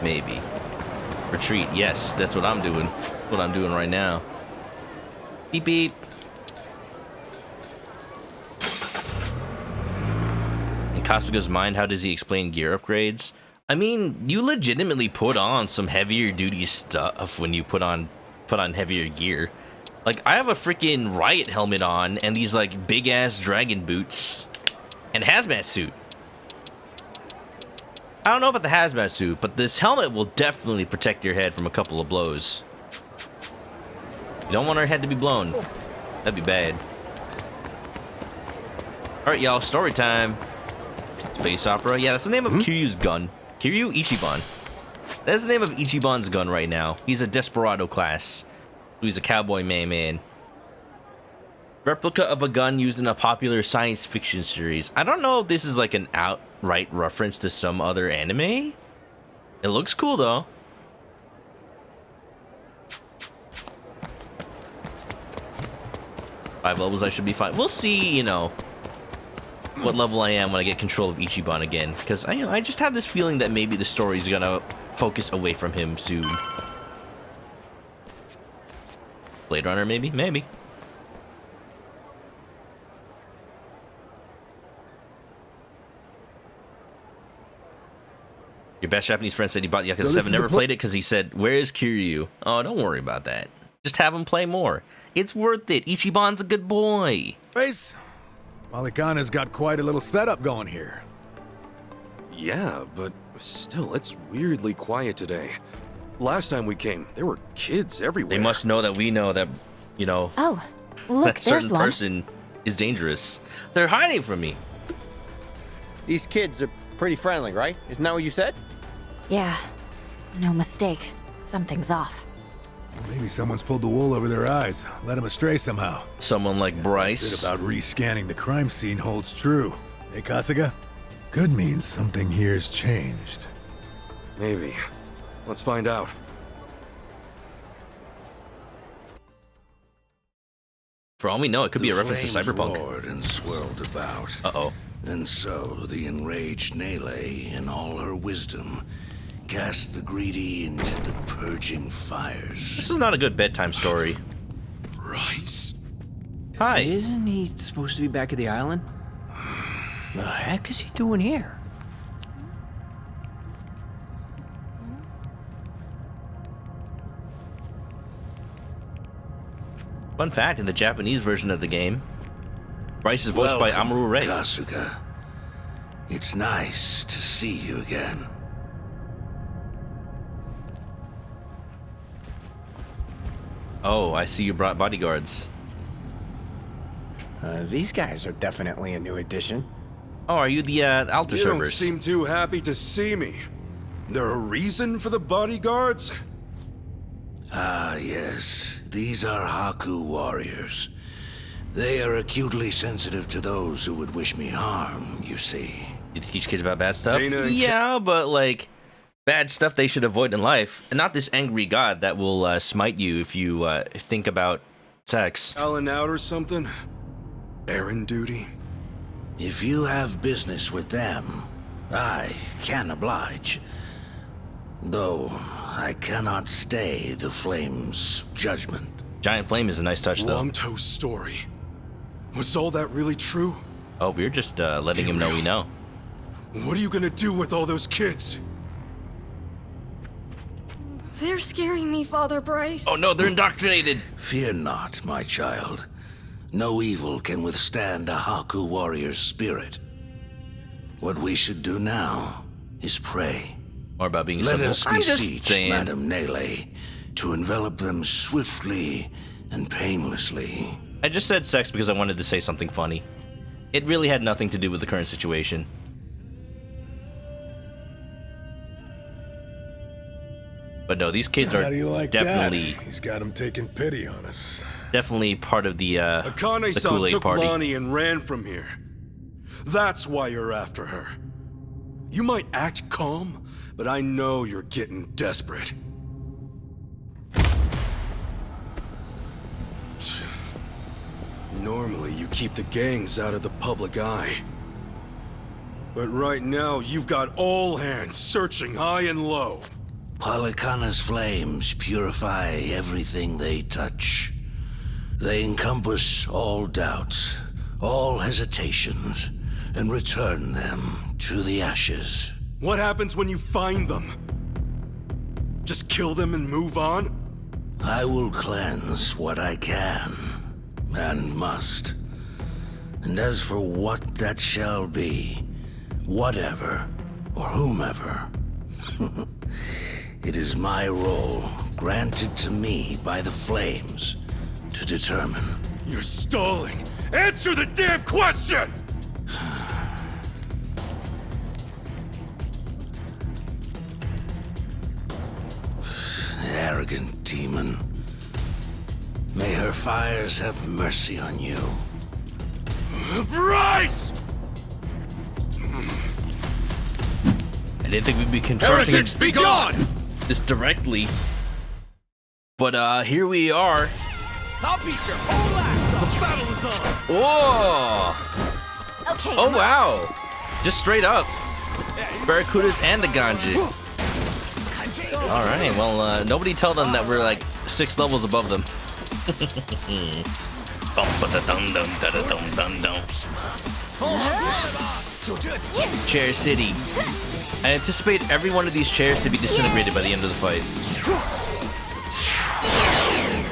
Maybe. Retreat, yes, that's what I'm doing. What I'm doing right now. Beep beep. In Kasuga's mind, how does he explain gear upgrades? I mean, you legitimately put on some heavier duty stuff when you put on heavier gear. Like, I have a freaking riot helmet on and these like big ass dragon boots and hazmat suit. I don't know about the hazmat suit, but this helmet will definitely protect your head from a couple of blows. You don't want our head to be blown. That'd be bad. Alright, y'all, story time. Space opera. Yeah, that's the name of Kiryu's gun. Kiryu Ichiban. That's the name of Ichiban's gun right now. He's a desperado class. He's a cowboy man. Replica of a gun used in a popular science fiction series. I don't know if this is like an outright reference to some other anime. It looks cool though. Five levels, I should be fine. We'll see, you know, what level I am when I get control of Ichiban again. Because I just have this feeling that maybe the story's gonna focus away from him soon. Blade Runner, maybe? Maybe. Your best Japanese friend said he bought Yakuza
So this
7,
is
never
the
played it because he said, "Where's Kiryu?" Oh, don't worry about that. Just have him play more. It's worth it. Ichiban's a good boy.
Bryce, Malikana's got quite a little setup going here.
Yeah, but still, it's weirdly quiet today. Last time we came, there were kids everywhere.
They must know that we know that, you know,
Oh, look,
that certain
there's one.
person is dangerous. They're hiding from me.
These kids are pretty friendly, right? Isn't that what you said?
Yeah, no mistake. Something's off.
Maybe someone's pulled the wool over their eyes, led them astray somehow.
Someone like Bryce.
Bit about rescanning the crime scene holds true. Hey, Kasuga? Good means something here's changed.
Maybe. Let's find out.
For all we know, it could be a reference to
flames
Cyberpunk.
roared and swirled about.
Uh-oh.
And so the enraged Nele, in all her wisdom, cast the greedy into the purging fires.
This is not a good bedtime story.
Rice.
Hi.
Isn't he supposed to be back at the island? The heck is he doing here?
Fun fact, in the Japanese version of the game, Bryce is voiced by Amaru Ray.
Kasuga. It's nice to see you again.
Oh, I see you brought bodyguards.
These guys are definitely a new addition.
Oh, are you the altar
You don't
servers?
seem too happy to see me. There a reason for the bodyguards?
Ah, yes. These are Haku warriors. They are acutely sensitive to those who would wish me harm, you see.
You teach kids about bad stuff?
Dana and
Yeah, but like, bad stuff they should avoid in life. And not this angry god that will smite you if you think about sex.
Alan out or something? Errand duty?
If you have business with them, I can oblige. Though I cannot stay the Flame's judgment.
Giant Flame is a nice touch, though.
Longto's story. Was all that really true?
Oh, we're just letting him know we know.
What are you gonna do with all those kids?
They're scaring me, Father Bryce.
Oh no, they're indoctrinated.
Fear not, my child. No evil can withstand a Haku warrior's spirit. What we should do now is pray.
More about being
Let
simple.
us
I'm just
beseech
saying.
Madame Nele to envelop them swiftly and painlessly.
I just said sex because I wanted to say something funny. It really had nothing to do with the current situation. But no, these kids are
How do you like
definitely,
that? He's got him taking pity on us.
definitely part of the
Akane-san
Kool-Aid
took
party.
Lonnie and ran from here. That's why you're after her. You might act calm, but I know you're getting desperate. Normally, you keep the gangs out of the public eye. But right now, you've got all hands searching high and low.
Palikana's flames purify everything they touch. They encompass all doubts, all hesitations, and return them to the ashes.
What happens when you find them? Just kill them and move on?
I will cleanse what I can, and must. And as for what that shall be, whatever, or whomever, it is my role, granted to me by the flames, to determine.
You're stalling! Answer the damn question!
Arrogant demon. May her fires have mercy on you.
Bryce!
I didn't think we'd be confronting
Heretics, be gone!
this directly. But here we are.
I'll beat your whole ass! The battle is on!
Whoa!
Okay.
Oh wow! Just straight up. Barracudas and the Ganji. Alright, well, nobody tell them that we're like 6 levels above them. Chair City. I anticipate every one of these chairs to be disintegrated by the end of the fight.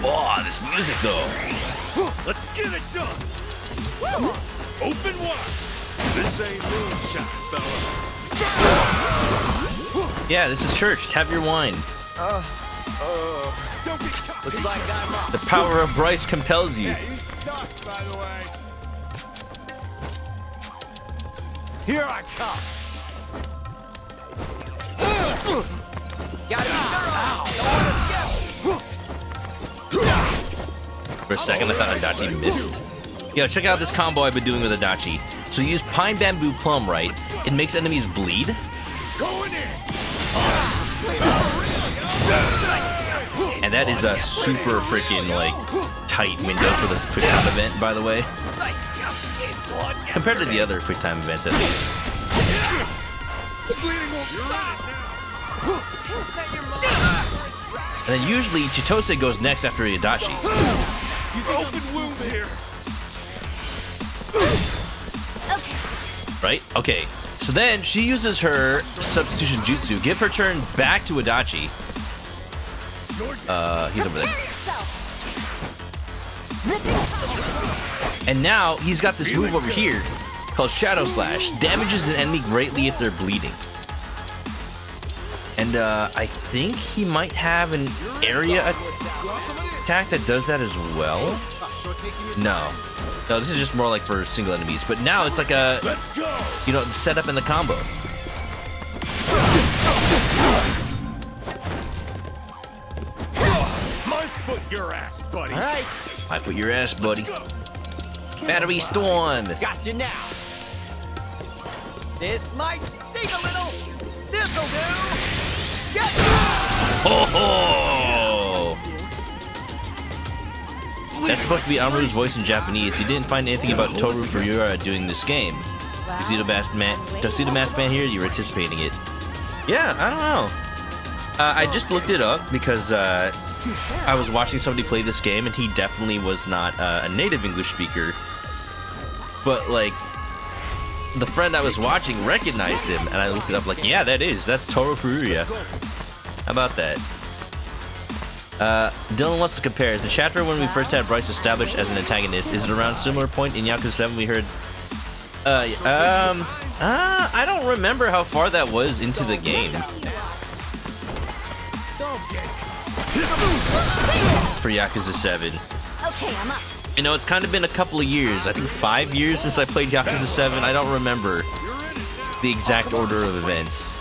Oh, this music though.
Let's get it done. Open wide. This ain't moonshine, fella.
Yeah, this is church. Have your wine.
Don't get caught. Looks like I'm up.
The power of Bryce compels you.
Yeah, you suck, by the way. Here I come. Gotta be thorough.
For a second, I thought Adachi missed. Yo, check out this combo I've been doing with Adachi. So you use Pine Bamboo Plum, right? It makes enemies bleed.
Going in.
And that is a super freaking, like, tight window for the quick time event, by the way. Compared to the other quick time events, at least. And then usually Chitose goes next after Adachi.
Open wound here.
Right? Okay. So then she uses her substitution jutsu. Give her turn back to Adachi. He's over there. And now he's got this move over here called Shadow Slash. Damages an enemy greatly if they're bleeding. And I think he might have an area attack that does that as well. No, this is just more like for single enemies. But now it's like a, you know, the setup and the combo.
My foot your ass, buddy. All right.
My foot your ass, buddy. Battery Storm.
Got you now. This might sting a little. This'll do. Get
Ho ho! That's supposed to be Amuru's voice in Japanese. He didn't find anything about Toru Furuya doing this game. Tuxedo Mask fan here, you were anticipating it. Yeah, I don't know. I just looked it up because I was watching somebody play this game, and he definitely was not a native English speaker. But, like, the friend I was watching recognized him, and I looked it up like, yeah, that's Toru Furuya. How about that? Dylan wants to compare. Is the chapter when we first had Bryce established as an antagonist, is it around similar point in Yakuza 7 we heard? I don't remember how far that was into the game. For Yakuza 7.
Okay, I'm up.
You know, it's kind of been a couple of years. I think 5 years since I played Yakuza 7. I don't remember the exact order of events.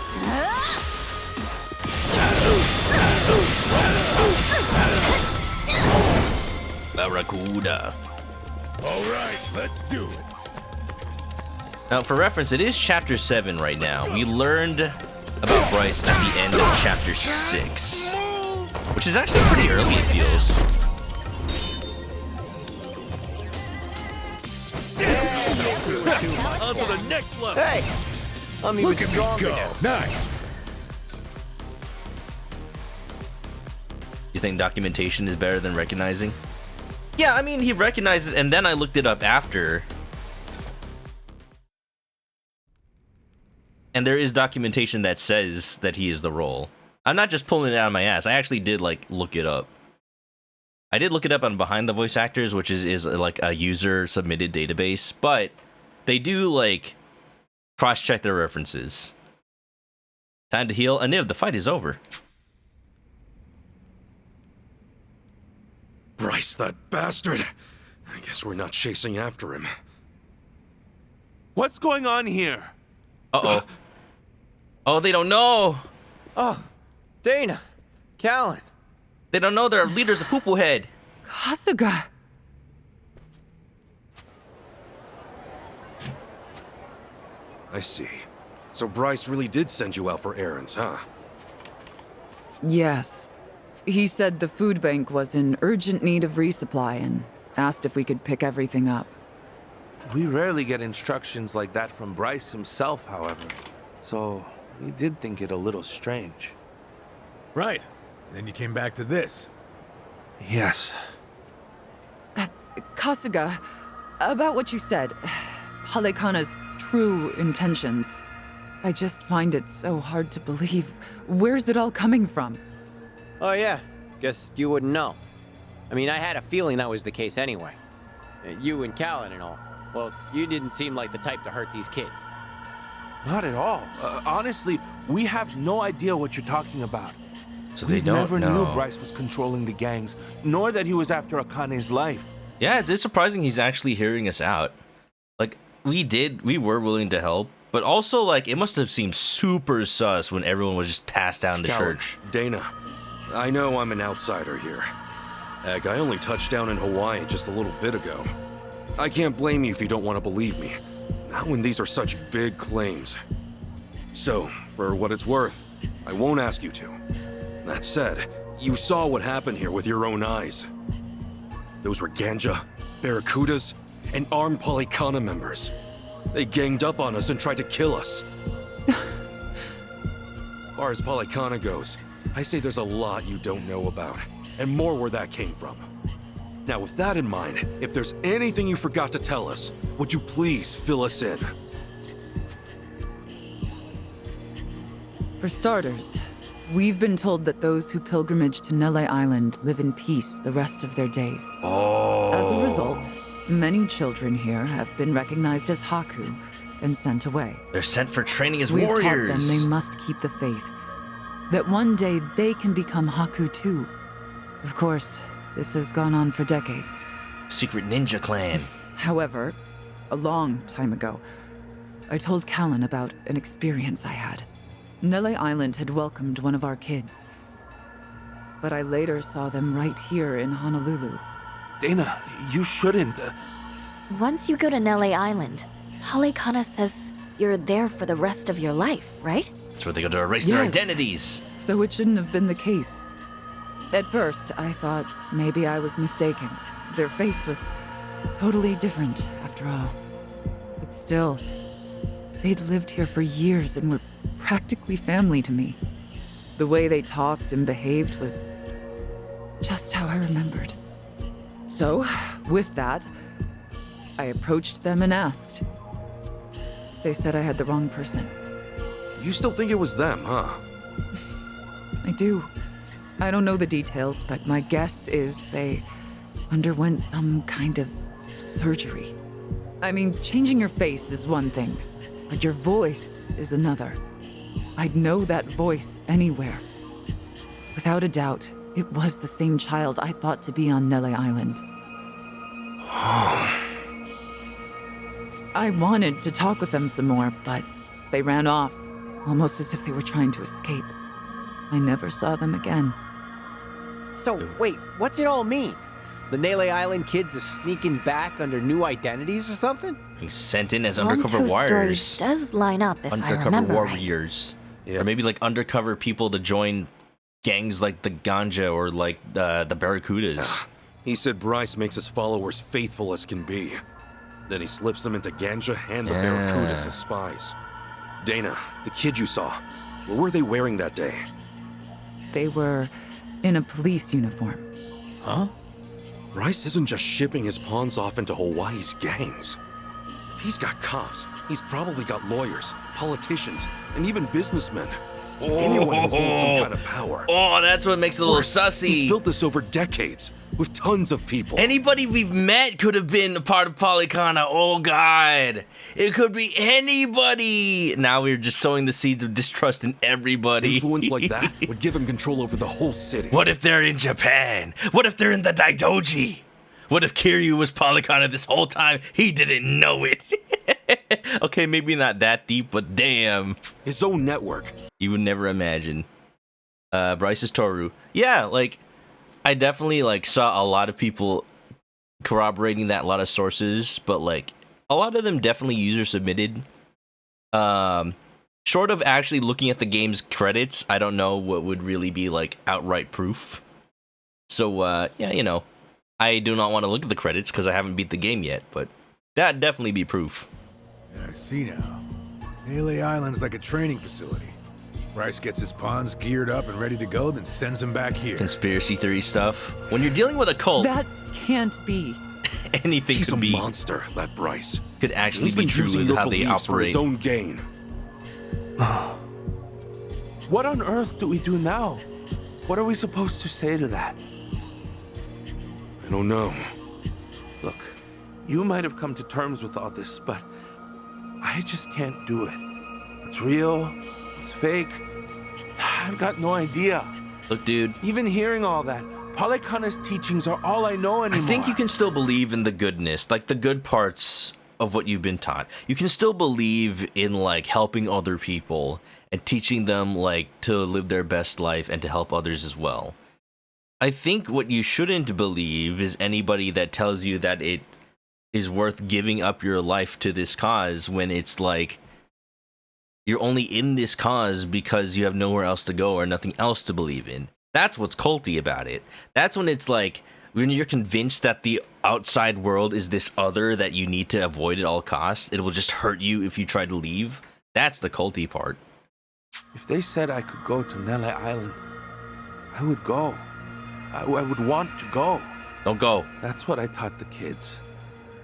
Barracuda.
All right, let's do it.
Now, for reference, it is Chapter 7 right now. We learned about Bryce at the end of Chapter 6. Which is actually pretty early, it feels.
On to the next level. Hey, I'm even stronger now.
Nice.
You think documentation is better than recognizing? Yeah, I mean, he recognized it, and then I looked it up after. And there is documentation that says that he is the role. I'm not just pulling it out of my ass. I actually did, like, look it up. I did look it up on Behind the Voice Actors, which is like a user-submitted database, but they do, like, cross-check their references. Time to heal. Aniv, the fight is over.
Bryce, that bastard. I guess we're not chasing after him. What's going on here?
Uh-oh. Oh, they don't know.
Oh, Dana. Callan.
They don't know their leader's a poo-poo head.
Kasuga.
I see. So Bryce really did send you out for errands, huh?
Yes. He said the food bank was in urgent need of resupply and asked if we could pick everything up.
We rarely get instructions like that from Bryce himself, however. So, we did think it a little strange.
Right. Then you came back to this.
Yes.
Kasuga, about what you said. Halekana's true intentions. I just find it so hard to believe. Where's it all coming from?
Oh yeah, guess you wouldn't know. I mean, I had a feeling that was the case anyway. You and Callan and all. Well, you didn't seem like the type to hurt these kids.
Not at all. Honestly, we have no idea what you're talking about.
So
we
they don't
never
know.
knew Bryce was controlling the gangs, nor that he was after Akane's life.
Yeah, it's surprising he's actually hearing us out. Like, we were willing to help, but also, like, it must have seemed super sus when everyone was just passed down to
Callan,
church.
Dana, I know I'm an outsider here. Heck, I only touched down in Hawaii just a little bit ago. I can't blame you if you don't want to believe me. Not when these are such big claims. So, for what it's worth, I won't ask you to. That said, you saw what happened here with your own eyes. Those were Ganja, Barracudas, and armed Polycana members. They ganged up on us and tried to kill us. As far as Polycana goes, I say there's a lot you don't know about, and more where that came from. Now, with that in mind, if there's anything you forgot to tell us, would you please fill us in?
For starters, we've been told that those who pilgrimage to Nele Island live in peace the rest of their days.
Oh.
As a result, many children here have been recognized as Haku and sent away.
They're sent for training as
We've
warriors.
taught them they must keep the faith, that one day they can become Haku too. Of course, this has gone on for decades.
Secret ninja clan.
However, a long time ago, I told Callan about an experience I had. Nele Island had welcomed one of our kids, but I later saw them right here in Honolulu.
Dana, you shouldn't.
Once you go to Nele Island, Polycana says you're there for the rest of your life, right?
That's where they go to erase their
Yes.
identities.
So it shouldn't have been the case. At first, I thought maybe I was mistaken. Their face was totally different, after all. But still, they'd lived here for years and were practically family to me. The way they talked and behaved was just how I remembered. So, with that, I approached them and asked. They said I had the wrong person.
You still think it was them, huh?
I do. I don't know the details, but my guess is they underwent some kind of surgery. I mean, changing your face is one thing, but your voice is another. I'd know that voice anywhere. Without a doubt, it was the same child I thought to be on Nele Island. I wanted to talk with them some more, but they ran off, almost as if they were trying to escape. I never saw them again.
So, wait, what's it all mean? The Nele Island kids are sneaking back under new identities or something?
He's sent in as
One of
undercover
those
warriors.
stories does line up if I
Undercover
remember right.
warriors. Or maybe like undercover people to join gangs like the Ganja or like the Barracudas.
He said Bryce makes his followers faithful as can be. Then he slips them into Ganja and the Barracudas as spies. Dana, the kid you saw, what were they wearing that day?
They were in a police uniform.
Huh? Bryce isn't just shipping his pawns off into Hawaii's gangs. If he's got cops, he's probably got lawyers, politicians, and even businessmen. Anyone who holds some kind of power.
Oh, that's what makes it a little sussy.
He's built this over decades, with tons of people.
Anybody we've met could have been a part of Polycana. Oh, God. It could be anybody. Now we're just sowing the seeds of distrust in everybody.
Influence like that would give him control over the whole city.
What if they're in Japan? What if they're in the Daidoji? What if Kiryu was Polycana this whole time? He didn't know it. Okay, maybe not that deep, but damn.
His own network.
You would never imagine. Bryce's Toru. Yeah, like, I definitely, like, saw a lot of people corroborating that, a lot of sources, but, like, a lot of them definitely user-submitted. Short of actually looking at the game's credits, I don't know what would really be, like, outright proof. So, yeah, you know, I do not want to look at the credits because I haven't beat the game yet, but that'd definitely be proof.
Yeah, I see now. Nele Island's like a training facility. Bryce gets his pawns geared up and ready to go, then sends them back here.
Conspiracy theory stuff. When you're dealing with a cult...
That can't be.
anything
He's
could
a
be
monster, that Bryce.
could actually
He's
be
been
true
using
with
your
how they
beliefs for his
operate.
own gain.
What on earth do we do now? What are we supposed to say to that?
I don't know.
Look, you might have come to terms with all this, but I just can't do it. What's real? What's fake? I've got no idea.
Look, dude.
Even hearing all that, Palikana's teachings are all I know anymore.
I think you can still believe in the goodness, like the good parts of what you've been taught. You can still believe in like helping other people and teaching them like to live their best life and to help others as well. I think what you shouldn't believe is anybody that tells you that it is worth giving up your life to this cause when it's like you're only in this cause because you have nowhere else to go or nothing else to believe in. That's what's culty about it. That's when it's like when you're convinced that the outside world is this other that you need to avoid at all costs. It will just hurt you if you try to leave. That's the culty part.
If they said I could go to Nele Island, I would go. I would want to go.
Don't go.
That's what I taught the kids.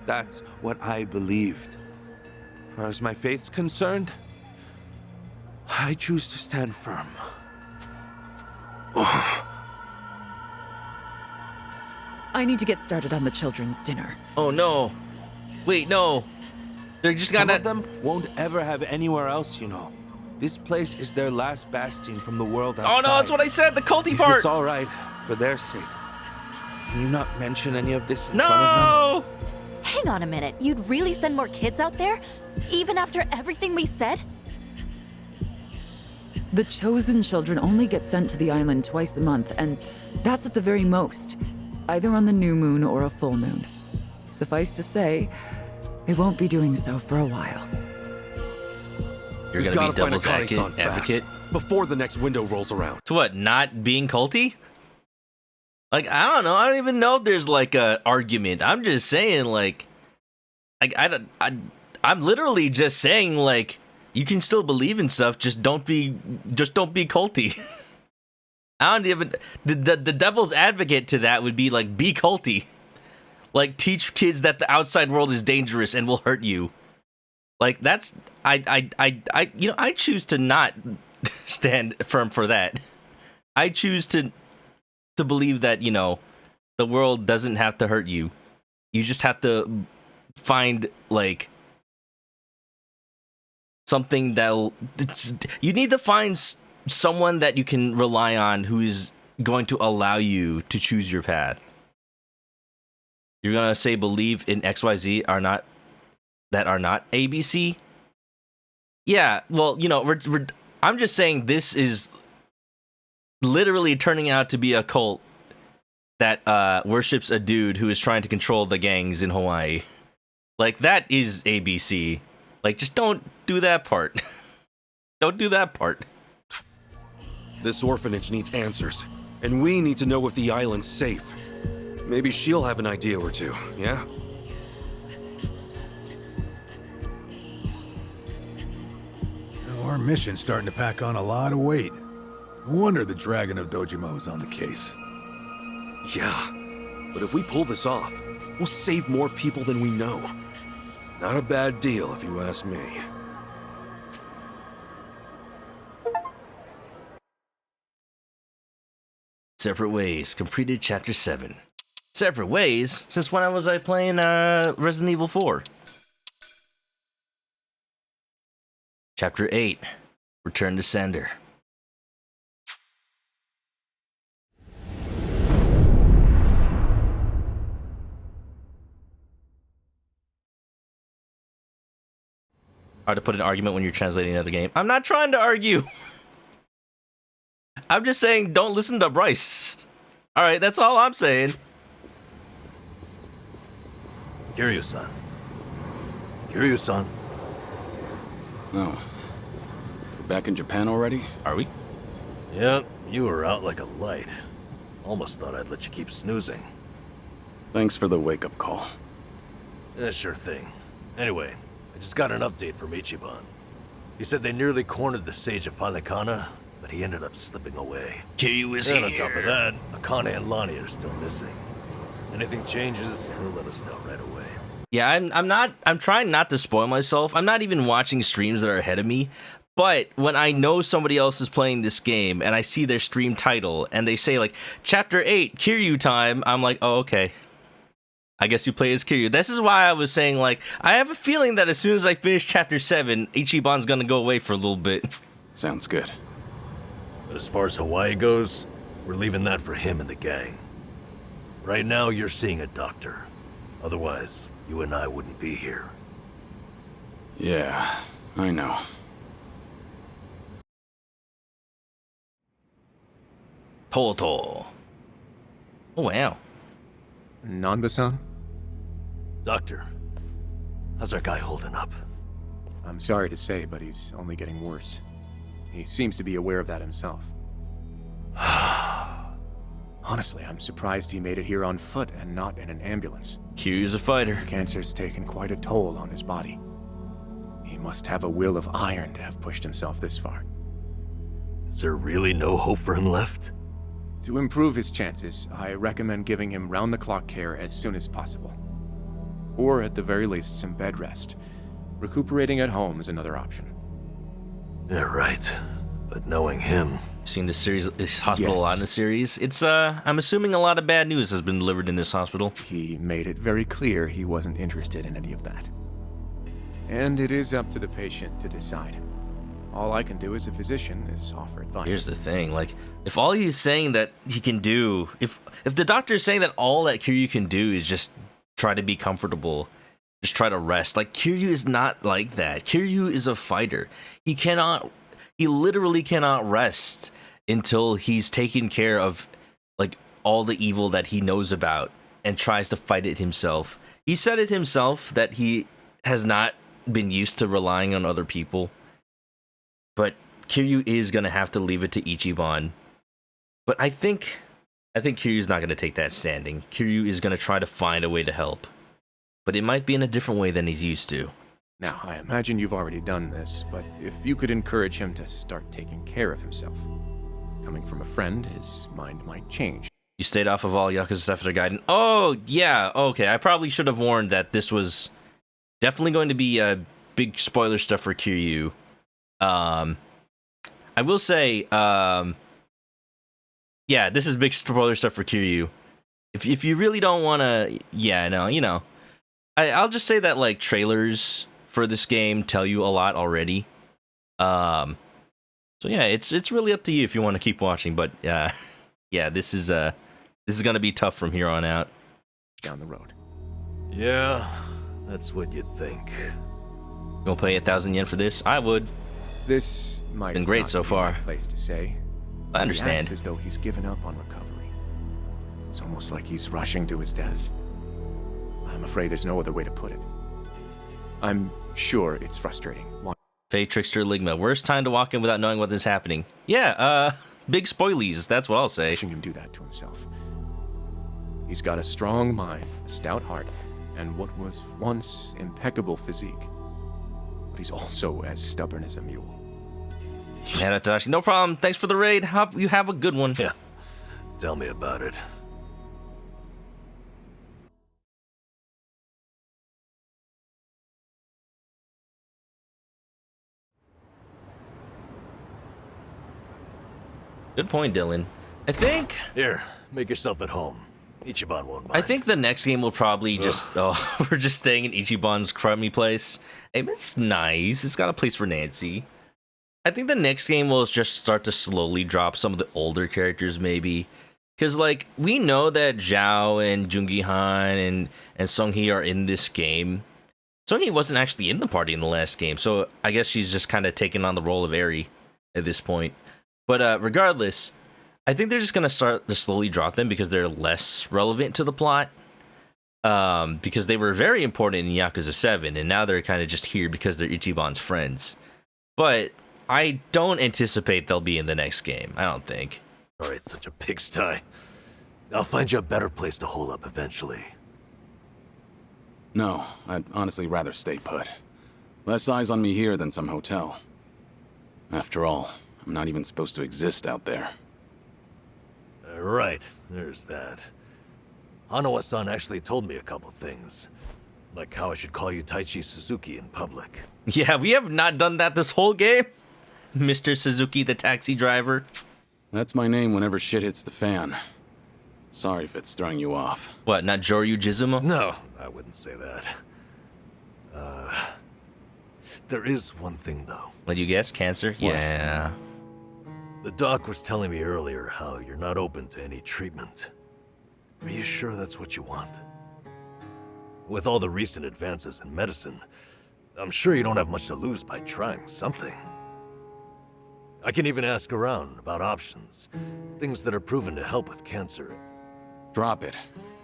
That's what I believed. As far as my faith's concerned, I choose to stand firm.
I need to get started on the children's dinner.
Oh no. Wait, no. They're just
Some
gonna...
of them won't ever have anywhere else, you know. This place is their last bastion from the world outside.
Oh no, that's what I said, the culty
If
part!
it's all right, for their sake, can you not mention any of this in
No!
front of them?
Hang on a minute. You'd really send more kids out there? Even after everything we said?
The chosen children only get sent to the island twice a month, and that's at the very most. Either on the new moon or a full moon. Suffice to say, they won't be doing so for a while.
You're
We've
gonna
gotta
be
find a
devil's
Kane-san fast,
advocate?
before the next window rolls around.
So what, not being culty? Like, I don't know. I don't even know if there's like a argument. I'm just saying, like I'm literally just saying, like, you can still believe in stuff, just don't be culty. I don't even the devil's advocate to that would be like, be culty. Like, teach kids that the outside world is dangerous and will hurt you. Like, that's I choose to not stand firm for that. I choose to believe that, you know, the world doesn't have to hurt you. You just have to find like something you need to find someone that you can rely on who is going to allow you to choose your path. You're gonna say believe in XYZ are not ABC? Yeah, well, you know, I'm just saying this is literally turning out to be a cult that worships a dude who is trying to control the gangs in Hawaii. Like, that is ABC. Like, just don't do that part. Don't do that part.
This orphanage needs answers, and we need to know if the island's safe. Maybe she'll have an idea or two, yeah?
Our mission's starting to pack on a lot of weight. No wonder the Dragon of Dojima was on the case.
Yeah, but if we pull this off, we'll save more people than we know. Not a bad deal, if you ask me.
Separate Ways, completed Chapter 7. Separate Ways? Since when was I playing Resident Evil 4? Chapter 8, Return to Sender. Hard to put an argument when you're translating another game. I'm not trying to argue. I'm just saying, don't listen to Bryce. All right, that's all I'm saying.
Kiryu-san. Kiryu-san.
Oh. We're back in Japan already?
Are we?
Yep, you were out like a light. Almost thought I'd let you keep snoozing.
Thanks for the wake-up call.
Yeah, sure thing. Anyway, I just got an update from Ichiban. He said they nearly cornered the Sage of Palikana, but he ended up slipping away.
Kiryu is
and
here.
on top of that, Akane and Lonnie are still missing. Anything changes, he'll let us know right away.
Yeah, I'm trying not to spoil myself. I'm not even watching streams that are ahead of me. But when I know somebody else is playing this game and I see their stream title and they say like Chapter 8 Kiryu time, I'm like, oh, okay. I guess you play as Kiryu. This is why I was saying like I have a feeling that as soon as I finish Chapter 7, Ichiban's gonna go away for a little bit.
Sounds good.
But as far as Hawaii goes, we're leaving that for him and the gang. Right now, you're seeing a doctor. Otherwise, you and I wouldn't be here.
Yeah, I know.
Toto. Oh, wow.
Nanba-san?
Doctor, how's our guy holding up?
I'm sorry to say, but he's only getting worse. He seems to be aware of that himself. Honestly, I'm surprised he made it here on foot and not in an ambulance.
Kiryu's a fighter.
Cancer's taken quite a toll on his body. He must have a will of iron to have pushed himself this far.
Is there really no hope for him left?
To improve his chances, I recommend giving him round-the-clock care as soon as possible. Or at the very least, some bed rest. Recuperating at home is another option.
Yeah, right. But knowing him...
Seen this series, this hospital
Yes.
a lot in the series. It's, I'm assuming a lot of bad news has been delivered in this hospital.
He made it very clear he wasn't interested in any of that. And it is up to the patient to decide. All I can do as a physician is offer advice.
Here's the thing, like, if all he's saying that he can do, if the doctor is saying that all that Kiryu can do is just try to be comfortable, just try to rest, like, Kiryu is not like that. Kiryu is a fighter. He literally cannot rest until he's taken care of, like, all the evil that he knows about and tries to fight it himself. He said it himself that he has not been used to relying on other people. But Kiryu is going to have to leave it to Ichiban. But I think Kiryu's not going to take that standing. Kiryu is going to try to find a way to help. But it might be in a different way than he's used to.
Now, I imagine you've already done this, but if you could encourage him to start taking care of himself. Coming from a friend, his mind might change.
You stayed off of all Yakuza stuff for Gaiden. Oh, yeah, okay. I probably should have warned that this was definitely going to be big spoiler stuff for Kiryu. I will say, yeah, this is big spoiler stuff for Kiryu. If you really don't want to, yeah, no, you know, I'll just say that, like, trailers for this game tell you a lot already. So yeah, it's really up to you if you want to keep watching, but yeah, this is gonna be tough from here on out.
Down the road.
Yeah, that's what you'd think.
Gonna pay 1,000 yen for this? I would.
This might
been great
not
so
be
far.
my place to say.
I understand.
He acts as though he's given up on recovery. It's almost like he's rushing to his death. I'm afraid there's no other way to put it. I'm sure it's frustrating.
Fey Trickster Ligma. Worst time to walk in without knowing what is happening. Yeah, big spoilies. That's what I'll say.
Wishing him do that to himself. He's got a strong mind, a stout heart, and what was once impeccable physique. But he's also as stubborn as a mule.
Yeah, Tadashi, no problem. Thanks for the raid. Hope you have a good one.
Yeah, tell me about it.
Good point, Dylan. I think...
Here, make yourself at home. Ichiban won't mind.
I think the next game will probably just... Oh, we're just staying in Ichiban's crummy place. Hey, it's nice. It's got a place for Nancy. I think the next game will just start to slowly drop some of the older characters, maybe. Because, like, we know that Zhao and Jungi Han and Songhee are in this game. Songhee wasn't actually in the party in the last game, so I guess she's just kind of taking on the role of Eri at this point. But regardless, I think they're just going to start to slowly drop them because they're less relevant to the plot. Because they were very important in Yakuza 7, and now they're kind of just here because they're Ichiban's friends. But I don't anticipate they'll be in the next game. I don't think.
Alright, such a pigsty. I'll find you a better place to hole up eventually.
No, I'd honestly rather stay put. Less eyes on me here than some hotel. After all, I'm not even supposed to exist out there.
Right, there's that. Hanawa-san actually told me a couple things. Like how I should call you Taichi Suzuki in public.
Yeah, we have not done that this whole game. Mr. Suzuki, the taxi driver.
That's my name whenever shit hits the fan. Sorry if it's throwing you off.
What, not Joryu Jizumo?
No, I wouldn't say that. There is one thing, though.
Let you guess, cancer?
What?
Yeah.
The doc was telling me earlier how you're not open to any treatment. Are you sure that's what you want? With all the recent advances in medicine, I'm sure you don't have much to lose by trying something. I can even ask around about options, things that are proven to help with cancer.
Drop it.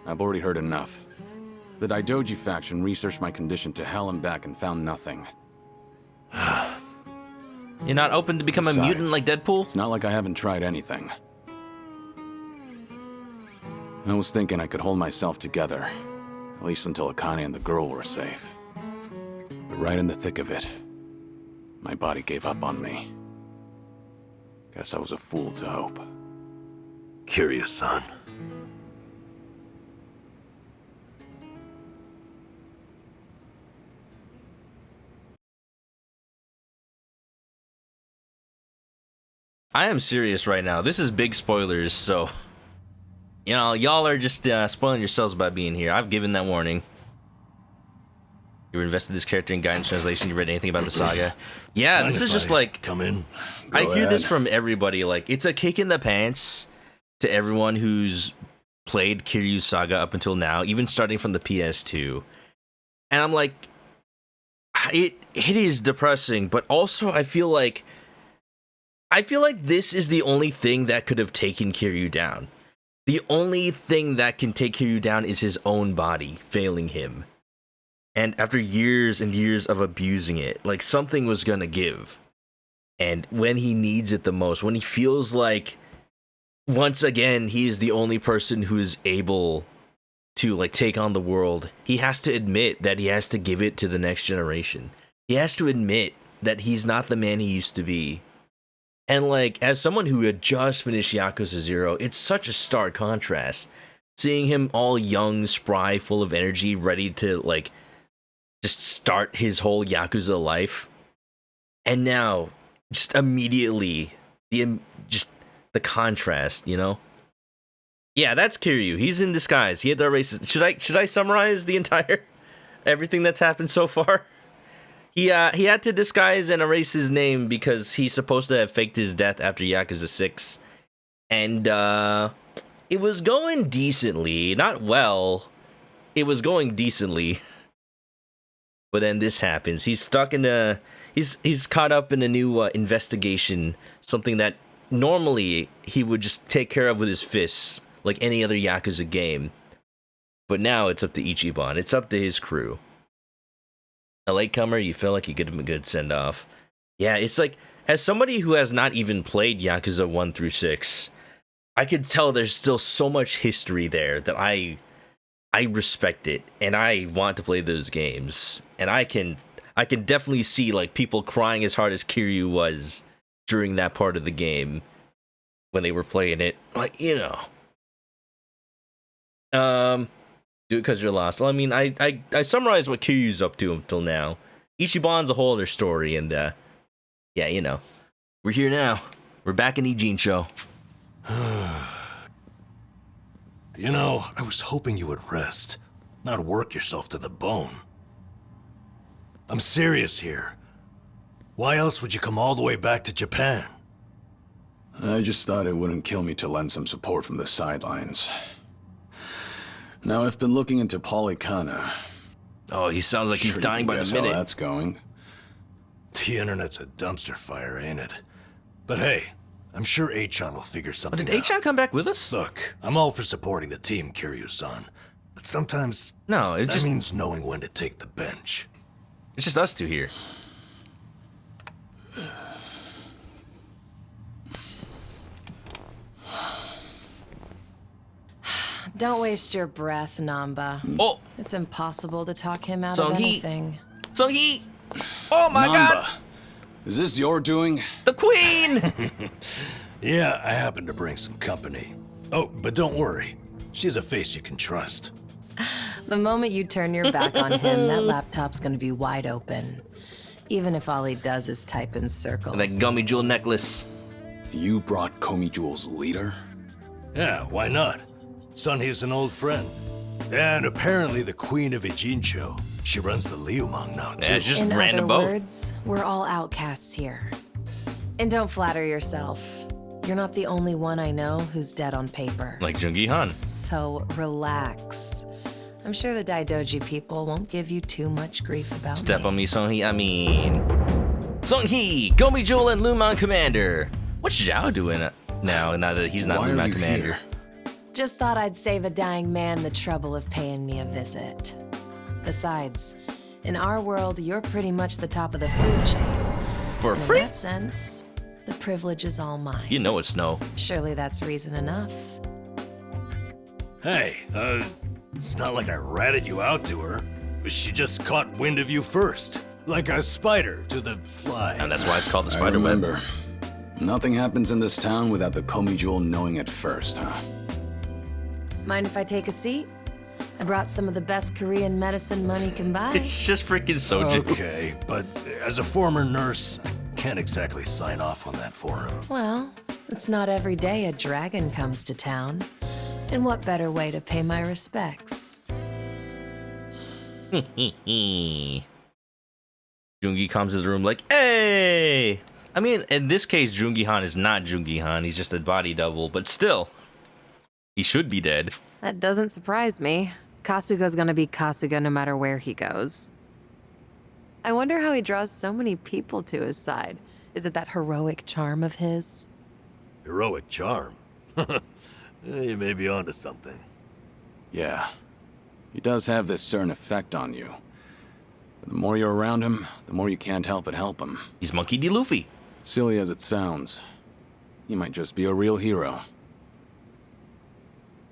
I've already heard enough. The Daidoji faction researched my condition to hell and back and found nothing.
You're not open to become a mutant like Deadpool?
It's not like I haven't tried anything. I was thinking I could hold myself together, at least until Akane and the girl were safe. But right in the thick of it, my body gave up on me. Guess I was a fool to hope.
Curious, son.
I am serious right now. This is big spoilers, so... You know, y'all are just spoiling yourselves by being here. I've given that warning. You invested this character in guidance translation. You read anything about the saga? Yeah, this is just like...
Come in.
I hear this from everybody. Like, it's a kick in the pants to everyone who's played Kiryu's saga up until now, even starting from the PS2. And I'm like... It is depressing, but also I feel like this is the only thing that could have taken Kiryu down. The only thing that can take Kiryu down is his own body failing him. And after years and years of abusing it, like, something was gonna give. And when he needs it the most, when he feels like, once again, he is the only person who is able to, like, take on the world, he has to admit that he has to give it to the next generation. He has to admit that he's not the man he used to be. And, like, as someone who had just finished Yakuza 0, it's such a stark contrast. Seeing him all young, spry, full of energy, ready to, like, just start his whole Yakuza life. And now, just immediately, the contrast, you know? Yeah, that's Kiryu. He's in disguise. He had the races. Should I summarize the entire... everything that's happened so far? He had to disguise and erase his name because he's supposed to have faked his death after Yakuza 6. And, it was going decently. Not well. It was going decently. But then this happens. He's stuck in a... He's caught up in a new investigation. Something that normally he would just take care of with his fists, like any other Yakuza game. But now it's up to Ichiban. It's up to his crew. A latecomer, you feel like you give him a good send-off. Yeah, it's like, as somebody who has not even played Yakuza 1 through 6, I could tell there's still so much history there that I respect it, and I want to play those games. And I can definitely see, like, people crying as hard as Kiryu was during that part of the game when they were playing it. Like, you know. Do it because you're lost. Well, I mean, I summarized what Kiryu's up to until now. Ichiban's a whole other story, and, yeah, you know. We're here now. We're back in Ijincho.
You know, I was hoping you would rest, not work yourself to the bone. I'm serious here. Why else would you come all the way back to Japan?
I just thought it wouldn't kill me to lend some support from the sidelines. Now, I've been looking into Polycana.
Oh, he sounds like he's dying by the minute.
How that's going.
The internet's a dumpster fire, ain't it? But hey, I'm sure Achan will figure something out.
Did Achan come back with us?
Look, I'm all for supporting the team, Kiryu-san. But sometimes
that
means knowing when to take the bench.
It's just us two here.
Don't waste your breath, Namba.
Oh!
It's impossible to talk him out of anything.
Sung-hee! Oh my
Namba,
god!
Is this your doing?
The queen!
Yeah, I happen to bring some company. Oh, but don't worry.
She's a face you can trust.
The moment you turn your back on him, that laptop's gonna be wide open. Even if all he does is type in circles.
That gummy jewel necklace.
You brought Komi Jewel's leader? Yeah, why not? Sunhee's an old friend. And apparently the Queen of Ijincho. She runs the Liumang now, too.
Yeah, just
in
random
other
both.
words, we're all outcasts here. And don't flatter yourself. You're not the only one I know who's dead on paper.
Like Jungi Han.
So relax. I'm sure the Daidoji people won't give you too much grief about
Step
me.
on me, Songhee. I mean... Songhee, Gomi Jewel and Lumon Commander. What's Zhao doing now that he's not Lumon Commander?
Here?
Just thought I'd save a dying man the trouble of paying me a visit. Besides, in our world, you're pretty much the top of the food chain.
For
In
free?
that sense, the privilege is all mine.
You know it's snow.
Surely that's reason enough.
Hey, it's not like I ratted you out to her. She just caught wind of you first. Like a spider to the fly.
And that's why it's called the
I
spider web.
remember. Nothing happens in this town without the Komi Jewel knowing it first, huh?
Mind if I take a seat? I brought some of the best Korean medicine money can buy.
It's just freaking soju.
Okay, but as a former nurse, I can't exactly sign off on that for him.
Well, it's not every day a dragon comes to town. And what better way to pay my respects?
Jungi comes to the room like, hey! I mean, in this case, Jungi Han is not Jungi Han. He's just a body double, but still, he should be dead.
That doesn't surprise me. Kasuga's gonna be Kasuga no matter where he goes. I wonder how he draws so many people to his side. Is it that heroic charm of his?
Heroic charm? You may be onto something.
Yeah. He does have this certain effect on you. The more you're around him, the more you can't help but help him.
He's Monkey D. Luffy.
Silly as it sounds, he might just be a real hero.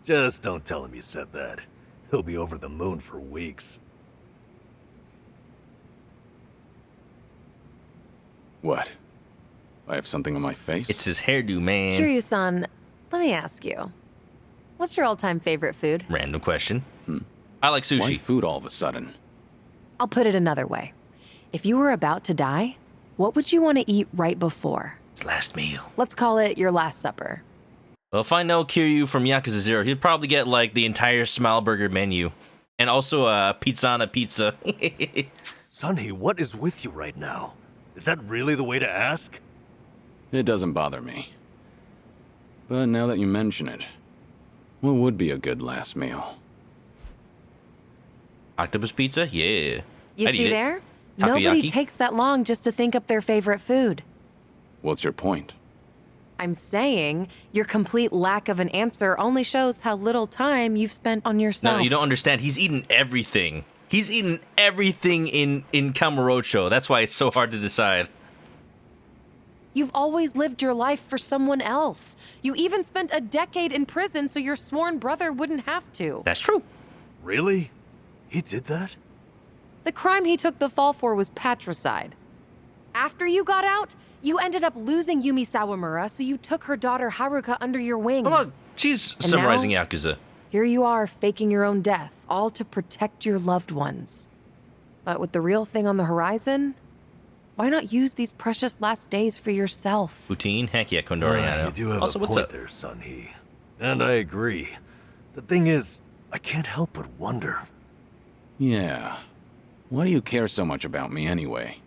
Just don't tell him you said that. He'll be over the moon for weeks.
What? I have something on my face?
It's his hairdo, man.
Kiryu-san, let me ask you. What's your all-time favorite food?
Random question. I like sushi.
Why food all of a sudden?
I'll put it another way. If you were about to die, what would you want to eat right before?
His last meal.
Let's call it your last supper.
Well, if I know Kiryu from Yakuza 0, he'd probably get, like, the entire Smile Burger menu. And also a pizza on a pizza.
Sunhee, what is with you right now? Is that really the way to ask?
It doesn't bother me. But now that you mention it, what would be a good last meal?
Octopus pizza? Yeah.
You
I'd
see
eat it.
there?
Takoyaki?
Nobody takes that long just to think up their favorite food.
What's your point?
I'm saying your complete lack of an answer only shows how little time you've spent on yourself.
No, you don't understand. He's eaten everything. He's eaten everything in Kamurocho. That's why it's so hard to decide.
You've always lived your life for someone else. You even spent a decade in prison so your sworn brother wouldn't have to.
That's true.
Really? He did that?
The crime he took the fall for was patricide. After you got out, you ended up losing Yumi Sawamura, so you took her daughter Haruka under your wing.
Well, look, she's
And
summarizing
now,
Yakuza.
Here you are, faking your own death, all to protect your loved ones. But with the real thing on the horizon, why not use these precious last days for yourself?
Poutine? Heck yeah, Condoriano.
You do have
Also,
a
what's
point
up?
there, Sunhee. And I agree. The thing is, I can't help but wonder.
Yeah. Why do you care so much about me anyway?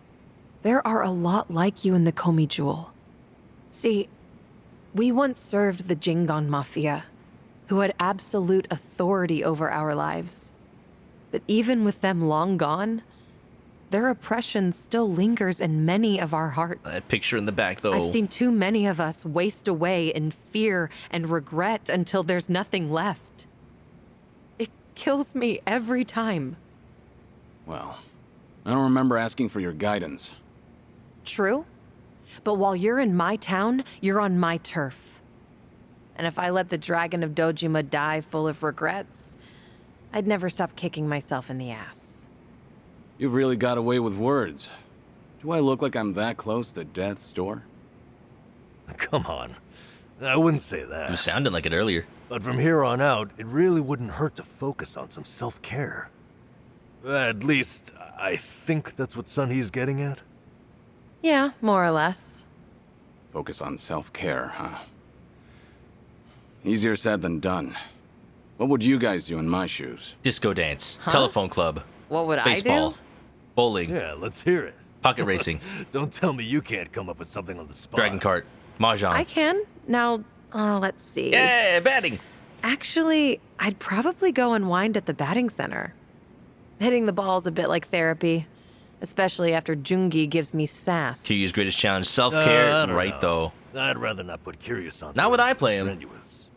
There are a lot like you in the Komi Jewel. See, we once served the Jingon Mafia, who had absolute authority over our lives. But even with them long gone, their oppression still lingers in many of our hearts.
That picture in the back, though.
I've seen too many of us waste away in fear and regret until there's nothing left. It kills me every time.
Well, I don't remember asking for your guidance.
True. But while you're in my town, you're on my turf. And if I let the Dragon of Dojima die full of regrets, I'd never stop kicking myself in the ass.
You've really got away with words. Do I look like I'm that close to death's door?
Come on. I wouldn't say that.
You sounded like it earlier.
But from here on out, it really wouldn't hurt to focus on some self-care. At least, I think that's what Sunhee's getting at.
Yeah, more or less.
Focus on self-care, huh? Easier said than done. What would you guys do in my shoes?
Disco dance, telephone club,
What would
baseball,
I do?
bowling,
Yeah, let's hear it.
pocket racing,
Don't tell me you can't come up with something on the spot.
dragon cart, mahjong.
I can. Now, let's see.
Yeah, batting.
Actually, I'd probably go unwind at the batting center. Hitting the ball's a bit like therapy, especially after Jungi gives me sass.
Kiryu's greatest challenge, self-care,
I don't
right
know.
though.
I'd rather not put Curious on.
Not would I play him.
Strenuous.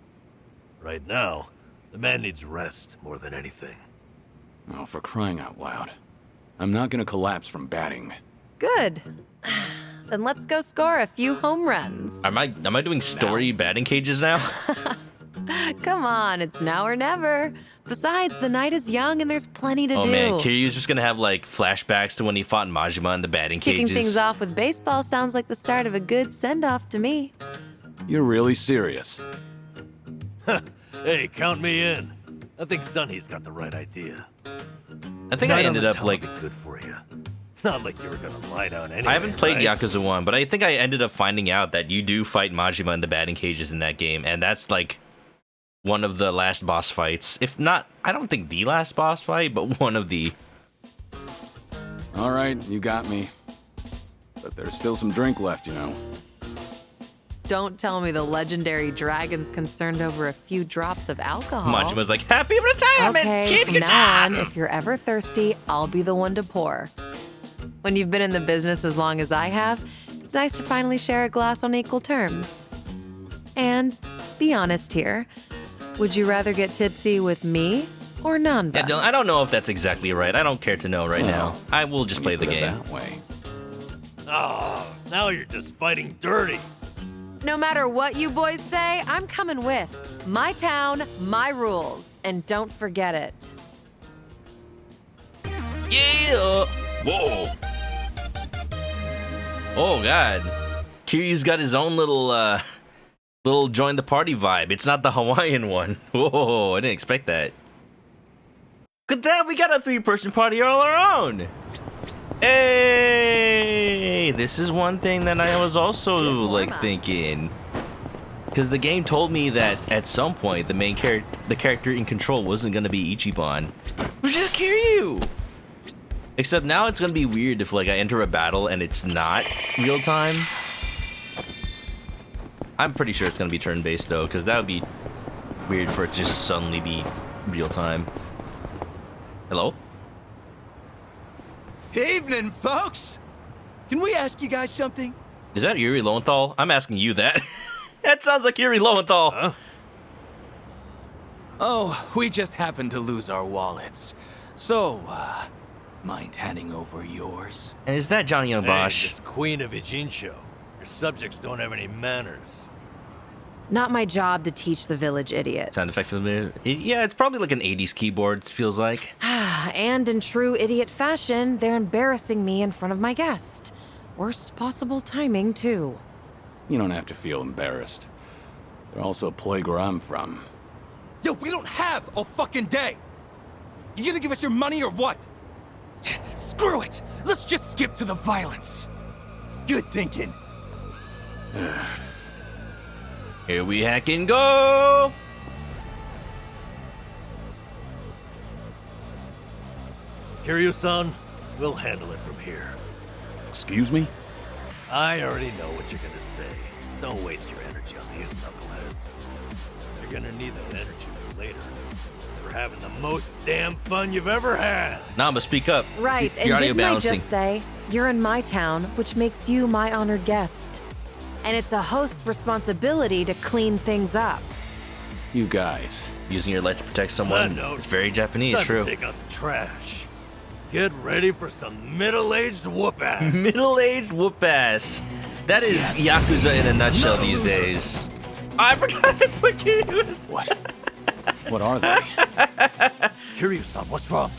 Right now, the man needs rest more than anything.
Oh, for crying out loud. I'm not gonna collapse from batting.
Good. Then let's go score a few home runs.
Am I doing story batting cages now?
Come on, it's now or never. Besides, the night is young and there's plenty to
Oh
do.
man, Kiryu's just gonna have like flashbacks to when he fought Majima in the batting
Kicking
cages.
things off with baseball sounds like the start of a good send-off to me.
You're really serious?
Hey, count me in. I think Sunny's got the right idea.
I think I ended up
Town
like
will be good for you. Not like you were gonna lie down anyway.
I haven't played
right?
Yakuza 1, but I think I ended up finding out that you do fight Majima in the batting cages in that game, and that's like one of the last boss fights. If not, I don't think the last boss fight, but one of the.
All right, you got me. But there's still some drink left, you know.
Don't tell me the legendary dragon's concerned over a few drops of alcohol.
Majima's like, happy retirement,
Okay,
kid
from
guitar!
now on, if you're ever thirsty, I'll be the one to pour. When you've been in the business as long as I have, it's nice to finally share a glass on equal terms. And be honest here, would you rather get tipsy with me or Nanba?
Yeah, Dylan, I don't know if that's exactly right. I don't care to know right now. I will just play the
Put it
game.
that way.
Oh, now you're just fighting dirty.
No matter what you boys say, I'm coming with. My town, my rules. And don't forget it.
Yeah! Whoa! Oh god. Kiryu's got his own little join the party vibe. It's not the Hawaiian one. Whoa, I didn't expect that. Look at that, we got a 3-person party all our own! Hey! This is one thing that I was also like thinking. Because the game told me that at some point the character in control wasn't gonna be Ichiban. Which is Kiryu! Except now it's gonna be weird if like I enter a battle and it's not real time. I'm pretty sure it's gonna be turn-based though, because that would be weird for it to just suddenly be real time. Hello?
Evening, folks! Can we ask you guys something?
Is that Yuri Lowenthal? I'm asking you that. That sounds like Yuri Lowenthal. Huh?
Oh, we just happened to lose our wallets. So, mind handing over yours?
And is that Johnny Young Bosch?
Hey, this Queen of Ijincho. Your subjects don't have any manners.
Not my job to teach the village idiots.
Sound effect familiar? Yeah, it's probably like an 80s keyboard, it feels like.
And in true idiot fashion, they're embarrassing me in front of my guest. Worst possible timing, too.
You don't have to feel embarrassed. They're also a plague where I'm from.
Yo, we don't have a fucking day! You gonna give us your money or what?
Screw it! Let's just skip to the violence.
Good thinking.
Here we hack and go!
Kiryu-san, we'll handle it from here.
Excuse me?
I already know what you're gonna say. Don't waste your energy on these knuckleheads. You're gonna need that energy for later. We're having the most damn fun you've ever had.
Namba, speak up.
Right,
You're
and
audio
didn't I
balancing.
just say, you're in my town, which makes you my honored guest. And it's a host's responsibility to clean things up.
You guys.
Using your light to protect someone. It's very Japanese,
Time
true.
to take out the trash. Get ready for some middle-aged whoop-ass.
Middle-aged whoop-ass. That is Yakuza in a nutshell these days. I forgot to put Kiryu.
What? What are they?
Kiryu-san, what's wrong?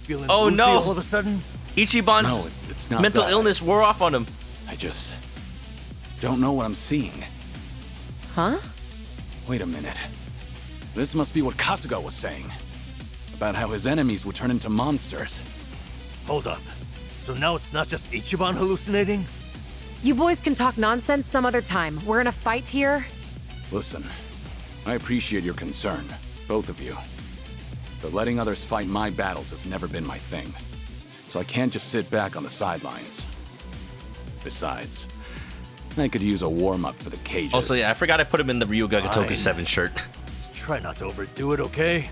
Feeling
Oh
woozy
no!
all of a sudden?
Ichiban's
No, it's not
mental
that.
illness wore off on him.
I just don't know what I'm seeing.
Huh?
Wait a minute. This must be what Kasuga was saying. About how his enemies would turn into monsters.
Hold up. So now it's not just Ichiban hallucinating?
You boys can talk nonsense some other time. We're in a fight here.
Listen, I appreciate your concern, both of you. But letting others fight my battles has never been my thing. So I can't just sit back on the sidelines. Besides, I could use a warm-up for the cages.
Also, yeah, I forgot I put him in the Ryuga Gotoku
Fine.
7 shirt.
Just try not to overdo it, okay?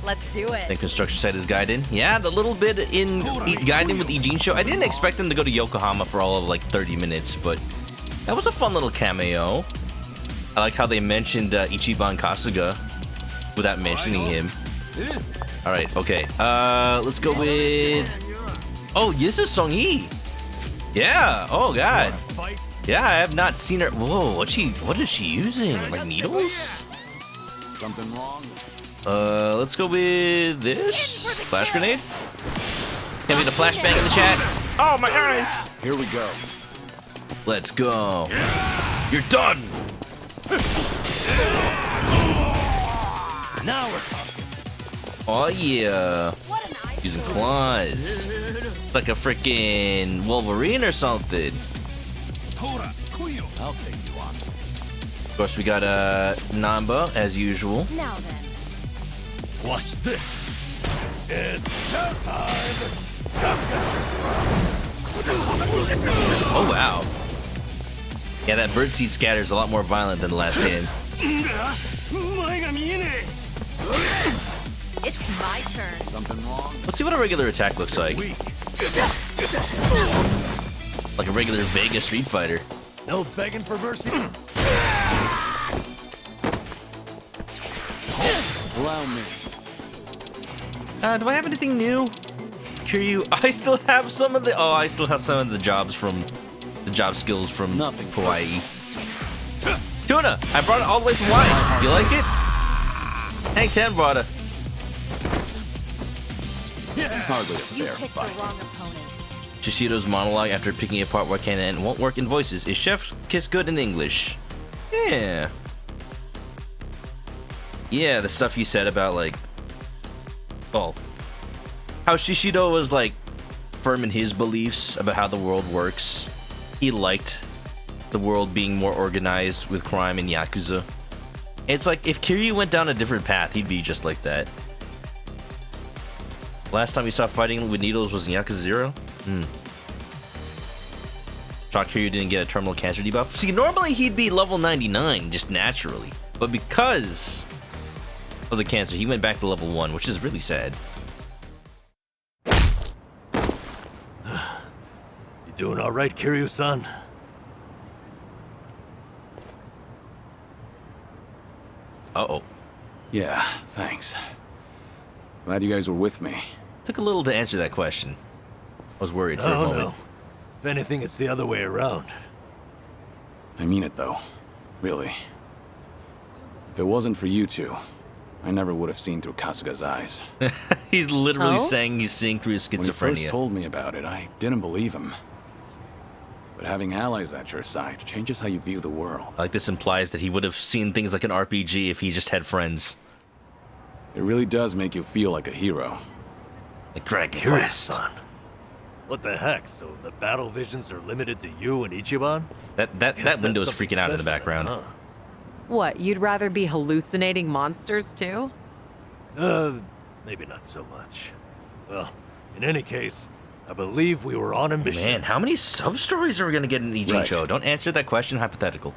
Let's do it.
Then construction site is Gaiden. Yeah, the little bit in Gaiden with Ijincho. I didn't expect him to go to Yokohama for all of like 30 minutes, but that was a fun little cameo. I like how they mentioned Ichiban Kasuga without mentioning him. All right, okay. Let's go with. Oh, this is Song-hee. Yeah. Oh God. Yeah, I have not seen her. Whoa, what is she using? Like needles?
Something wrong?
Let's go with this flash grenade. Can we get a flashbang in the chat? Oh my eyes!
Here we go.
Let's go. You're done.
Now we're talking.
Oh yeah. Using claws. It's like a freaking Wolverine or something.
I'll take you on.
Of course, we got Namba as usual.
Now then.
Watch this. It's showtime.
Oh wow. Yeah, that birdseed scatter is a lot more violent than the last game.
It's my turn.
Something wrong?
Let's see what a regular attack looks like. Like a regular Vegas Street Fighter.
No begging for mercy.
Allow me.
Do I have anything new? Kiryu, I still have some of the. Oh, I still have some of the jobs from the job skills from Hawaii. Tuna, I brought it all the way from Hawaii. You like it? Hank 10 brought it.
Hardly a
You
fair
picked
fight.
the wrong opponents.
Shishido's monologue after picking apart what can and won't work in voices. Is chef's kiss good in English? Yeah. Yeah, the stuff you said about like, well, how Shishido was like firm in his beliefs about how the world works. He liked the world being more organized with crime and Yakuza. It's like if Kiryu went down a different path, he'd be just like that. Last time we saw fighting with needles was in Yakuza 0? Shocked Kiryu didn't get a terminal cancer debuff. See, normally he'd be level 99, just naturally. But because of the cancer, he went back to level 1, which is really sad.
You doing all right, Kiryu-san?
Uh-oh.
Yeah, thanks. Glad you guys were with me.
Took a little to answer that question. I was worried for a
No,
moment.
no. If anything, it's the other way around.
I mean it though. Really. If it wasn't for you two, I never would have seen through Kasuga's eyes.
He's literally saying he's seeing through his
When he first
schizophrenia.
told me about it, I didn't believe him. But having allies at your side changes how you view the world.
Like this implies that he would have seen things like an RPG if he just had friends.
It really does make you feel like a hero.
Like Dragon Quest.
Kiryu-san. What the heck? So the battle visions are limited to you and Ichiban?
That
Guess
window's
that's
freaking out in the
something
background.
special,
What, you'd rather be hallucinating monsters too?
Maybe not so much. Well, in any case, I believe we were on a mission.
Man, how many sub-stories are we gonna get in Ijincho?
Right.
Don't answer that question, hypothetical.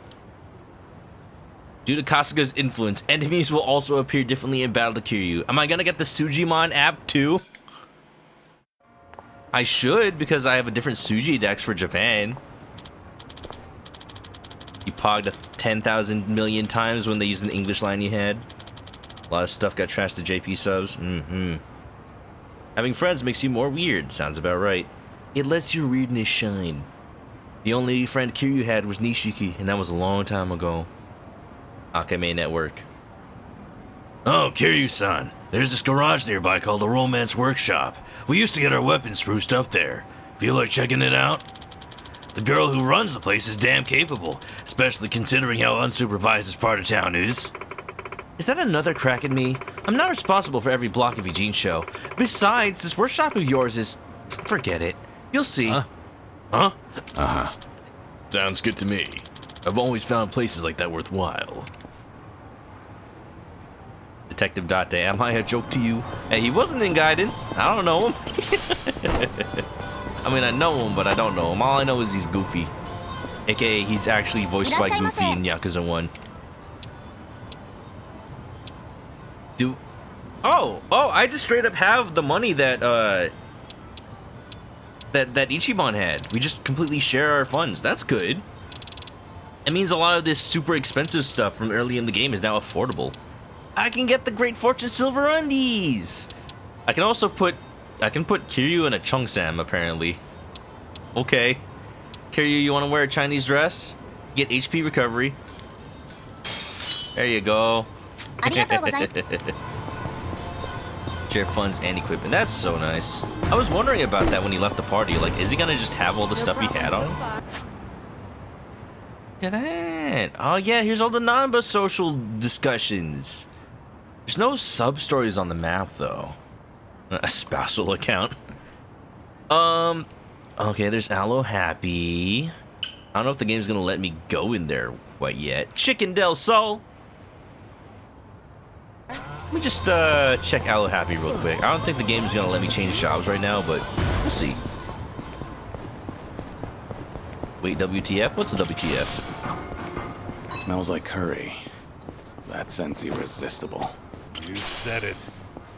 Due to Kasuga's influence, enemies will also appear differently in Battle to Kiryu. Am I gonna get the Sujimon app too? I should, because I have a different Suji dex for Japan. You pogged 10,000 million times when they used an English line you had. A lot of stuff got trashed to JP subs. Having friends makes you more weird. Sounds about right. It lets your weirdness shine. The only friend Kiryu had was Nishiki, and that was a long time ago. Akame Network. Oh, Kiryu-san. There's this garage nearby called the Romance Workshop. We used to get our weapons spruced up there. Feel like checking it out? The girl who runs the place is damn capable, especially considering how unsupervised this part of town is. Is that another crack at me? I'm not responsible for every block of Ijincho. Besides, this workshop of yours is... Forget it. You'll see. Huh?
Uh-huh.
Sounds good to me. I've always found places like that worthwhile. Detective Date, am I a joke to you? Hey, he wasn't in Gaiden. I don't know him. I mean, I know him, but I don't know him. All I know is he's Goofy. AKA, he's actually voiced by Goofy in Yakuza 1. Oh, I just straight up have the money that, that Ichiban had. We just completely share our funds. That's good. It means a lot of this super expensive stuff from early in the game is now affordable. I can get the Great Fortune Silver Undies! I can also put Kiryu in a Cheongsam, apparently. Okay. Kiryu, you want to wear a Chinese dress? Get HP recovery. There you go. Share funds and equipment. That's so nice. I was wondering about that when he left the party. Like, is he gonna just have all the stuff he had on? Look at that. Oh yeah, here's all the Nanba social discussions. There's no sub-stories on the map, though. A spousal account. Okay, there's alo-happy. I don't know if the game's gonna let me go in there quite yet. Chicken del Sol. Let me just check alo-happy real quick. I don't think the game's gonna let me change jobs right now, but we'll see. Wait, WTF? What's a WTF?
Smells like curry. That scent's irresistible.
You said it.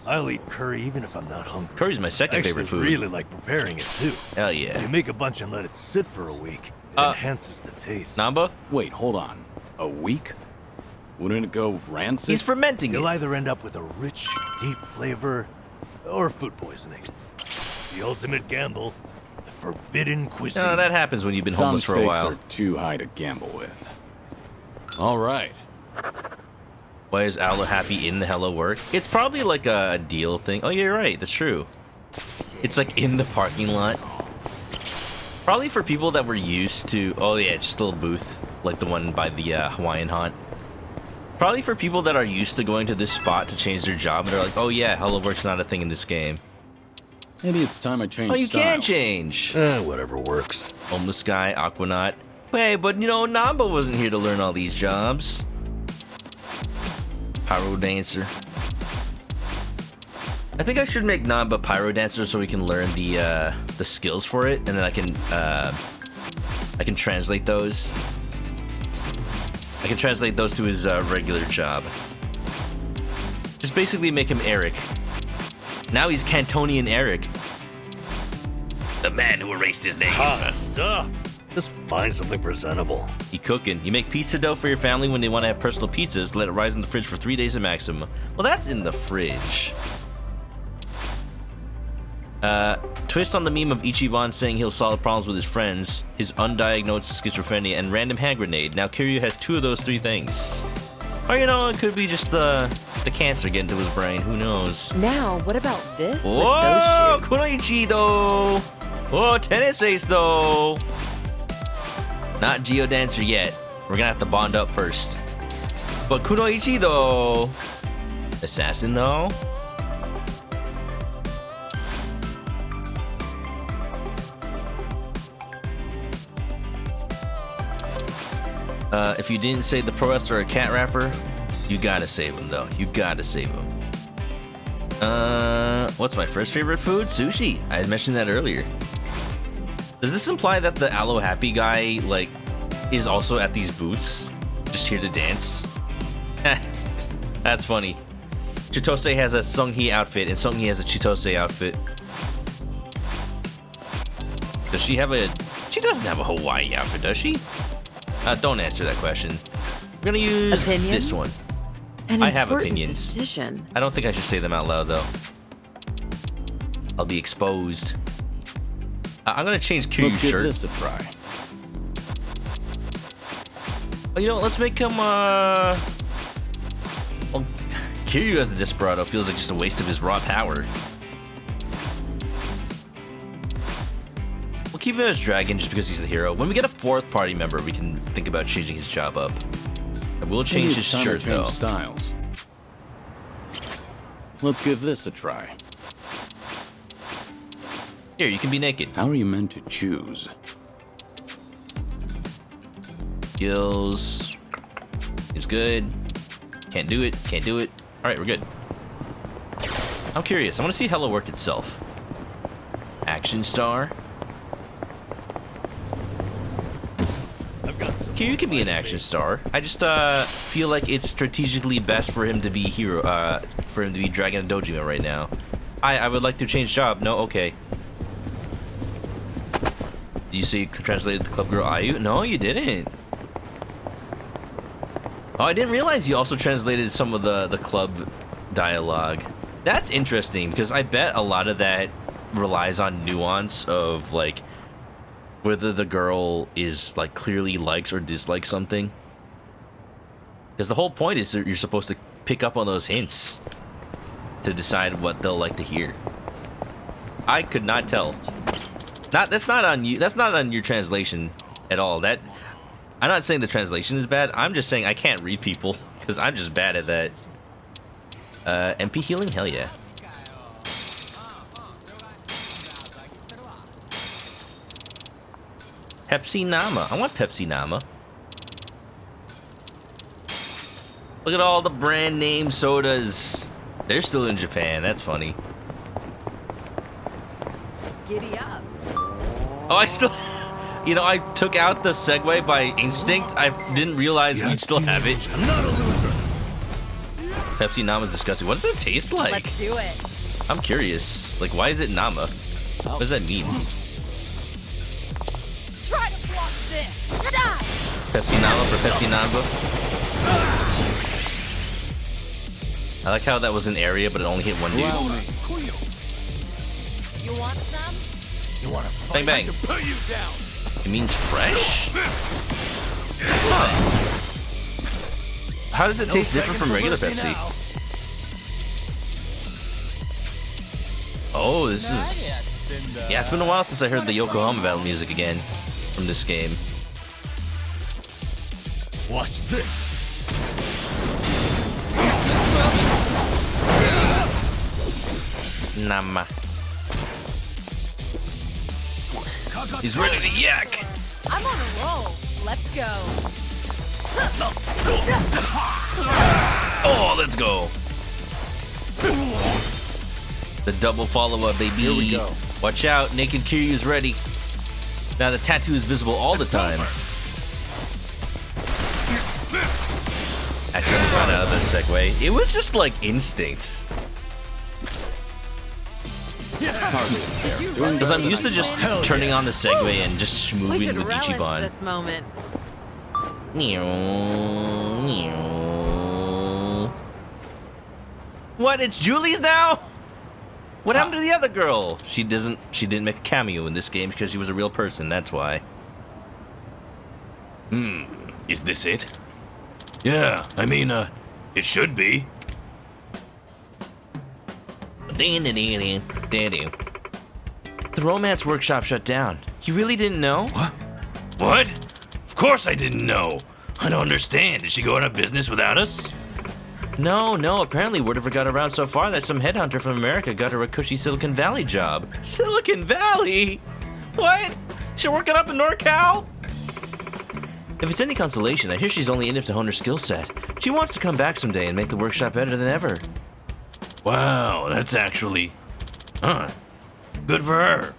I'll eat curry even if I'm not hungry.
Curry's my second favorite food.
I really like preparing it too.
Hell yeah.
You make a bunch and let it sit for a week. It enhances the taste.
Namba?
Wait, hold on. A week? Wouldn't it go rancid?
He's fermenting
You'll either end up with a rich, deep flavor, or food poisoning. The ultimate gamble, the forbidden cuisine.
No, that happens when you've been homeless for a while.
Some stakes are too high to gamble with. All right.
Why is alo-happy in the Hello Work? It's probably like a deal thing. Oh, yeah, you're right. That's true. It's like in the parking lot. Probably for people that were used to... Oh, yeah, it's just a little booth. Like the one by the Hawaiian haunt. Probably for people that are used to going to this spot to change their job. And they're like, oh, yeah, Hello Work's not a thing in this game.
Maybe it's time I change
Oh, you
styles.
can change.
Whatever works.
Homeless guy, Aquanaut. Hey, but you know, Namba wasn't here to learn all these jobs. Pyro Dancer. I think I should make Namba Pyro Dancer so we can learn the skills for it, and then I can translate those. I can translate those to his regular job. Just basically make him Eric. Now he's Cantonian Eric. The man who erased his name.
Hot stuff. Just find something presentable.
You cooking. You make pizza dough for your family when they want to have personal pizzas. Let it rise in the fridge for 3 days at maximum. Well, that's in the fridge. Twist on the meme of Ichiban saying he'll solve problems with his friends, his undiagnosed schizophrenia, and random hand grenade. Now Kiryu has 2 of those 3 things. Or, you know, it could be just the cancer getting to his brain. Who knows?
Now, what about this?
Whoa!
With those shoes?
Kunoichi, though! Oh, tennis ace, though! Not Geodancer yet. We're gonna have to bond up first. But Kunoichi, though! Assassin, though? If you didn't say the pro wrestler or cat rapper, you gotta save him, though. You gotta save him. What's my first favorite food? Sushi. I had mentioned that earlier. Does this imply that the alo-happy guy, like, is also at these booths? Just here to dance? That's funny. Chitose has a Seonghee outfit, and Seonghee has a Chitose outfit. Does she have a... She doesn't have a Hawaii outfit, does she? Don't answer that question. We're gonna use this one. I have opinions.
Decision.
I don't think I should say them out loud, though. I'll be exposed. I'm gonna change Kiryu's
Let's give
shirt.
this a try.
You know, let's make him, well, Kiryu as the Desperado feels like just a waste of his raw power. We'll keep him as Dragon just because he's the hero. When we get a 4th party member, we can think about changing his job up. I will change his shirt, though.
Styles. Let's give this a try.
Here, you can be naked.
How are you meant to choose?
Skills. Seems good. Can't do it. Can't do it. All right, we're good. I'm curious. I want to see how it'll work itself. Action star. Kiryu can be an action star. I just feel like it's strategically best for him to be hero. For him to be Dragon and Dojima right now. I would like to change job. No, okay. Did you say you translated the club girl Ayu? No, you didn't. Oh, I didn't realize you also translated some of the club dialogue. That's interesting, because I bet a lot of that relies on nuance of, like, whether the girl is, like, clearly likes or dislikes something. Because the whole point is that you're supposed to pick up on those hints to decide what they'll like to hear. I could not tell. That's not on you. That's not on your translation at all. I'm not saying the translation is bad. I'm just saying I can't read people because I'm just bad at that. MP healing? Hell yeah. Pepsi Nama. I want Pepsi Nama. Look at all the brand name sodas. They're still in Japan. That's funny.
Giddy up.
Oh, I still... You know, I took out the segue by instinct. I didn't realize we'd still have it.
I'm not a loser.
Pepsi Nama is disgusting. What does it taste like?
Let's do it.
I'm curious. Like, why is it Nama? What does that mean?
Try to block this. Die.
Pepsi Nama for Pepsi Nama. I like how that was an area, but it only hit one dude.
You want some?
You want to
Bang bang.
to put you down.
It means fresh? Huh. How does it taste different from regular Pepsi? Oh, this is... Yeah, it's been a while since I heard the Yokohama battle music again from this game.
Watch this.
Nama. He's ready to yak.
I'm on a roll. Let's go.
Oh, let's go. The double follow-up, baby.
Here we go.
Watch out, Naked Kiryu's ready. Now the tattoo is visible all the time. Accidentally got out of this segue. It was just like instincts. Because I'm used to just turning on the segue and just
We
moving
should
with
relish
Ichiban.
this moment.
What? It's Julie's now? What happened to the other girl? She didn't make a cameo in this game because she was a real person, that's why.
Is this it? Yeah, I mean, it should be.
The romance workshop shut down. You really didn't know?
What? Of course I didn't know. I don't understand. Did she go out of business without us?
No. Apparently word of her got around so far that some headhunter from America got her a cushy Silicon Valley job. Silicon Valley? What? She's working up in NorCal? If it's any consolation, I hear she's only in it to hone her skill set. She wants to come back someday and make the workshop better than ever.
Wow, that's actually... Good for her.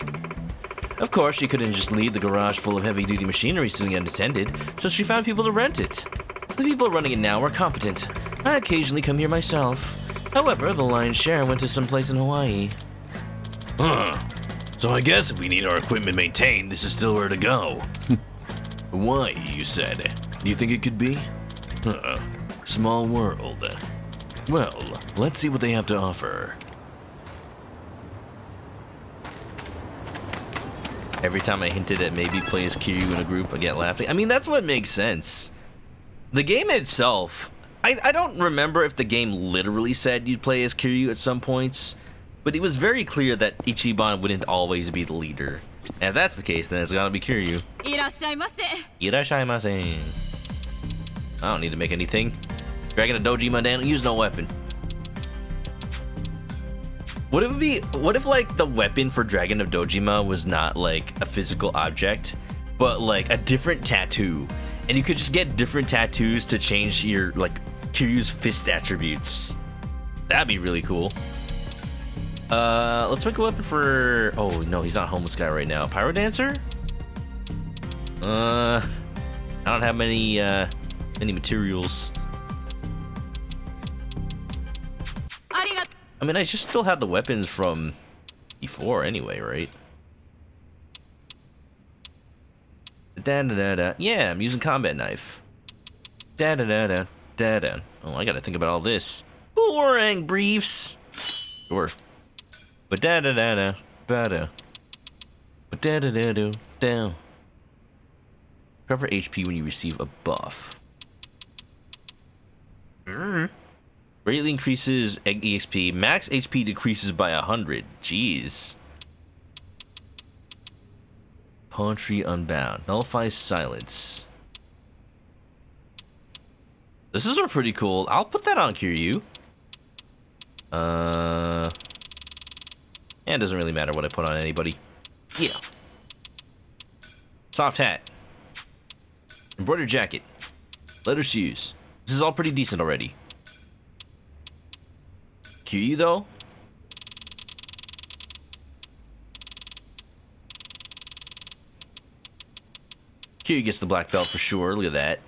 Of course, she couldn't just leave the garage full of heavy-duty machinery sitting unattended, so she found people to rent it. The people running it now are competent. I occasionally come here myself. However, the lion's share went to someplace in Hawaii.
So I guess if we need our equipment maintained, this is still where to go.
Hawaii, you said. Do you think it could be?
Small world.
Well, let's see what they have to offer. Every time I hinted at maybe play as Kiryu in a group, I get laughing. I mean, that's what makes sense. The game itself, I don't remember if the game literally said you'd play as Kiryu at some points, but it was very clear that Ichiban wouldn't always be the leader. And if that's the case, then it's gotta be Kiryu. Irashaimase. I don't need to make anything. Dragon and Dojima don't use no weapon. What if like the weapon for Dragon of Dojima was not like a physical object, but like a different tattoo, and you could just get different tattoos to change your like Kiryu's fist attributes? That'd be really cool. Let's make a weapon for. Oh no, he's not homeless guy right now. Pyro Dancer. I don't have many materials. I mean, I just still have the weapons from before anyway, right? Da-da-da-da. Yeah, I'm using combat knife. Da-da-da-da. Da-da. Oh, I gotta think about all this. Boomerang briefs. Sure. But da-da-da-da. Ba-da. But da-da-da-do. Down. Recover HP when you receive a buff. Greatly increases EXP. Max HP decreases by 100. Jeez. Poetry Unbound. Nullifies silence. This is pretty cool. I'll put that on Kiryu. Yeah, it doesn't really matter what I put on anybody. Yeah. Soft hat. Embroidered jacket. Leather shoes. This is all pretty decent already. Kiryu though? Kiryu gets the black belt for sure. Look at that.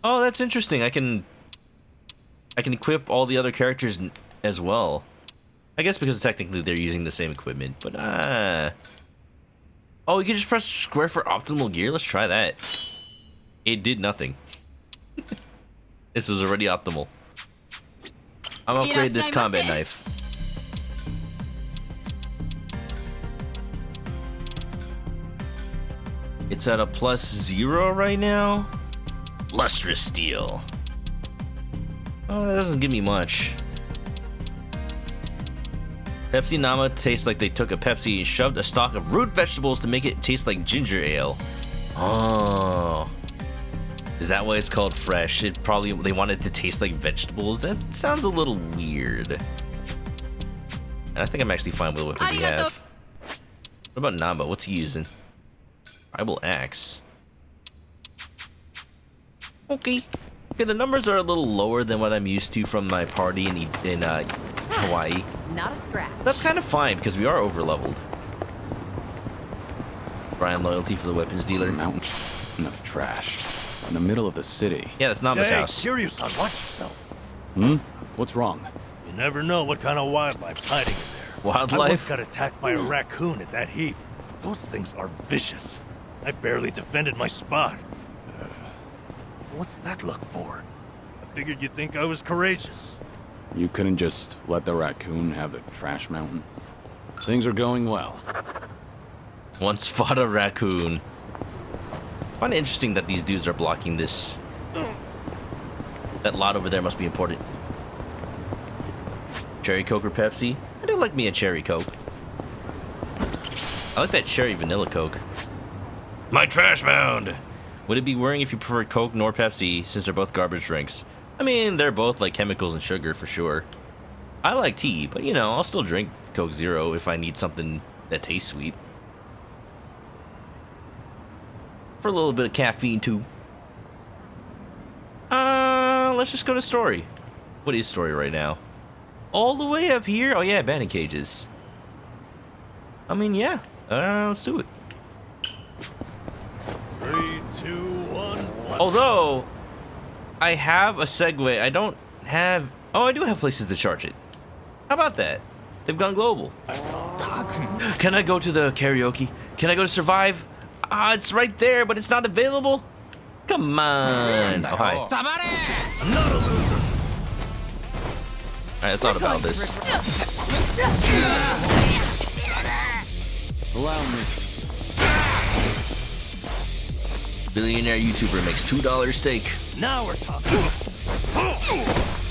Oh, that's interesting. I can equip all the other characters as well. I guess because technically they're using the same equipment, but oh, you can just press square for optimal gear. Let's try that. It did nothing. This was already optimal. I'm gonna upgrade this combat knife. It's at a +0 right now. Lustrous steel. Oh, that doesn't give me much. Pepsi Nama tastes like they took a Pepsi and shoved a stalk of root vegetables to make it taste like ginger ale. Oh. Is that why it's called fresh? It probably, they wanted it to taste like vegetables. That sounds a little weird. And I think I'm actually fine with the weapons we have. What about Namba? What's he using? Tribal axe. Okay. Okay, the numbers are a little lower than what I'm used to from my party in Hawaii.
Not a scratch.
That's kind of fine because we are overleveled. Brian loyalty for the weapons dealer.
Mountain of trash. In the middle of the city.
Yeah, that's Namba's house.
Kiryu-san, watch yourself.
What's wrong?
You never know what kind of wildlife's hiding in there.
Wildlife?
I once got attacked by a raccoon at that heap. Those things are vicious. I barely defended my spot. What's that look for? I figured you'd think I was courageous.
You couldn't just let the raccoon have the trash mountain? Things are going well.
Once fought a raccoon. I find it interesting that these dudes are blocking this. That lot over there must be important. Cherry Coke or Pepsi? I do like me a Cherry Coke. I like that Cherry Vanilla Coke. My trash mound! Would it be worrying if you preferred Coke nor Pepsi, since they're both garbage drinks? I mean, they're both like chemicals and sugar for sure. I like tea, but you know, I'll still drink Coke Zero if I need something that tastes sweet. For a little bit of caffeine too. Let's just go to story. What is story right now? All the way up here? Oh yeah, abandoned cages. I mean, yeah. Let's do it.
3, 2, 1.
Although, I have a Segway. I don't have... Oh, I do have places to charge it. How about that? They've gone global. Can I go to the karaoke? Can I go to Survive? It's right there, but it's not available. Come on. Oh, hi.
I'm not a loser.
Alright, let's talk about this.
Allow me.
Billionaire YouTuber makes $2 steak.
Now we're talking.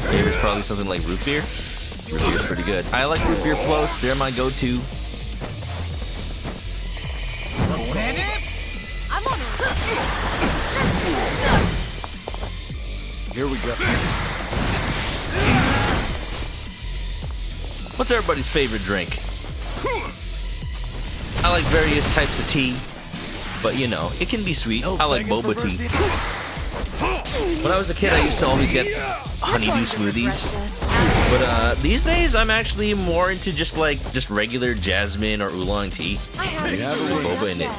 Favorite's probably something like root beer. Root beer's pretty good. I like root beer floats. They're my go-to.
I'm on it.
Here we go.
What's everybody's favorite drink? I like various types of tea, but you know, it can be sweet. I like boba tea. When I was a kid, I used to always get honeydew smoothies. But these days, I'm actually more into just regular jasmine or oolong tea. With boba in it.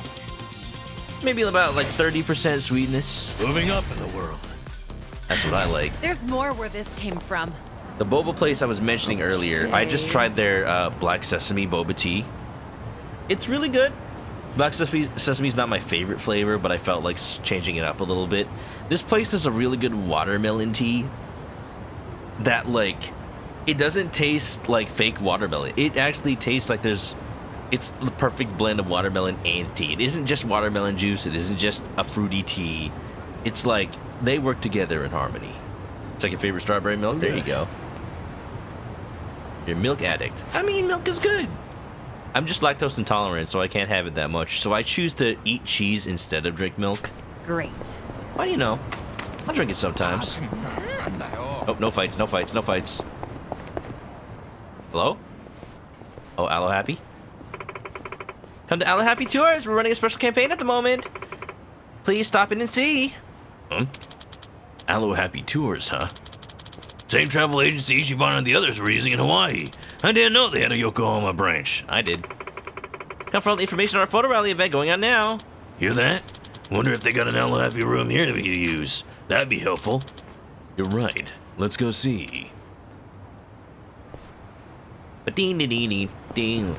Maybe about like 30% sweetness.
Moving up in the world.
That's what I like.
There's more where this came from.
The boba place I was mentioning earlier, I just tried their black sesame boba tea. It's really good. Black sesame's not my favorite flavor, but I felt like changing it up a little bit. This place does a really good watermelon tea that, like, it doesn't taste like fake watermelon. It actually tastes like it's the perfect blend of watermelon and tea. It isn't just watermelon juice. It isn't just a fruity tea. It's like they work together in harmony. It's like your favorite strawberry milk. There you go. You're a milk addict. I mean, milk is good. I'm just lactose intolerant, so I can't have it that much. So I choose to eat cheese instead of drink milk.
Great.
Why do you know? I'll drink it sometimes. Oh, no fights, no fights, no fights. Hello? Oh, alo-happy? Come to alo-happy Tours. We're running a special campaign at the moment. Please stop in and see. Alo-happy Tours, huh? Same travel agency Ichiban and the others were using in Hawaii. I didn't know they had a Yokohama branch. I did. Come for all the information on our photo rally event going on now. Hear that? Wonder if they got an alo-happy room here that we could use. That'd be helpful. You're right. Let's go see. Ding.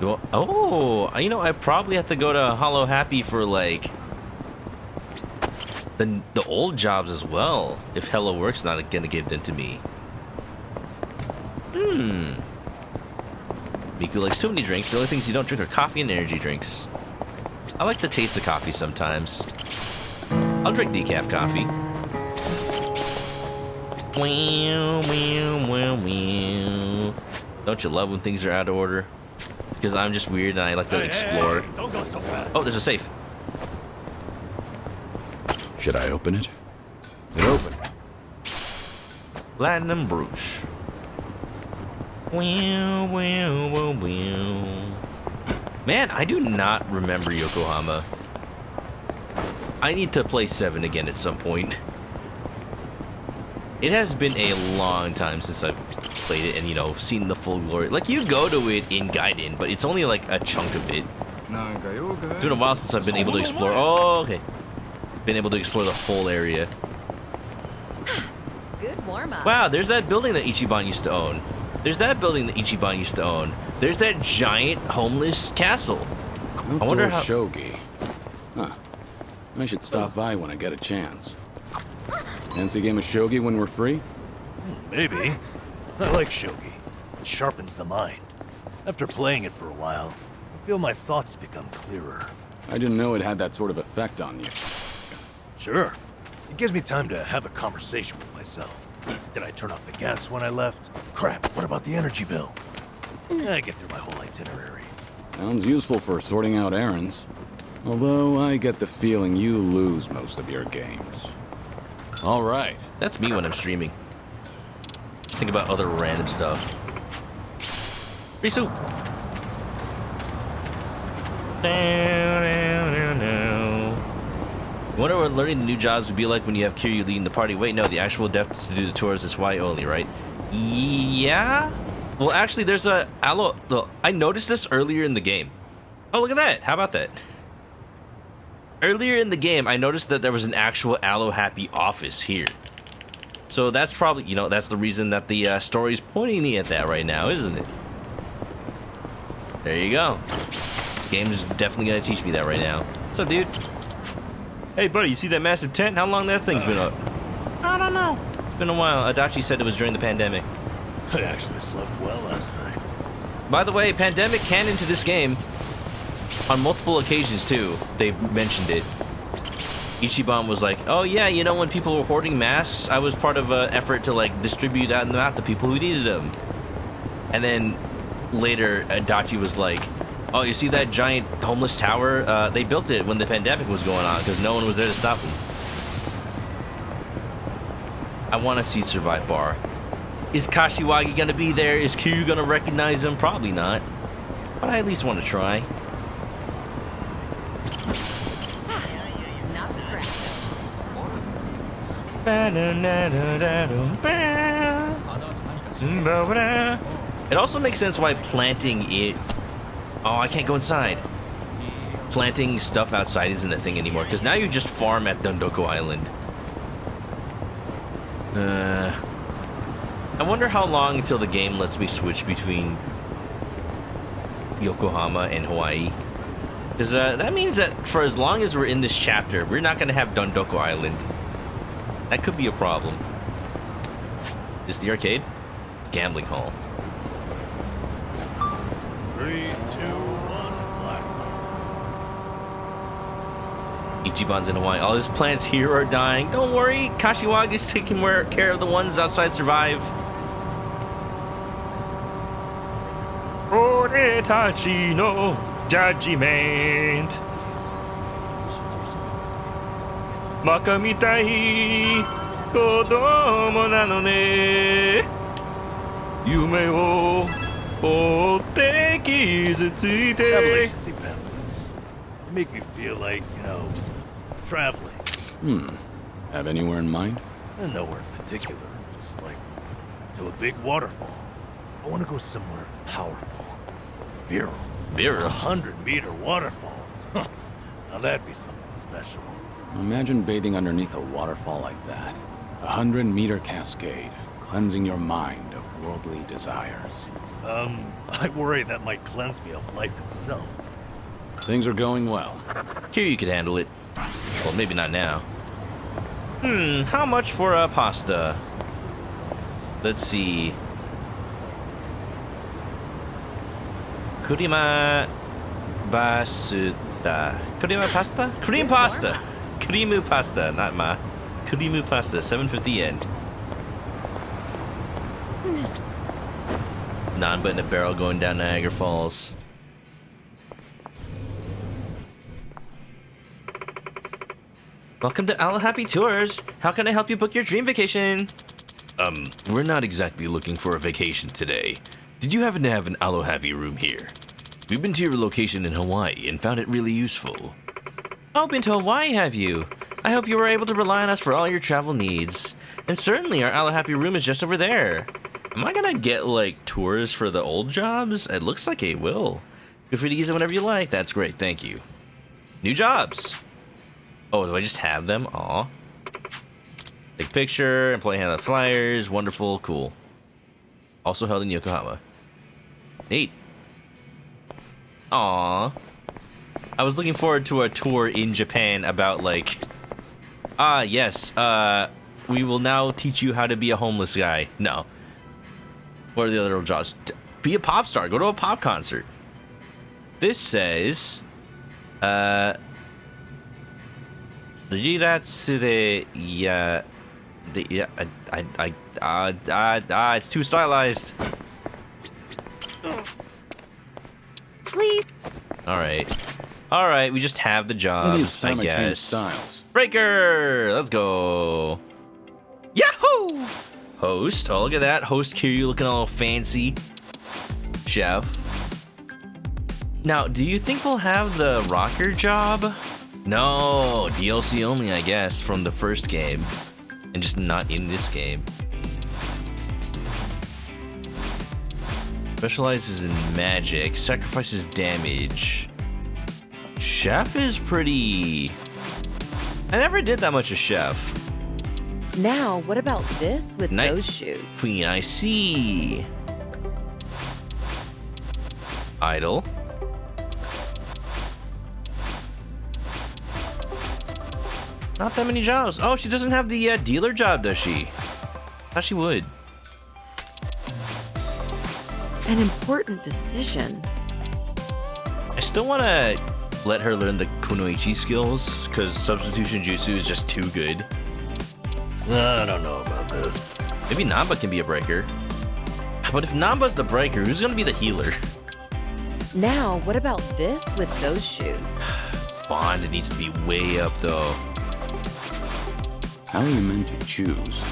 Oh, you know, I probably have to go to alo-happy for like the old jobs as well. If Hello Work's not gonna give them to me. Miku likes too many drinks. The only things you don't drink are coffee and energy drinks. I like the taste of coffee sometimes. I'll drink decaf coffee. Don't you love when things are out of order? Because I'm just weird and I like to explore.
Hey, don't go so fast.
Oh, there's a safe.
Should I open it? It opened.
Platinum brooch. Man, I do not remember Yokohama. I need to play 7 again at some point. It has been a long time since I've played it and, you know, seen the full glory. Like, you go to it in Gaiden, but it's only like a chunk of it. It's been a while since I've been able to explore. Oh, okay. Been able to explore the whole area.
Good warm-up.
Wow, there's that building that Ichiban used to own. There's that building that Ichiban used to own. There's that giant homeless castle. I wonder how...
Shogi. Huh. I should stop by when I get a chance. Fancy a game of shogi when we're free?
Maybe. I like shogi. It sharpens the mind. After playing it for a while, I feel my thoughts become clearer.
I didn't know it had that sort of effect on you.
Sure. It gives me time to have a conversation with myself. Did I turn off the gas when I left? Crap, what about the energy bill? I get through my whole itinerary.
Sounds useful for sorting out errands. Although I get the feeling you lose most of your games. All right.
That's me when I'm streaming. Just think about other random stuff. Free soup. I wonder what learning the new jobs would be like when you have Kiryu leading the party. Wait, no, the actual depth is to do the tours. It's why only, right? Yeah? Well, actually, there's a I noticed this earlier in the game. Oh, look at that. How about that? Earlier in the game, I noticed that there was an actual alo-happy office here. So that's probably, you know, that's the reason that the story's pointing me at that right now, isn't it? There you go. The game is definitely going to teach me that right now. What's up, dude? Hey, buddy, you see that massive tent? How long that thing's been up? I don't know. It's been a while. Adachi said it was during the pandemic.
I actually slept well last night.
By the way, pandemic can into this game. On multiple occasions, too. They mentioned it. Ichiban was like, oh, yeah, you know, when people were hoarding masks, I was part of an effort to, like, distribute them out to people who needed them. And then later, Adachi was like, oh, you see that giant homeless tower? They built it when the pandemic was going on because no one was there to stop them. I want to see Survive Bar. Is Kashiwagi gonna be there? Is Kiryu gonna recognize him? Probably not. But I at least want to try.
Not scratch.
It also makes sense why planting it... Oh, I can't go inside. Planting stuff outside isn't a thing anymore, because now you just farm at Dondoko Island. I wonder how long until the game lets me switch between Yokohama and Hawaii. Because that means that for as long as we're in this chapter, we're not going to have Dondoko Island. That could be a problem. Is the arcade? Gambling hall.
3, 2, 1, blast.
Ichiban's in Hawaii. All his plants here are dying. Don't worry, Kashiwagi's taking care of the ones outside survive. Oretachi no judgment. Baka mitai kodomo nano ne. Yume wo otte kizutsuite.
Travel agency pamphlets. They make me feel like, traveling.
Have anywhere in mind?
Nowhere in particular. Just like to a big waterfall. I want to go somewhere powerful. Virile.
Virile?
100-meter waterfall. Now that'd be something special.
Imagine bathing underneath a waterfall like that. 100-meter cascade, cleansing your mind of worldly desires.
I worry that might cleanse me of life itself.
Things are going well.
Kiryu could handle it. Well, maybe not now. How much for a pasta? Let's see. Kurima basuta. Kurima pasta? Cream pasta. Creamu pasta, not ma. Kurimu pasta, 750 yen. Nanba in a barrel going down Niagara Falls. Welcome to alo-happy Tours. How can I help you book your dream vacation? We're not exactly looking for a vacation today. Did you happen to have an alo-happy room here? We've been to your location in Hawaii and found it really useful. Oh, been to Hawaii, have you? I hope you were able to rely on us for all your travel needs. And certainly our alo-happy room is just over there. Am I gonna get, like, tours for the old jobs? It looks like I will. Feel free to use it whenever you like. That's great, thank you. New jobs. Oh, do I just have them? Aw. Take picture, employee handle flyers, wonderful, cool. Also held in Yokohama. Neat. Aw. I was looking forward to a tour in Japan about, like... yes, we will now teach you how to be a homeless guy. No. What are the other jobs? Be a pop star. Go to a pop concert. This says... it's too stylized.
Please.
All right, we just have the jobs, I guess.
Styles.
Breaker, let's go. Yahoo! Host, oh look at that. Host Kiryu looking all fancy. Chef. Now, do you think we'll have the rocker job? No, DLC only, I guess, from the first game. And just not in this game. Specializes in magic, sacrifices damage. Chef is pretty... I never did that much of Chef.
Now, what about this with
Night
those shoes?
Queen, I see. Idol. Not that many jobs. Oh, she doesn't have the dealer job, does she? Thought she would.
An important decision.
I still want to let her learn the kunoichi skills, because substitution jutsu is just too good.
I don't know about this.
Maybe Namba can be a breaker. But if Namba's the breaker, who's going to be the healer?
Now, what about this with those shoes?
Bond, it needs to be way up, though.
How are you meant to choose?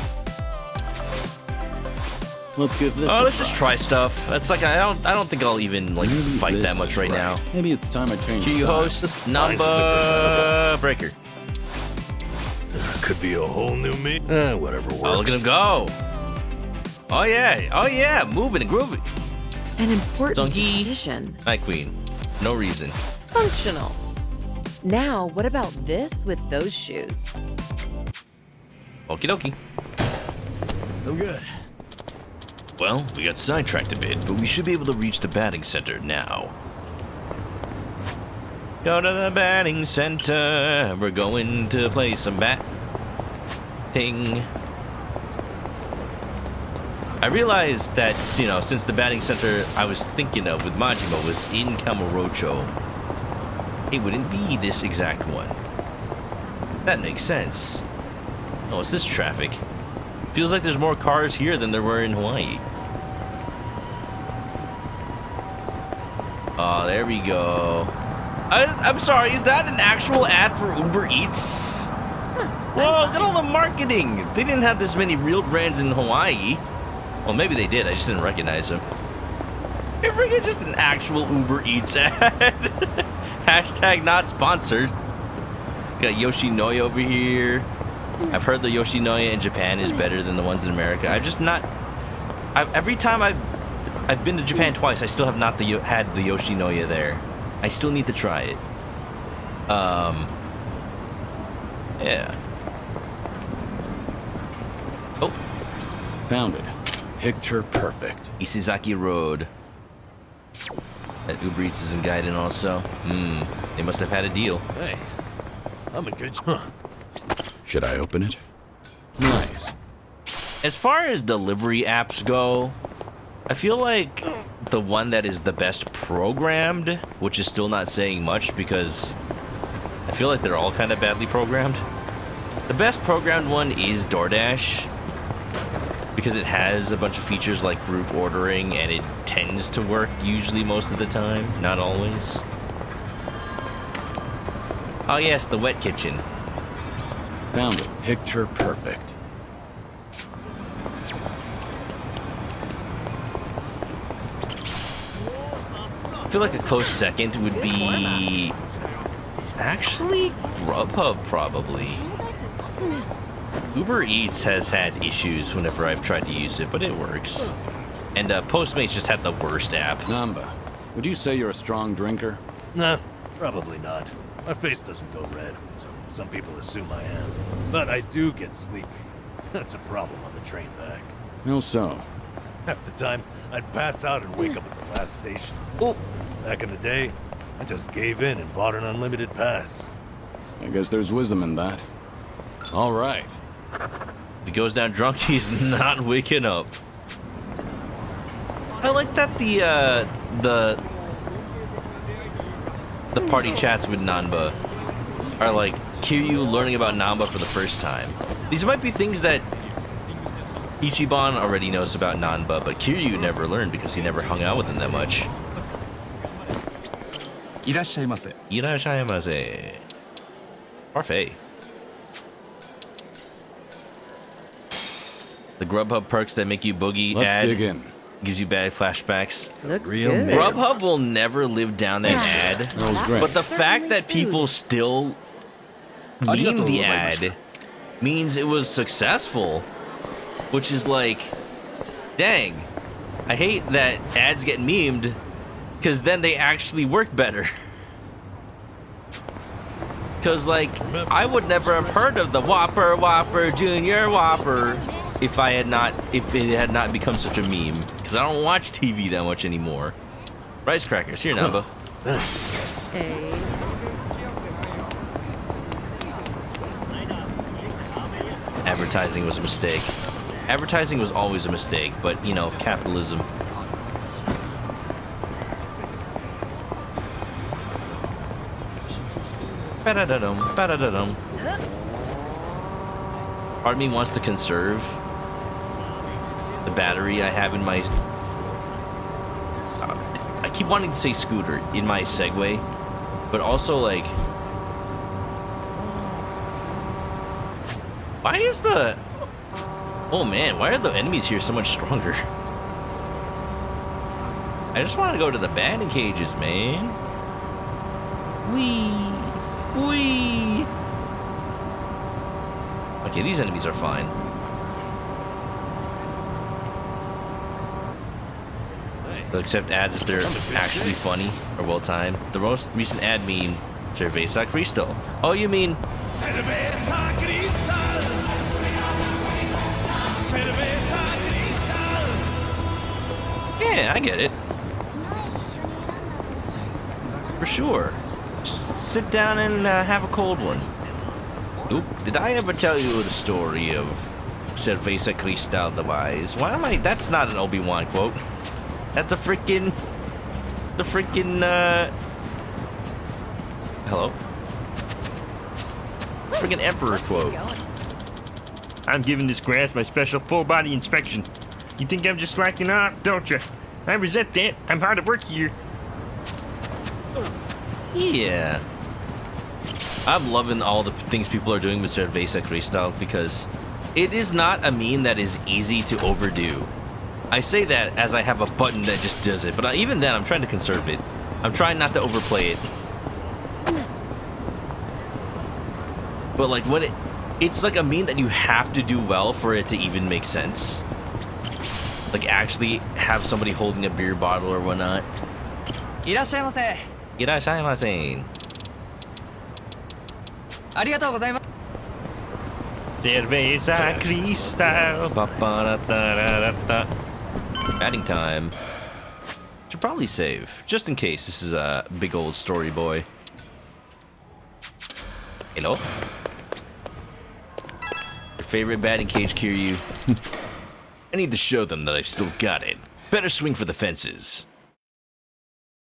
Let's give this.
Oh, let's just try stuff. That's like I don't think I'll even like fight that much right now.
Maybe it's time I change.
Q host number breaker.
Could be a whole new me. Whatever works.
Oh, look at him go. Oh yeah, moving and grooving.
An important
Donkey.
decision.
Hi, Queen. No reason.
Functional. Now, what about this with those shoes?
Okie dokie.
I'm good.
Well, we got sidetracked a bit, but we should be able to reach the batting center now. Go to the batting center. We're going to play some batting. I realized that, you know, since the batting center I was thinking of with Majima was in Kamurocho, it wouldn't be this exact one. That makes sense. Oh, it's this traffic. Feels like there's more cars here than there were in Hawaii. Oh, there we go. I'm sorry, is that an actual ad for Uber Eats? Whoa, look at all the marketing. They didn't have this many real brands in Hawaii. Well, maybe they did, I just didn't recognize them. Hey, freaking just an actual Uber Eats ad. Hashtag not sponsored. We got Yoshinoya over here. I've heard the Yoshinoya in Japan is better than the ones in America. Every time I've been to Japan twice, I still have not had the Yoshinoya there. I still need to try it. Yeah. Oh.
Found it. Picture perfect.
Isizaki Road. That Uber Eats isn't guided also. They must have had a deal.
Hey, I'm in good. Huh.
Should I open it? Nice.
As far as delivery apps go, I feel like the one that is the best programmed, which is still not saying much because I feel like they're all kind of badly programmed. The best programmed one is DoorDash because it has a bunch of features like group ordering and it tends to work usually most of the time, not always. Oh yes, the wet kitchen.
Found it. Picture perfect.
I feel like a close second would be actually Grubhub, probably. Uber Eats has had issues whenever I've tried to use it, but it works. And Postmates just had the worst app.
Namba, would you say you're a strong drinker?
Nah, probably not. My face doesn't go red, so some people assume I am. But I do get sleepy. That's a problem on the train back.
How so?
Half the time, I'd pass out and wake up at the last station.
Oh.
Back in the day, I just gave in and bought an unlimited pass.
I guess there's wisdom in that. All right.
If he goes down drunk, he's not waking up. I like that the party chats with Nanba are like Kiryu learning about Nanba for the first time. These might be things that Ichiban already knows about Nanba, but Kiryu never learned because he never hung out with him that much.
Irashaimase.
Irashaimase. Parfait. The Grubhub perks that make you boogie
Let's
ad
dig in.
Gives you bad flashbacks.
Looks
Real
good.
man.
Grubhub will never live down that ad.
That was great.
But the fact that people still meme the ad means it was successful. Which is like, dang. I hate that ads get memed because then they actually work better. Because, like, I would never have heard of the Whopper, Junior Whopper if it had not become such a meme. Because I don't watch TV that much anymore. Rice crackers, here, Namba.
Thanks.
Hey.
Advertising was a mistake. Advertising was always a mistake, but, you know, capitalism. Ba-da-da-dum, ba-da-da-dum. Part of me wants to conserve the battery I have in my... I keep wanting to say scooter in my Segway, but also, like... Why is the... Oh man, why are the enemies here so much stronger? I just want to go to the batting cages, man. Wee. Okay, these enemies are fine. Except ads if they're actually funny or well timed. The most recent ad meme, Cerveza Cristal. Oh, you mean?
Cerveza Cristal. Cerveza Cristal.
Yeah, I get it. For sure. Just sit down and have a cold one. Oop, did I ever tell you the story of Cerveza Cristal the Wise? Why am I? That's not an Obi-Wan quote. That's a freaking... Hello? Freaking Emperor quote.
I'm giving this grass my special full body inspection. You think I'm just slacking off, don't you? I resent that. I'm hard at work here.
Yeah. I'm loving all the things people are doing with Cerveza Cristal because it is not a meme that is easy to overdo. I say that as I have a button that just does it, but even then I'm trying to conserve it. I'm trying not to overplay it. But like when it's like a meme that you have to do well for it to even make sense. Like actually have somebody holding a beer bottle or whatnot.
Irashaimase.
Irashaimase.
Arigatou gozaimasu.
Cerveza Cristal. Batting time. Should probably save, just in case this is a big old story boy. Hello? Your favorite batting cage, Kiryu? I need to show them that I've still got it. Better swing for the fences.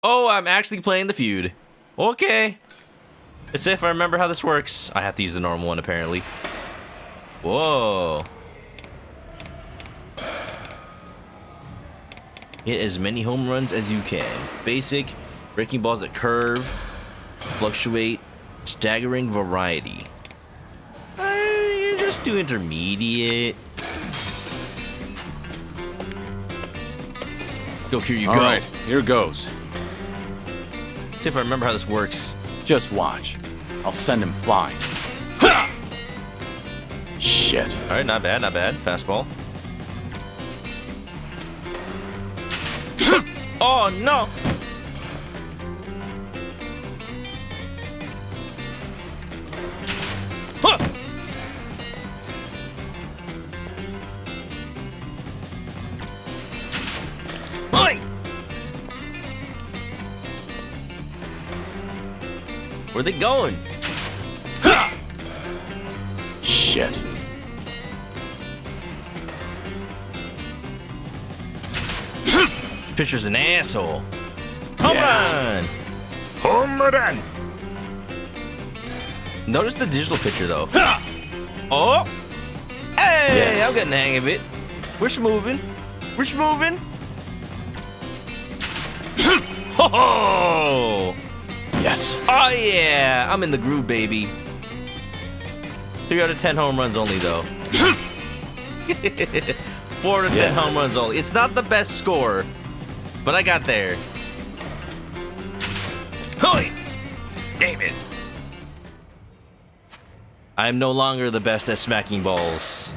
Oh, I'm actually playing the feud. Okay. Let's see if I remember how this works. I have to use the normal one, apparently. Whoa. Hit as many home runs as you can. Basic, breaking balls that curve, fluctuate, staggering variety. You just do intermediate. Go, Kiryu, go.
All right, here goes.
See if I remember how this works.
Just watch. I'll send him flying. Ha! Shit.
All right, not bad, not bad. Fastball. Oh no! Huh! Oi! Where are they going? Ha!
Shit.
Pitcher's an asshole. Home run!
Home run!
Notice the digital pitcher though. Oh! Hey! I'm getting the hang of it. We're schmoving. We're schmoving. Ho!
Yes.
Oh yeah! I'm in the groove, baby. 3 out of 10 home runs only though. 4 out of 10 home runs only. It's not the best score, but I got there. Holy! Damn it. I'm no longer the best at smacking balls.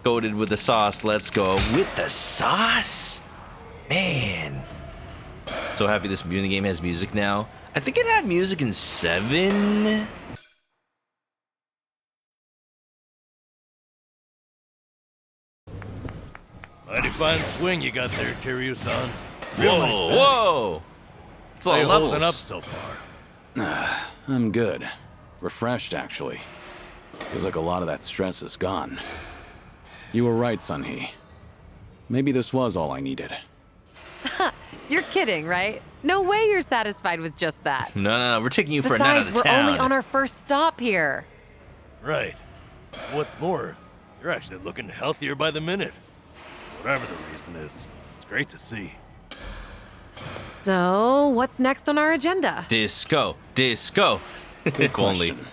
Coated with the sauce, let's go. With the sauce? Man. So happy this mini game has music now. I think it had music in 7.
Mighty fine swing you got there, Kiryu-san.
Whoa, whoa! It's a lot of levels.
Holding up so far?
I'm good. Refreshed, actually. Feels like a lot of that stress is gone. You were right, Sunhee. Maybe this was all I needed.
You're kidding, right? No way you're satisfied with just that.
No, we're taking you for a night out
Besides,
of town.
we're only on our first stop here.
Right. What's more, you're actually looking healthier by the minute. Whatever the reason is, it's great to see.
So, what's next on our agenda?
Disco. Disco.
Good
If only.
question.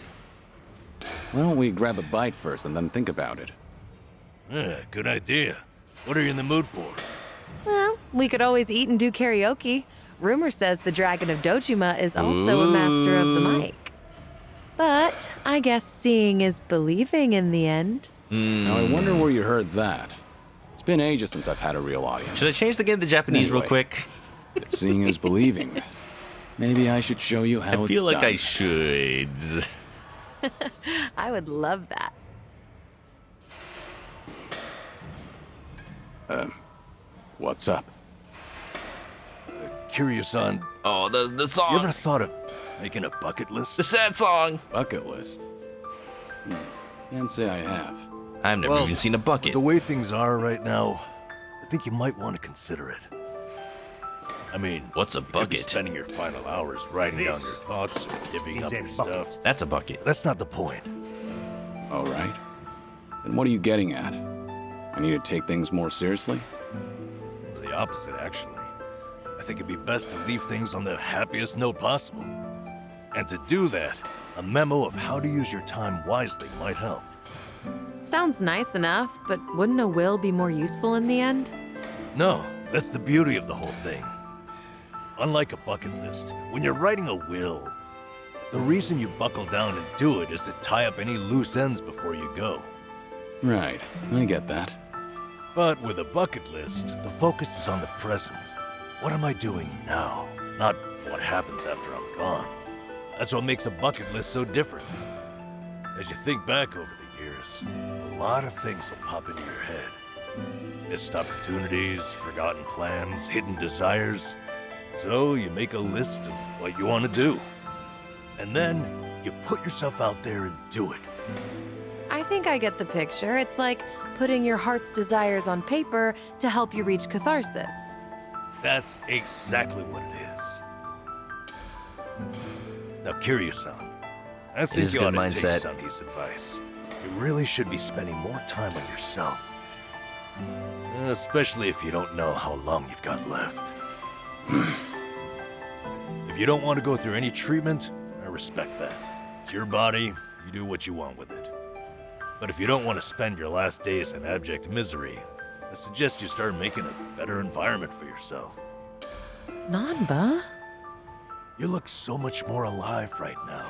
Why don't we grab a bite first and then think about it?
Yeah, good idea. What are you in the mood for?
Well, we could always eat and do karaoke. Rumor says the Dragon of Dojima is also a master of the mic. But I guess seeing is believing in the end.
Now I wonder where you heard that. It's been ages since I've had a real audience.
Should I change the game to Japanese real quick?
If seeing is believing, maybe I should show you how it's done.
I feel like I should.
I would love that.
What's up?
Curious on...
Oh, the song.
You ever thought of making a bucket list?
The sad song.
Bucket list? Can't say I have.
I've never even seen a bucket.
The way things are right now, I think you might want to consider it. I mean,
what's a
you could be
bucket?
spending your final hours writing down your thoughts or divvying up your stuff.
That's a bucket.
That's not the point.
All right. Then what are you getting at? I need to take things more seriously?
The opposite, actually. I think it'd be best to leave things on the happiest note possible. And to do that, a memo of how to use your time wisely might help.
Sounds nice enough, but wouldn't a will be more useful in the end?
No, that's the beauty of the whole thing. Unlike a bucket list, when you're writing a will, the reason you buckle down and do it is to tie up any loose ends before you go.
Right, I get that.
But with a bucket list, the focus is on the present. What am I doing now? Not what happens after I'm gone. That's what makes a bucket list so different. As you think back over the years, a lot of things will pop into your head. Missed opportunities, forgotten plans, hidden desires. So you make a list of what you want to do. And then you put yourself out there and do it.
I think I get the picture. It's like putting your heart's desires on paper to help you reach catharsis.
That's exactly what it is. Now, Kiryu-san, I think you ought to take Sunny's advice. You really should be spending more time on yourself. Especially if you don't know how long you've got left. If you don't want to go through any treatment, I respect that. It's your body, you do what you want with it. But if you don't want to spend your last days in abject misery, I suggest you start making a better environment for yourself.
Nanba?
You look so much more alive right now.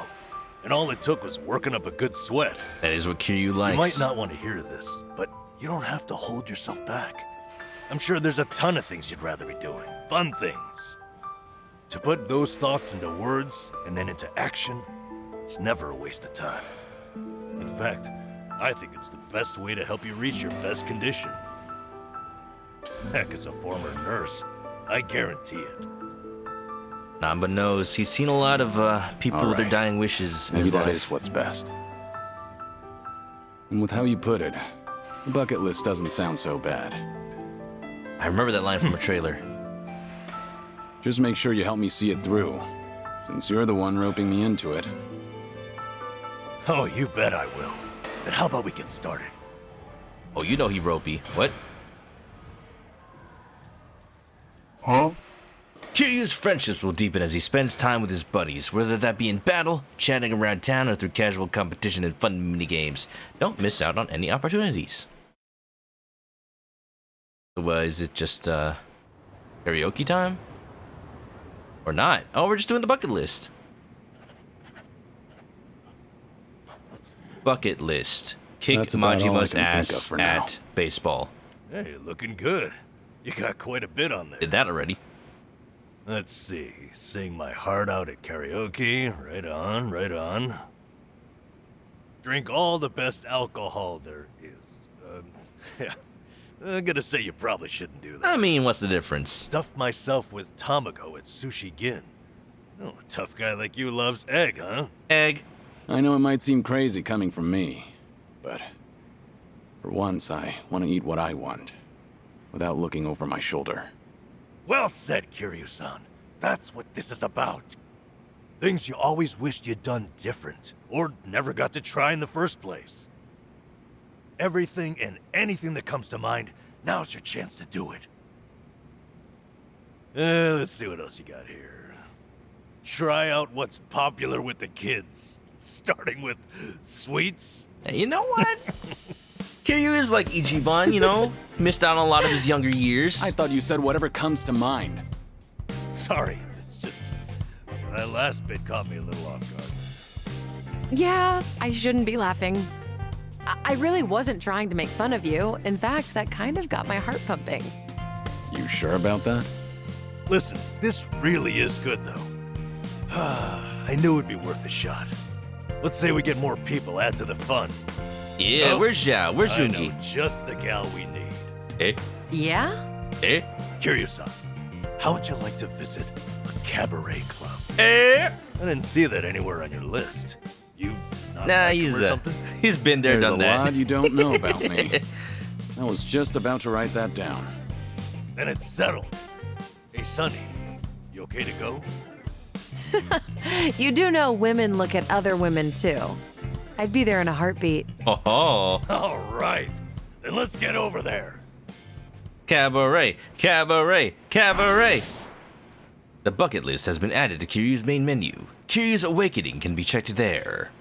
And all it took was working up a good sweat.
That is what Kiryu likes.
You might not want to hear this, but you don't have to hold yourself back. I'm sure there's a ton of things you'd rather be doing. Fun things. To put those thoughts into words and then into action, it's never a waste of time. In fact, I think it's the best way to help you reach your best condition. Heck, as a former nurse, I guarantee it.
Namba knows. He's seen a lot of people with their dying wishes in
Maybe
his
that
life.
is what's best. And with how you put it, the bucket list doesn't sound so bad.
I remember that line from a trailer.
Just make sure you help me see it through, since you're the one roping me into it.
Oh, you bet I will. Then how about we get started?
Oh, you know he ropey. What?
Huh?
Kiryu's friendships will deepen as he spends time with his buddies, whether that be in battle, chatting around town, or through casual competition and fun minigames. Don't miss out on any opportunities. So, is it just karaoke time? Or not? Oh, we're just doing the bucket list. Bucket list. Kick
That's about all I
Majima's
can think of
ass
for now.
at baseball.
Hey, looking good. You got quite a bit on there.
Did that already.
Let's see. Sing my heart out at karaoke. Right on, right on. Drink all the best alcohol there is. Yeah. I'm gonna say you probably shouldn't do that.
I mean, what's the difference?
Stuff myself with tamago at Sushi Gin. Oh, a tough guy like you loves egg, huh?
Egg.
I know it might seem crazy coming from me, but for once I want to eat what I want, without looking over my shoulder.
Well said, Kiryu-san. That's what this is about. Things you always wished you'd done different, or never got to try in the first place. Everything and anything that comes to mind, now's your chance to do it. Let's see what else you got here. Try out what's popular with the kids, starting with sweets.
Hey, you know what? Kiryu is like Ichiban, you know? Missed out on a lot of his younger years.
I thought you said whatever comes to mind.
Sorry, it's just that last bit caught me a little off guard.
Yeah, I shouldn't be laughing. I really wasn't trying to make fun of you. In fact, that kind of got my heart pumping.
You sure about that?
Listen, this really is good, though. I knew it'd be worth a shot. Let's say we get more people, add to the fun.
Yeah,
Oh,
where's Zhao? Where's
I know
Jungi?
just the gal we need.
Eh?
Yeah?
Eh?
Kiryu-san, how would you like to visit a cabaret club?
Eh?
I didn't see that anywhere on your list. You not
Nah,
like him or something?
he's been there,
There's
done
a
that.
lot you don't know about me. I was just about to write that down.
Then it's settled. Hey, Sonny, you okay to go?
You do know women look at other women too. I'd be there in a heartbeat.
Oh,
All right, then let's get over there.
cabaret, cabaret, cabaret. The bucket list has been added to Kiryu's main menu. Kiryu's awakening can be checked there.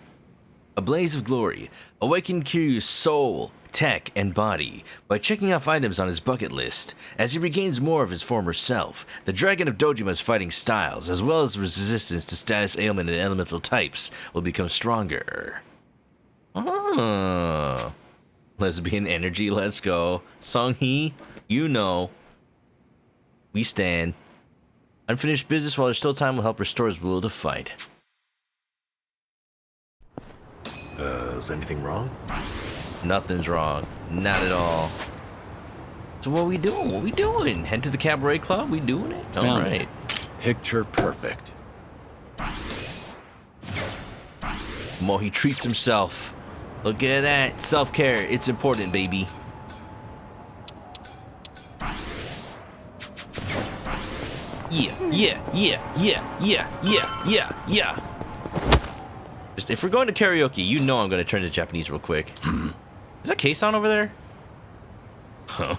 A blaze of glory. Awaken Kiryu's soul, tech, and body by checking off items on his bucket list. As he regains more of his former self, the Dragon of Dojima's fighting styles, as well as resistance to status ailment and elemental types, will become stronger. Oh. Lesbian energy, let's go. Songhee, you know. We stand. Unfinished business while there's still time will help restore his will to fight.
Is anything wrong?
Nothing's wrong. Not at all. So what we doing? What we doing? Head to the cabaret club? We doing it? All
Found
right.
it. Picture perfect.
Mohi treats himself. Look at that. Self-care. It's important, baby. Yeah. Just, if we're going to karaoke, you know I'm going to turn to Japanese real quick. Is that case on over there? Huh.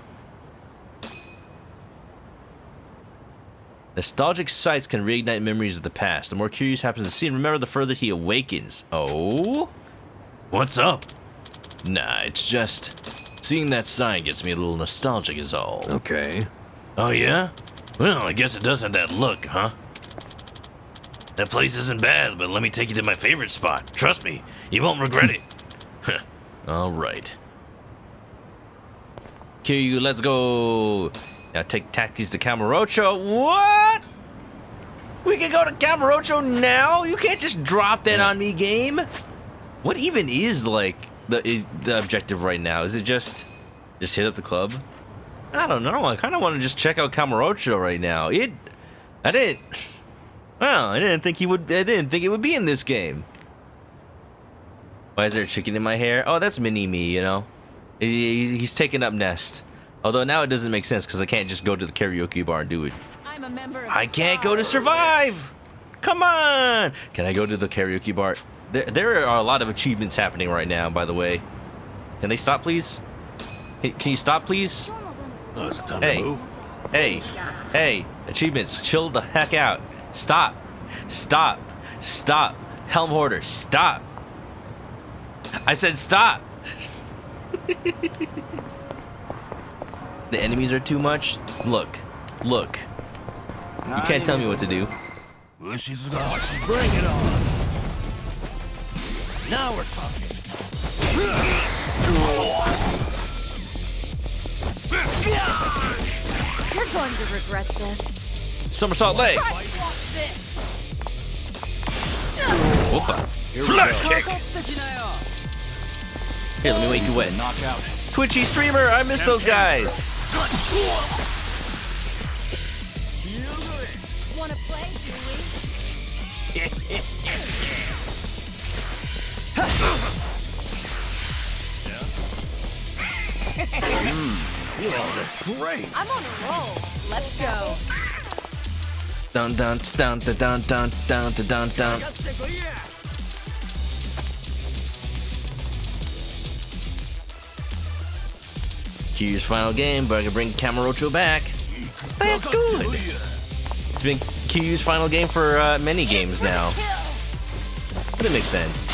Nostalgic sights can reignite memories of the past. The more curious happens to see and remember, the further he awakens. Oh? What's up? Nah, it's just... seeing that sign gets me a little nostalgic is all.
Okay.
Oh yeah? Well, I guess it does have that look, huh? That place isn't bad, but let me take you to my favorite spot. Trust me, you won't regret it. Alright. Kiryu, let's go. Now take taxis to Kamurocho. What? We can go to Kamurocho now? You can't just drop that on me, game. What even is, like, the objective right now? Is it just hit up the club? I don't know. I kind of want to just check out Kamurocho right now. I didn't think he would. I didn't think it would be in this game. Why is there a chicken in my hair? Oh, that's mini-me, you know. He's taking up nest. Although now it doesn't make sense because I can't just go to the karaoke bar and do it. I can't go to Survive. Come on. Can I go to the karaoke bar? There are a lot of achievements happening right now, by the way. Can they stop, please? Can you stop, please?
Oh, is it time to move?
Hey, achievements, chill the heck out. Stop. Helm Hoarder, stop. I said stop. The enemies are too much. Look. You can't tell me what to do.
Bring it on. Now we're talking.
You're going to regret this.
Somersault leg. Whoopa. Flash kick. Here, let me make you wet.
Knockout.
Twitchy streamer, I miss those guys.
Wanna play,
You all look great.
I'm on a roll. Let's go.
Dun. Q's final game, but I can bring Kamurocho back. That's good. It's been Q's final game for many games now. But it makes sense.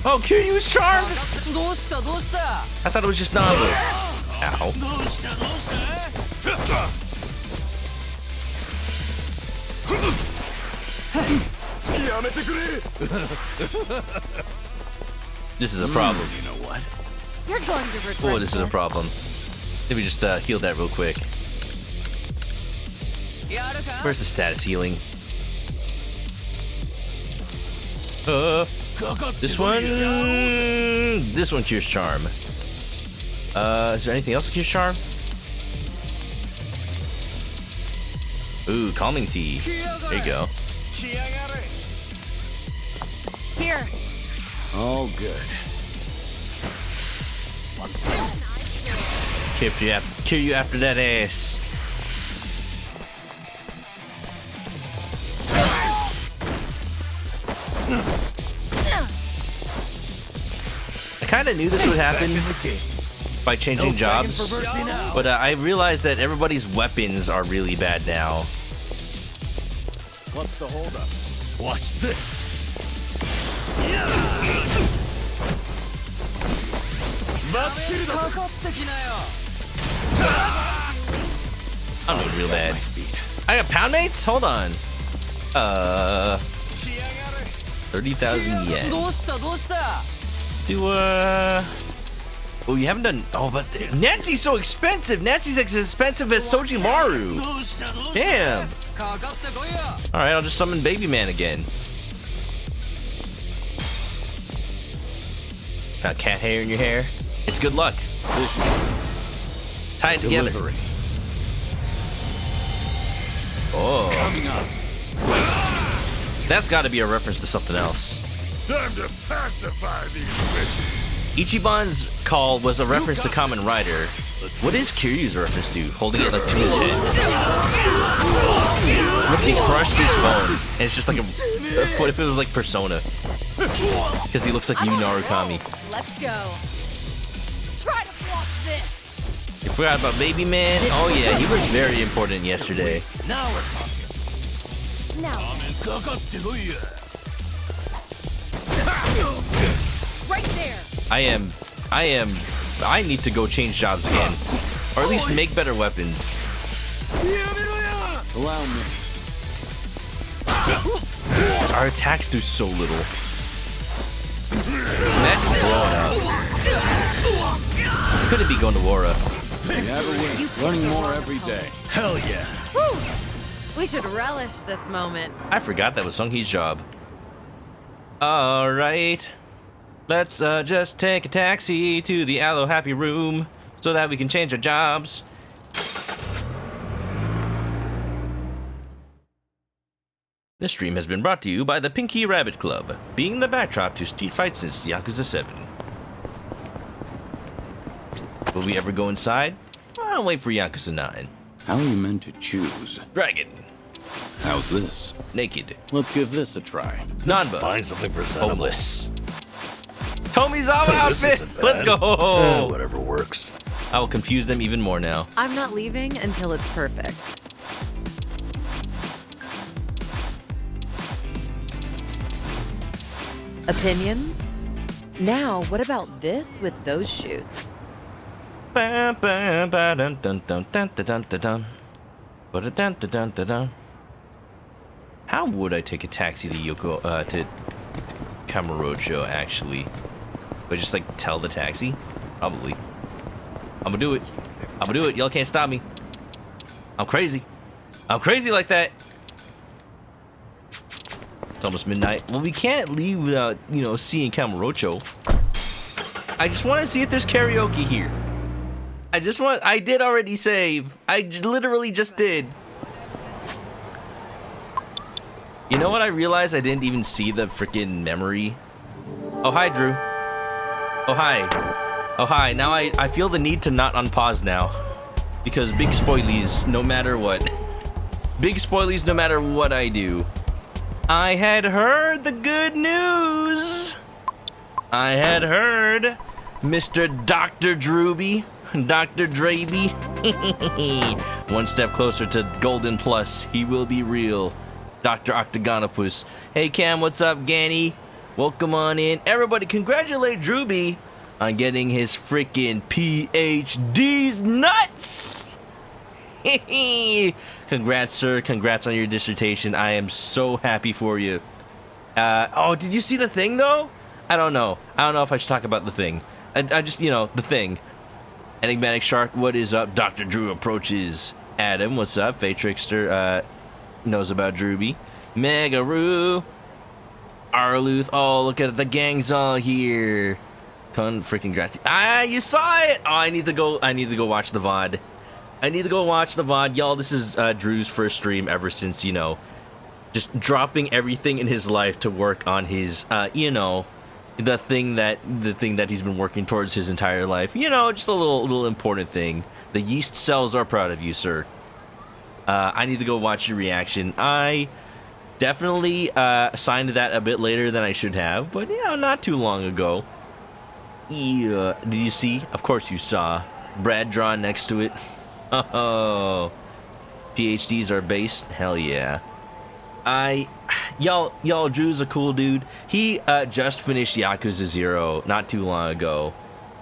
Oh, Kiryu's charmed? I thought it was just Nabu. Ow. This is a problem.
You know what?
You're going to regret
Oh, this is a problem. Let me just heal that real quick. Where's the status healing? This one cures charm. Is there anything else that cures charm? Ooh, calming tea. There you go.
Here.
All good.
Kill you after that ass. I kind of knew this would happen by changing jobs, but I realized that everybody's weapons are really bad now.
What's the holdup? Watch this.
I'm doing real bad. I got pound mates? Hold on. 30,000 yen. Oh, you haven't done. Oh, but Nancy's so expensive. Nancy's as expensive as Sojimaru. Damn. All right, I'll just summon Baby Man again. Got cat hair in your hair. It's good luck. Tie it together.
Delivery.
Oh.
Coming up.
That's got to be a reference to something else.
Time to pacify these bitches.
Ichiban's call was a reference to Kamen Rider. What is Kiryu's reference to? Holding it like to his head. What if he crushed his phone and it's just like a... What if it was like Persona? Because he looks like Yu Narukami.
Let's go. Try to block this.
You forgot about Baby Man? Oh yeah, he was very important yesterday.
Now we're talking.
Now. Right there.
I need to go change jobs again. Or at least make better weapons.
Allow me.
Our attacks do so little. Imagine blowing up. Couldn't be going to Wara.
You never win. Learning more every day.
Hell yeah.
Whew. We should relish this moment.
I forgot that was Sunghee's job. Alright. Let's just take a taxi to the alo-happy room so that we can change our jobs. This stream has been brought to you by the Pinky Rabbit Club, being the backdrop to Street Fight since Yakuza 7. Will we ever go inside? I'll wait for Yakuza 9.
How are you meant to choose?
Dragon.
How's this?
Naked.
Let's give this a try.
Nanba.
Find something presentable.
Homeless. Tomizawa outfit! Let's go!
Whatever works.
I will confuse them even more now.
I'm not leaving until it's perfect. Opinions? Now, what about this with those shoes?
How would I take a taxi to to Kamurocho, actually? Would I just like tell the taxi? Probably. I'm gonna do it. I'm gonna do it. Y'all can't stop me. I'm crazy. I'm crazy like that. It's almost midnight. Well, we can't leave without, you know, seeing Kamurocho. I just want to see if there's karaoke here. I did already save. Literally just did. You know what I realized? I didn't even see the freaking memory. Oh, hi, Drew. Oh, hi. Oh, hi. Now I feel the need to not unpause now. Because big spoilies, no matter what. Big spoilies, no matter what I do. I had heard the good news. I had heard Mr. Dr. Drewby. Dr. Draby. One step closer to Golden Plus. He will be real. Dr. Octagonopus. Hey, Cam, what's up, Ganny? Welcome on in. Everybody, congratulate Drewby on getting his freaking PhD's nuts! Congrats, sir. Congrats on your dissertation. I am so happy for you. Oh, did you see the thing, though? I don't know. I don't know if I should talk about the thing. I just, the thing. Enigmatic Shark, what is up? Dr. Drew approaches. Adam, what's up? Fate Trickster, knows about Drewby. Megaroo. Arluth, oh, look at it. The gang's all here. Freaking grat. Ah, you saw it! Oh, I need to go watch the VOD. I need to go watch the VOD. Y'all, this is Drew's first stream ever since, just dropping everything in his life to work on his, the thing that he's been working towards his entire life. Just a little important thing. The yeast cells are proud of you, sir. I need to go watch your reaction. I definitely signed that a bit later than I should have, but not too long ago. Yeah. Did you see? Of course you saw. Brad drawn next to it. Oh, PhDs are based. Hell yeah. Y'all, Drew's a cool dude. He just finished Yakuza 0 not too long ago,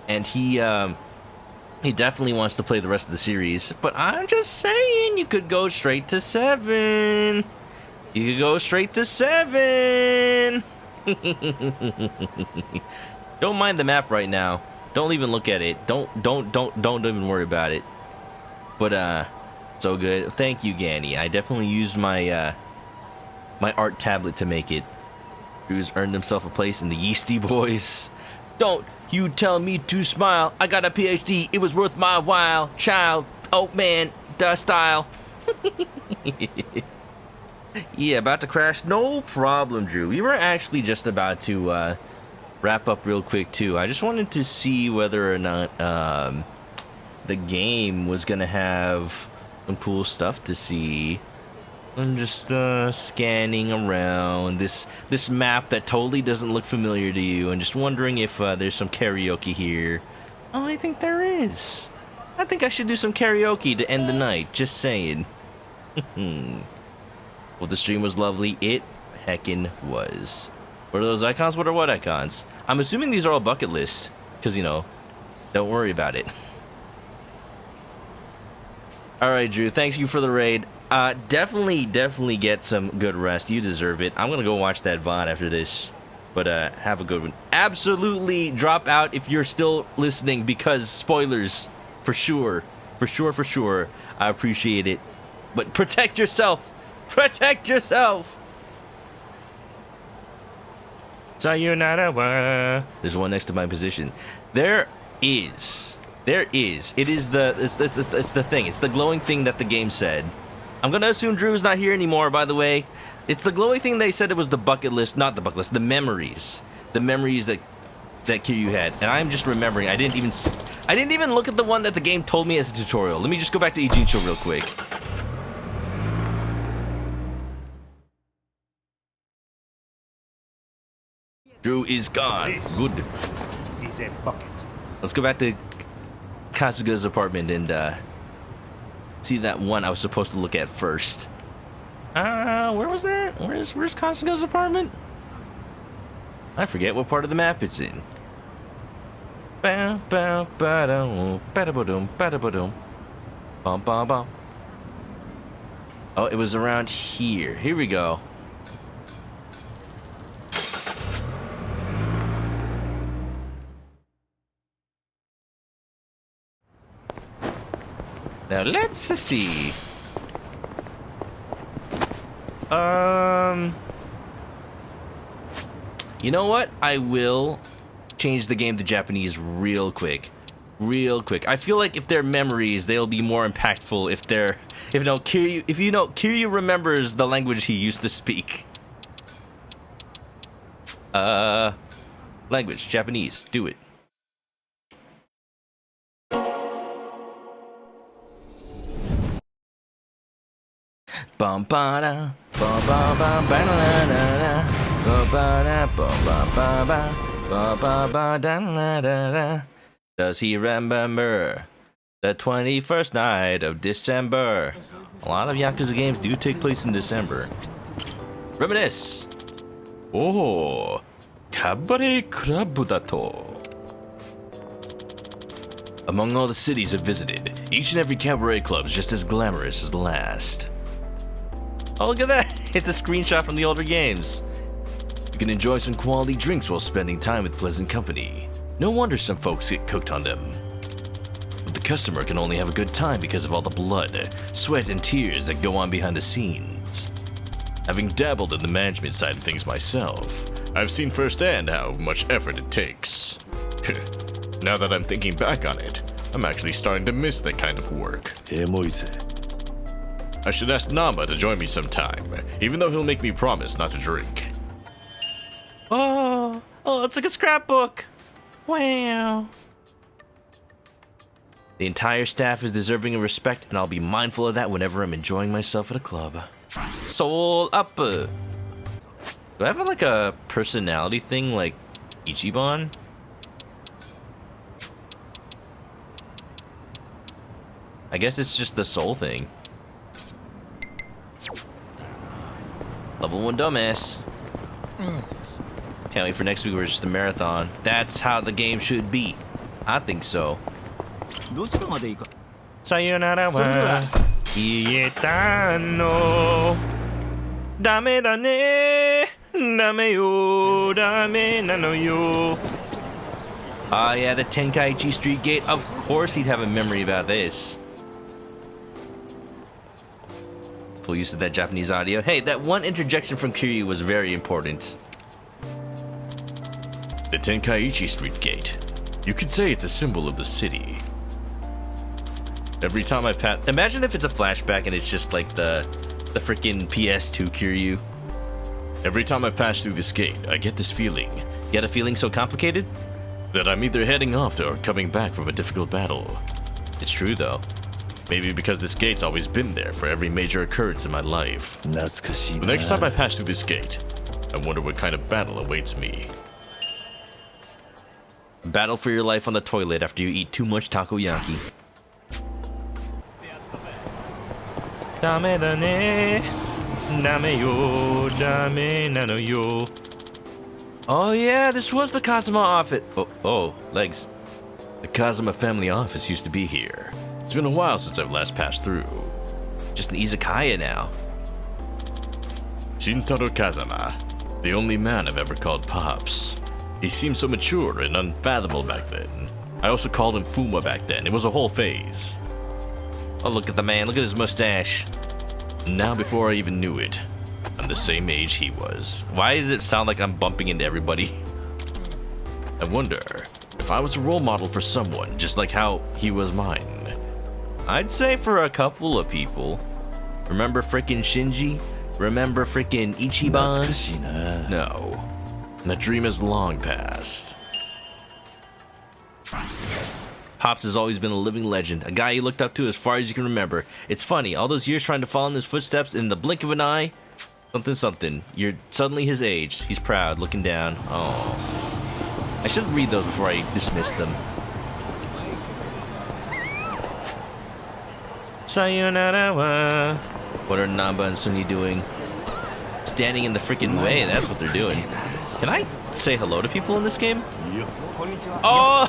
and he definitely wants to play the rest of the series. But I'm just saying, you could go straight to 7. You could go straight to 7. Don't mind the map right now. Don't even look at it. Don't even worry about it. But so good. Thank you, Ganny. I definitely used my my art tablet to make it. Drew's earned himself a place in the Yeasty Boys. Don't you tell me to smile. I got a PhD. It was worth my while. Child. Oh man, the style. Yeah, about to crash. No problem, Drew. We were actually just about to wrap up real quick too. I just wanted to see whether or not the game was gonna have some cool stuff to see. I'm just scanning around this map that totally doesn't look familiar to you, and just wondering if there's some karaoke here. Oh, I think there is. I think I should do some karaoke to end the night. Just saying. Well, the stream was lovely. It heckin' was. What are those icons? What are what icons? I'm assuming these are all bucket list, because, don't worry about it. Alright, Drew, thanks you for the raid. Definitely get some good rest. You deserve it. I'm gonna go watch that VOD after this. But, have a good one. Absolutely drop out if you're still listening, because spoilers. For sure. For sure. I appreciate it. But protect yourself. Protect yourself.
Sayonara.
There's one next to my position. There is. It is it's the thing. It's the glowing thing that the game said. I'm gonna assume Drew's not here anymore, by the way. It's the glowing thing they said it was the bucket list, not the bucket list, the memories. The memories that Kiryu had. And I'm just remembering. I didn't even look at the one that the game told me as a tutorial. Let me just go back to Ijincho real quick. Drew is gone. Good.
He's a bucket.
Let's go back to Kasuga's apartment and see that one I was supposed to look at first. Where was that? Where's Kasuga's apartment? I forget what part of the map it's in. Bow, bow, ba-dum, ba-da-ba-dum, ba-da-ba-dum. Bum, bum, bum. Oh, it was around here. Here we go. Now let's see. You know what? I will change the game to Japanese real quick. I feel like if they're memories, they'll be more impactful if Kiryu remembers the language he used to speak. Language, Japanese, do it. Bum ba da bum ba ba ba da da da ba da bum ba ba ba da da. Does he remember the 21st night of December? A lot of Yakuza games do take place in December. Reminisce. Oh, Cabaret Clubだと. Among all the cities I've visited, each and every cabaret club is just as glamorous as the last. Oh, look at that! It's a screenshot from the older games. You can enjoy some quality drinks while spending time with pleasant company. No wonder some folks get cooked on them. But the customer can only have a good time because of all the blood, sweat, and tears that go on behind the scenes. Having dabbled in the management side of things myself, I've seen firsthand how much effort it takes. Now that I'm thinking back on it, I'm actually starting to miss that kind of work. I should ask Namba to join me sometime, even though he'll make me promise not to drink. Oh, it's like a scrapbook. Wow. The entire staff is deserving of respect, and I'll be mindful of that whenever I'm enjoying myself at a club. Soul up. Do I have like a personality thing like Ichiban? I guess it's just the soul thing. Level 1 dumbass. Can't wait for next week where it's just a marathon. That's how the game should be. I think so. Sayonara wa ieta no. Dame da ne. Dame yo. Dame nano yo. Ah, yeah, the Tenkaichi Street Gate. Of course he'd have a memory about this. Full use of that Japanese audio. Hey, that one interjection from Kiryu was very important. The Tenkaichi Street Gate. You could say it's a symbol of the city. Every time I pass... Imagine if it's a flashback and it's just like the freaking PS2 Kiryu. Every time I pass through this gate, I get this feeling. Get a feeling so complicated? That I'm either heading off to or coming back from a difficult battle. It's true though. Maybe because this gate's always been there for every major occurrence in my life. The next time I pass through this gate, I wonder what kind of battle awaits me. Battle for your life on the toilet after you eat too much takoyaki. Dame da ne, dame yo, dame nano yo. Oh yeah, this was the Kazuma office. Oh, legs. The Kazuma family office used to be here. It's been a while since I've last passed through. Just an izakaya now. Shintaro Kazama, the only man I've ever called Pops. He seemed so mature and unfathomable back then. I also called him Fuma back then. It was a whole phase. Oh, look at the man. Look at his mustache. Now, before I even knew it, I'm the same age he was. Why does it sound like I'm bumping into everybody? I wonder if I was a role model for someone, just like how he was mine. I'd say for a couple of people. Remember frickin' Shinji? Remember frickin' Ichiban? No. That dream has long passed. Pops has always been a living legend, a guy you looked up to as far as you can remember. It's funny, all those years trying to follow in his footsteps, in the blink of an eye, something. You're suddenly his age. He's proud, looking down. Oh. I should read those before I dismiss them. Sayonara wa. What are Namba and Sunny doing? Standing in the freaking way, that's what they're doing. Can I say hello to people in this game? Oh,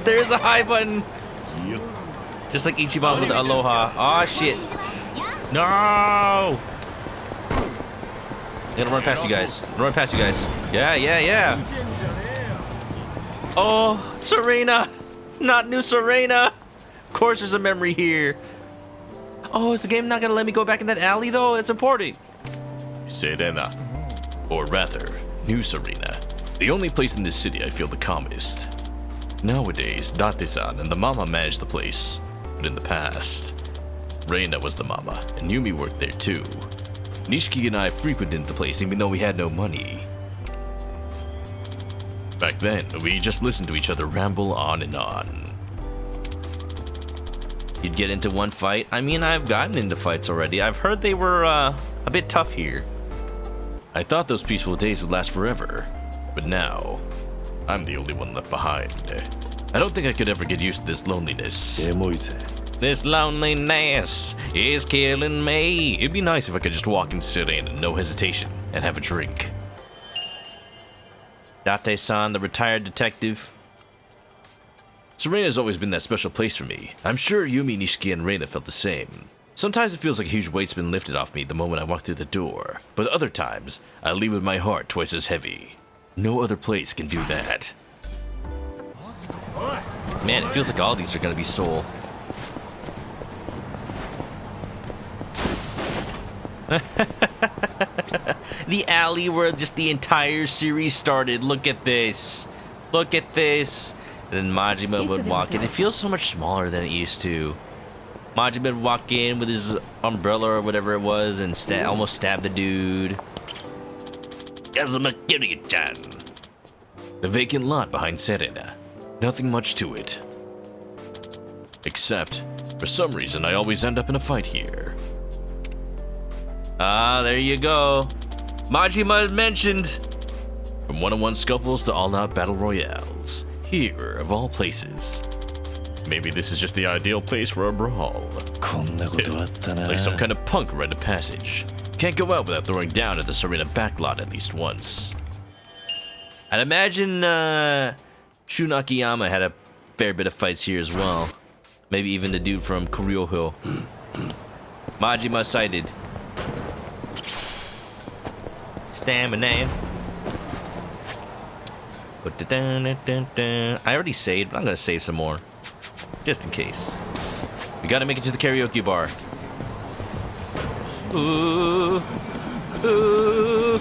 there's a hi button. Just like Ichiban with the aloha. Oh shit. No. I'm gonna run past you guys. Yeah. Oh, Serena. Not new Serena. Of course there's a memory here. Oh, is the game not gonna let me go back in that alley though? It's important. Serena. Or rather, New Serena. The only place in this city I feel the calmest. Nowadays, Date-san and the mama manage the place. But in the past, Reina was the mama, and Yumi worked there too. Nishiki and I frequented the place even though we had no money. Back then, we just listened to each other ramble on and on. You'd get into one fight. I mean, I've gotten into fights already. I've heard they were a bit tough here. I thought those peaceful days would last forever, but now, I'm the only one left behind. I don't think I could ever get used to this loneliness. This loneliness is killing me. It'd be nice if I could just walk and sit in and no hesitation and have a drink. Date-san, the retired detective. Serena's always been that special place for me. I'm sure Yumi, Nishiki, and Reina felt the same. Sometimes it feels like a huge weight's been lifted off me the moment I walk through the door, but other times, I leave with my heart twice as heavy. No other place can do that. Man, it feels like all these are gonna be Seoul. The alley where just the entire series started. Look at this. Look at this. And then Majima would walk in. It feels so much smaller than it used to. Majima would walk in with his umbrella or whatever it was and almost stab the dude. The vacant lot behind Serena. Nothing much to it. Except, for some reason, I always end up in a fight here. Ah, there you go. Majima mentioned. From one-on-one scuffles to all-out battle royales. Here, of all places. Maybe this is just the ideal place for a brawl. Like some kind of punk rite of passage. Can't go out without throwing down at the Serena backlot at least once. I'd imagine Shun Akiyama had a fair bit of fights here as well. Maybe even the dude from Kamurocho. Majima sighted. Stamina. I already saved, but I'm gonna save some more. Just in case. We gotta make it to the karaoke bar. Ooh. Ooh.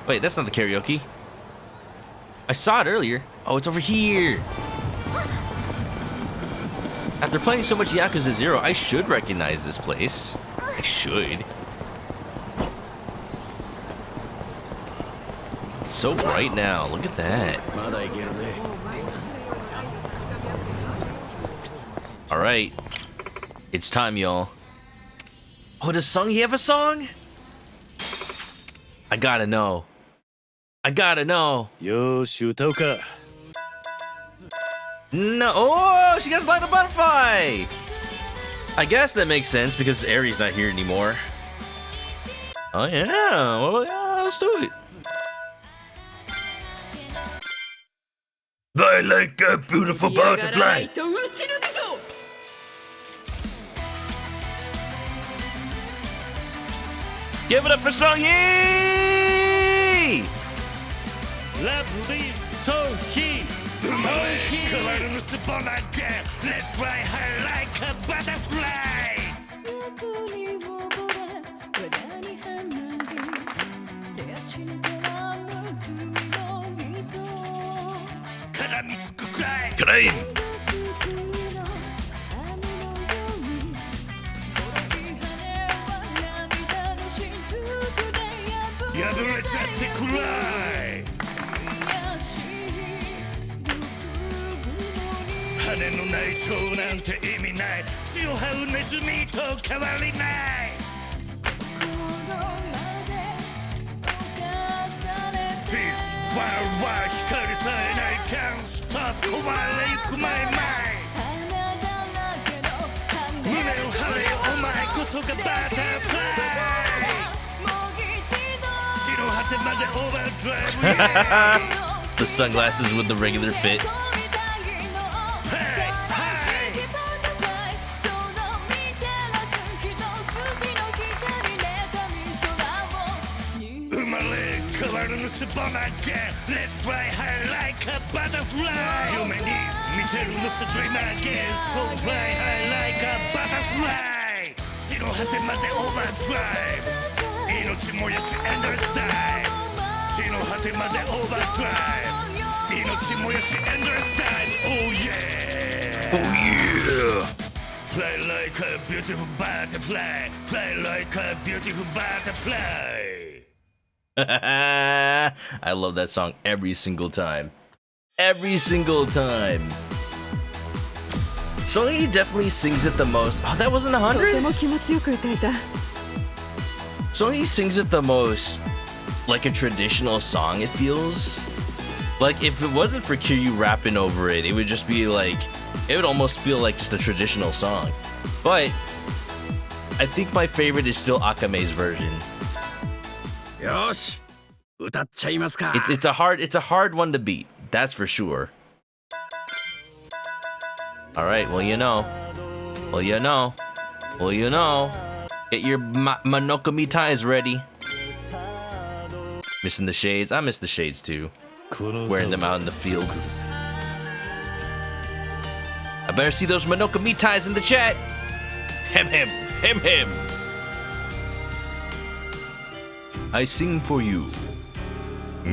Wait, that's not the karaoke. I saw it earlier. Oh, it's over here. After playing so much Yakuza 0, I should recognize this place. I should. It's so bright now. Look at that. Alright. It's time, y'all. Oh, does Sung-hee have a song? I gotta know. I gotta know.
Yo, Shutoka.
No. Oh, she got to light a butterfly. I guess that makes sense because Aries not here anymore. Oh, yeah. Well, yeah, let's do it.
I like a beautiful butterfly.
Give it up for Sung-hee!
Lovely Sung-hee!
Let's fly high like a butterfly! Cry! This wild, wild, hikari sign, I can't stop, koale yuku my mind. Mune o hare, omae koso ga butterfly. Shiro hate made overdrive, yeah.
The sunglasses with the regular fit.
Let's fly high like a butterfly. You may need me tell you to dream again. So fly high like a butterfly. Shiro hate made overdrive. Inochi moyashi endless time. Shiro hate made overdrive. Inochi moyashi endless time. Oh yeah.
Oh yeah.
Fly like a beautiful butterfly. Fly like a beautiful butterfly.
I love that song every single time. Every single time. So he definitely sings it the most. Oh, that wasn't 100? So he sings it the most like a traditional song, it feels. Like if it wasn't for Kiryu rapping over it, it would just be like, it would almost feel like just a traditional song. But I think my favorite is still Akame's version.
Yosh!
It's a hard one to beat. That's for sure. All right. Well, you know. Get your Manoka ties ready. Missing the shades. I miss the shades too. Wearing them out in the field. I better see those Manoka ties in the chat. Hem. I sing for you.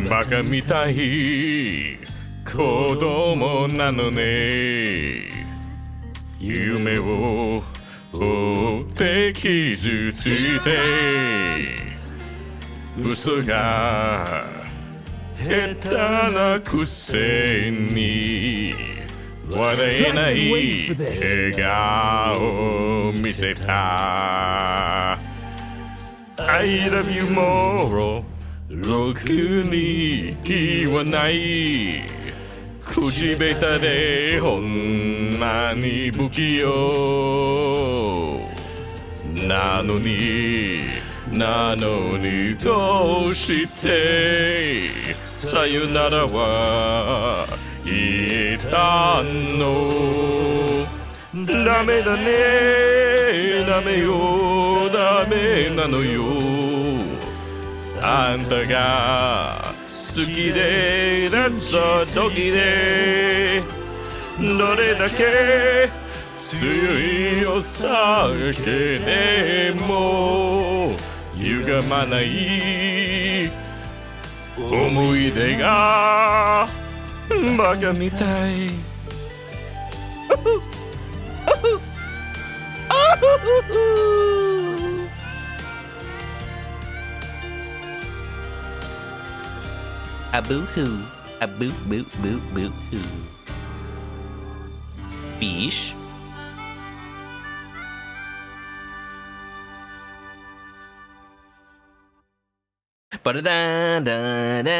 バカみたい子供なのね夢を追って傷ついて嘘が下手なくせに笑えない笑顔を見せた I love you more ろくに言わない口下手でほんまに不器用なのにどうしてさよならは言えたのダメだねダメなのよあんたが好きでthat's a doggyでどれだけ強いお酒でも歪まない思い出がバカみたい
A boo-hoo. A boo-hoo. Fish. Ba-da-da-da-da.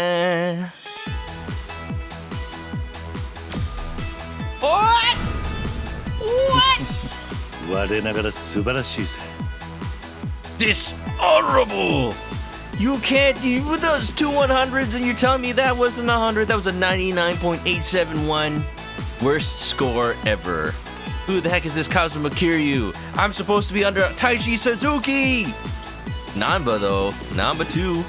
What?
我ながら素晴らしいぜ
Dishonorable! You can't with those two 100s and you tell me that wasn't a 100, that was a 99.871. Worst score ever. Who the heck is this Kazuma Kiryu? I'm supposed to be under Taichi Suzuki! Nanba though. Number two.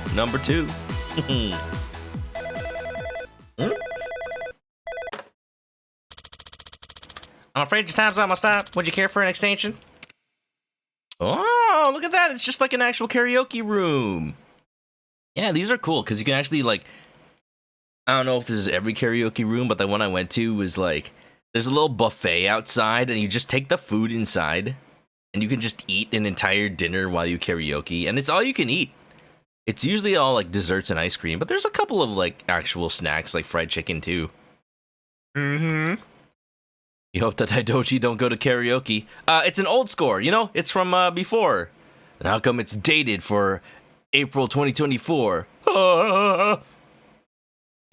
I'm afraid your time's almost up. Would you care for an extension? Oh, look at that. It's just like an actual karaoke room. Yeah, these are cool because you can actually, like, I don't know if this is every karaoke room, but the one I went to was like, there's a little buffet outside and you just take the food inside and you can just eat an entire dinner while you karaoke and it's all you can eat. It's usually all like desserts and ice cream, but there's a couple of like actual snacks like fried chicken too. Mm-hmm. You hope that Hidochi don't go to karaoke. It's an old score, you know? It's from before. And how come it's dated for April 2024? You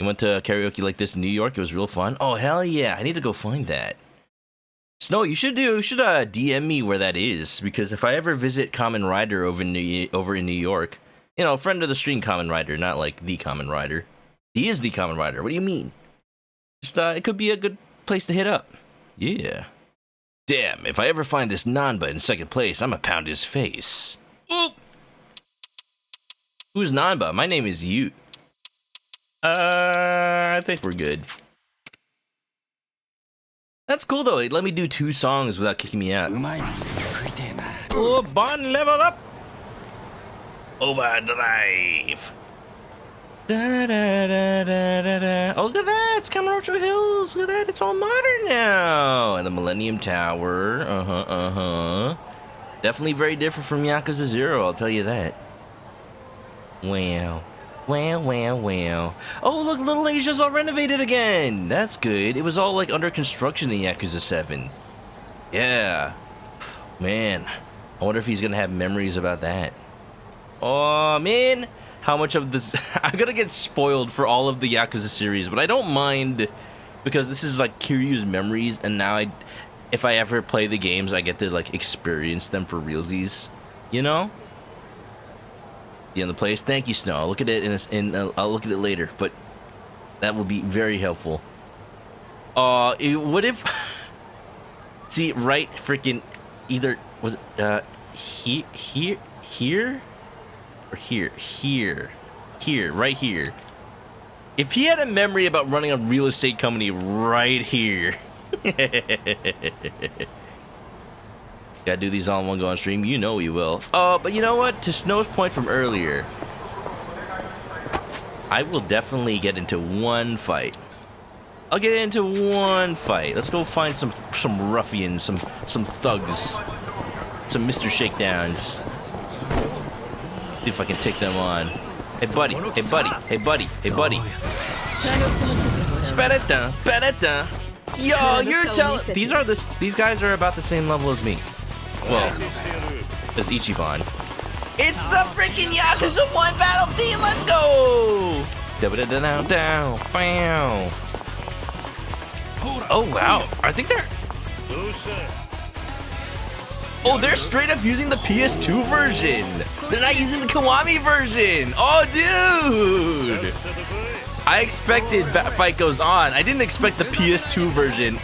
went to karaoke like this in New York? It was real fun. Oh, hell yeah. I need to go find that. Snow, you should DM me where that is, because if I ever visit Kamen Rider over in New York, you know, friend of the stream Kamen Rider, not like the Kamen Rider. He is the Kamen Rider. What do you mean? Just, it could be a good place to hit up. Yeah. Damn, if I ever find this Nanba in second place, I'ma pound his face. Oop! Who's Nanba? My name is Ute. I think we're good. That's cool though. It let me do 2 songs without kicking me out. Oh, Bon level up! Overdrive! Da, da, da, da, da, da. Oh, look at that! It's Kamurocho Hills! Look at that! It's all modern now! And the Millennium Tower. Definitely very different from Yakuza 0, I'll tell you that. Wow. Wow. Oh, look, Little Asia's all renovated again! That's good. It was all, like, under construction in Yakuza 7. Yeah. Man. I wonder if he's gonna have memories about that. Oh, man! How much of this... I'm gonna get spoiled for all of the Yakuza series, but I don't mind, because this is, like, Kiryu's memories, and now if I ever play the games, I get to, like, experience them for realsies. You know? the other place. Thank you, Snow. I'll look at it I'll look at it later, but that will be very helpful. What if? See, right, freaking, either was it here, or here, right here. If he had a memory about running a real estate company right here. Gotta do these all in one go on stream. You know he will. But you know what? To Snow's point from earlier, I will definitely get into one fight. I'll get into one fight. Let's go find some ruffians, some thugs, some Mr. Shakedowns. See if I can take them on. Hey buddy, hey buddy, hey buddy, hey buddy. Ba-da-da. Yo, you're telling these guys are about the same level as me. Well, as Ichiban. It's the freaking Yakuza 1 battle theme. Let's go! Down. Bam. Oh wow, I think they're. Oh, they're straight up using the PS2 version. They're not using the Kiwami version. Oh, dude. I expected Fight Goes On. I didn't expect the PS2 version.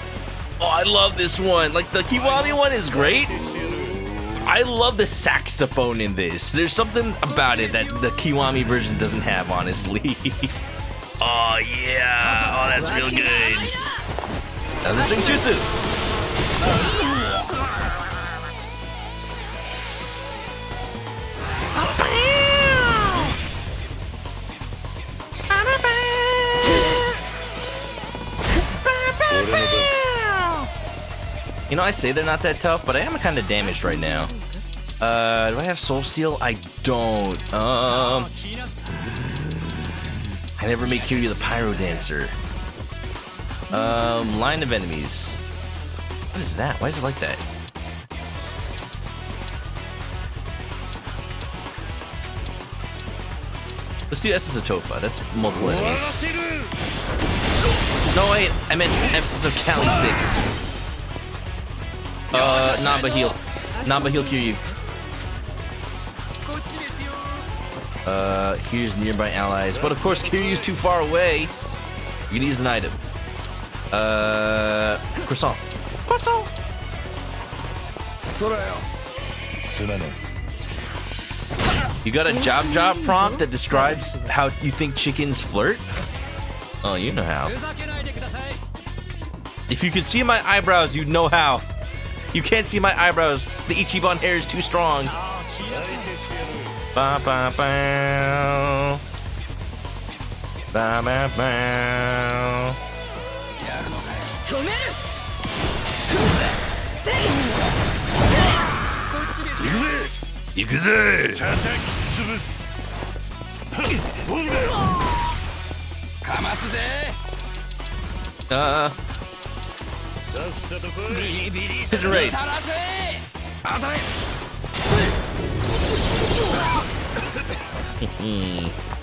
Oh, I love this one. Like, the Kiwami one is great. I love the saxophone in this. There's something about it that the Kiwami version doesn't have, honestly. Oh, yeah. Oh, that's real good. Now the swing jutsu. You know, I say they're not that tough, but I am kind of damaged right now. Do I have Soul Steel? I don't. I never made Kiryu the Pyro Dancer. Line of enemies. What is that? Why is it like that? Let's do Essence of Tofa. That's multiple enemies. No, wait. I meant Essence of Kali Sticks. Namba heal. Namba heal Kiryu. Here's nearby allies. But of course, Kiryu's too far away. You can use an item. Croissant. Croissant! You got a job prompt that describes how you think chickens flirt? Oh, you know how. If you could see my eyebrows, you'd know how. You can't see my eyebrows. The Ichiban hair is too strong. Ba ba ba. Ba ba ba. Ikuze! Hit the raid.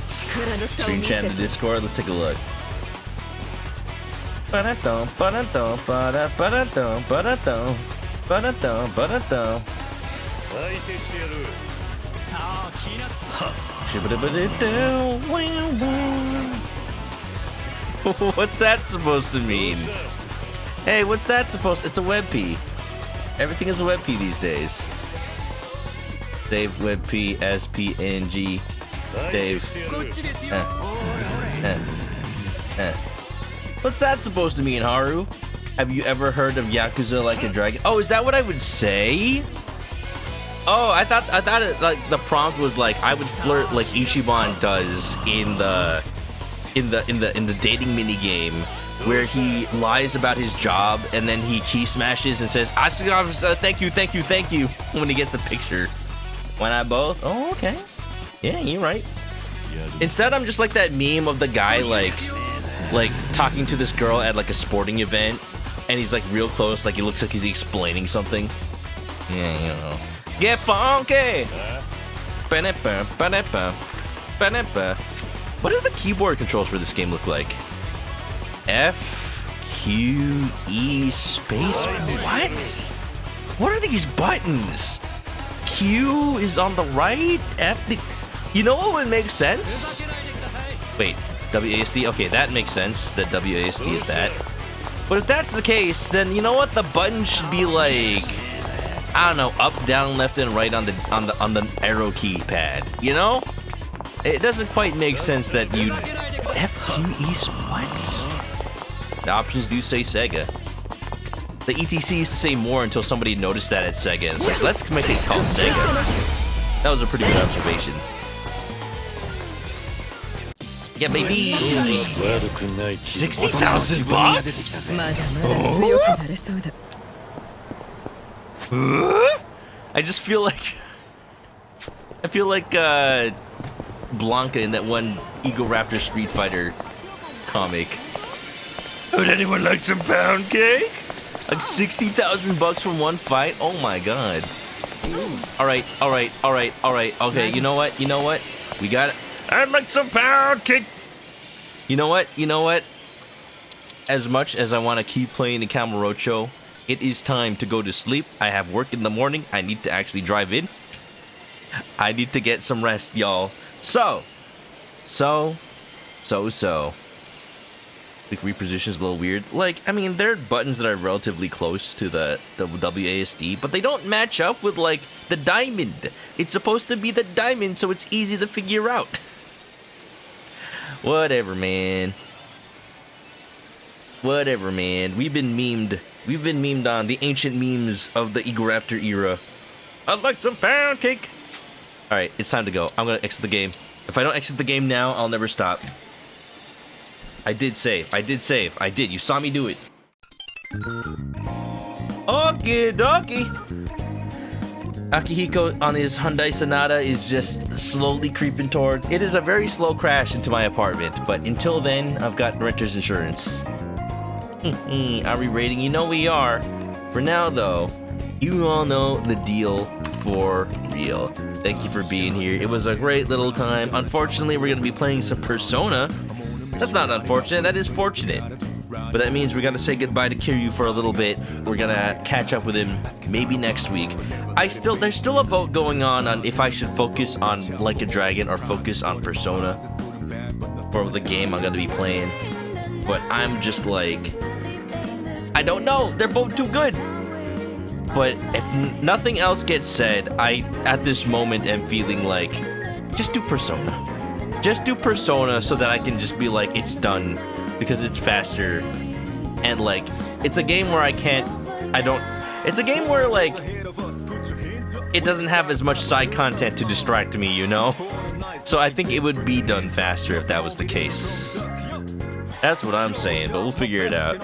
Stream chat in the Discord. Let's take a look. Ba-da-dum, ba-da-dum, ba-da, ba-da-dum, ba-da-dum, ba-da-dum, ba-da-dum. What's that supposed to mean? Hey, what's that supposed to... It's a WebP. Everything is a WebP these days. Save WebP, SPNG. Save. What's that supposed to mean, Haru? Have you ever heard of Yakuza Like a Dragon? Oh, is that what I would say? Oh, I thought it, like, the prompt was like I would flirt like Ichiban does in the dating mini game, where he lies about his job and then he key smashes and says thank you when he gets a picture. Why not both? Oh, okay. Yeah, you're right. Instead, I'm just like that meme of the guy like talking to this girl at like a sporting event, and he's like real close, like he looks like he's explaining something. Yeah, you know. Get funky! What do the keyboard controls for this game look like? F, Q, E, space, what? What are these buttons? Q is on the right? F, You know what would make sense? Wait, WASD? Okay, that makes sense that WASD is that. But if that's the case, then you know what? The button should be like, I don't know, up, down, left, and right on the arrow keypad. You know? It doesn't quite make sense that you FQE what? The options do say Sega. The ETC used to say more until somebody noticed that at Sega. It's like, let's make it called Sega. That was a pretty good observation. Yeah, baby. 60,000 bucks? I just feel like Blanca in that one Eagle Raptor Street Fighter comic. Would anyone like some pound cake? Like 60,000 bucks from one fight? Oh my god. All right. Okay, you know what? We got it. I'd like some pound cake. You know what? As much as I want to keep playing the Kamurocho, it is time to go to sleep. I have work in the morning. I need to actually drive in. I need to get some rest, y'all. So. The reposition's a little weird. Like, I mean, there are buttons that are relatively close to the WASD, but they don't match up with, like, the diamond. It's supposed to be the diamond, so it's easy to figure out. Whatever, man. We've been memed on the ancient memes of the Eagle Raptor era. I'd like some pound cake. All right, it's time to go. I'm gonna exit the game. If I don't exit the game now, I'll never stop. I did save. I did. You saw me do it. Okie dokie. Akihiko on his Hyundai Sonata is just slowly creeping towards. It is a very slow crash into my apartment, but until then, I've got renter's insurance. Are we rating? You know we are. For now, though, you all know the deal for real. Thank you for being here. It was a great little time. Unfortunately, we're going to be playing some Persona. That's not unfortunate, that is fortunate. But that means we're gonna say goodbye to Kiryu for a little bit. We're gonna catch up with him maybe next week. There's still a vote going on if I should focus on Like a Dragon or focus on Persona for the game I'm gonna be playing. But I'm just like, I don't know, they're both too good. But if nothing else gets said, I at this moment am feeling like, just do Persona. Just do Persona so that I can just be like, it's done, because it's faster. And like, it's a game where it's a game where like, it doesn't have as much side content to distract me, you know? So I think it would be done faster if that was the case. That's what I'm saying, but we'll figure it out.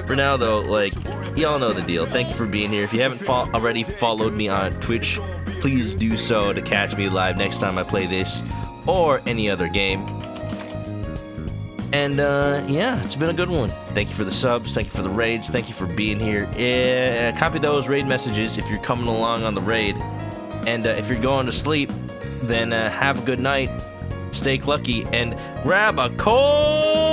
For now though, like, y'all know the deal. Thank you for being here. If you haven't already followed me on Twitch, please do so to catch me live next time I play this or any other game. And yeah, it's been a good one. Thank you for the subs, thank you for the raids, thank you for being here. Copy those raid messages if you're coming along on the raid. And if you're going to sleep, then have a good night, stay clucky, and grab a cold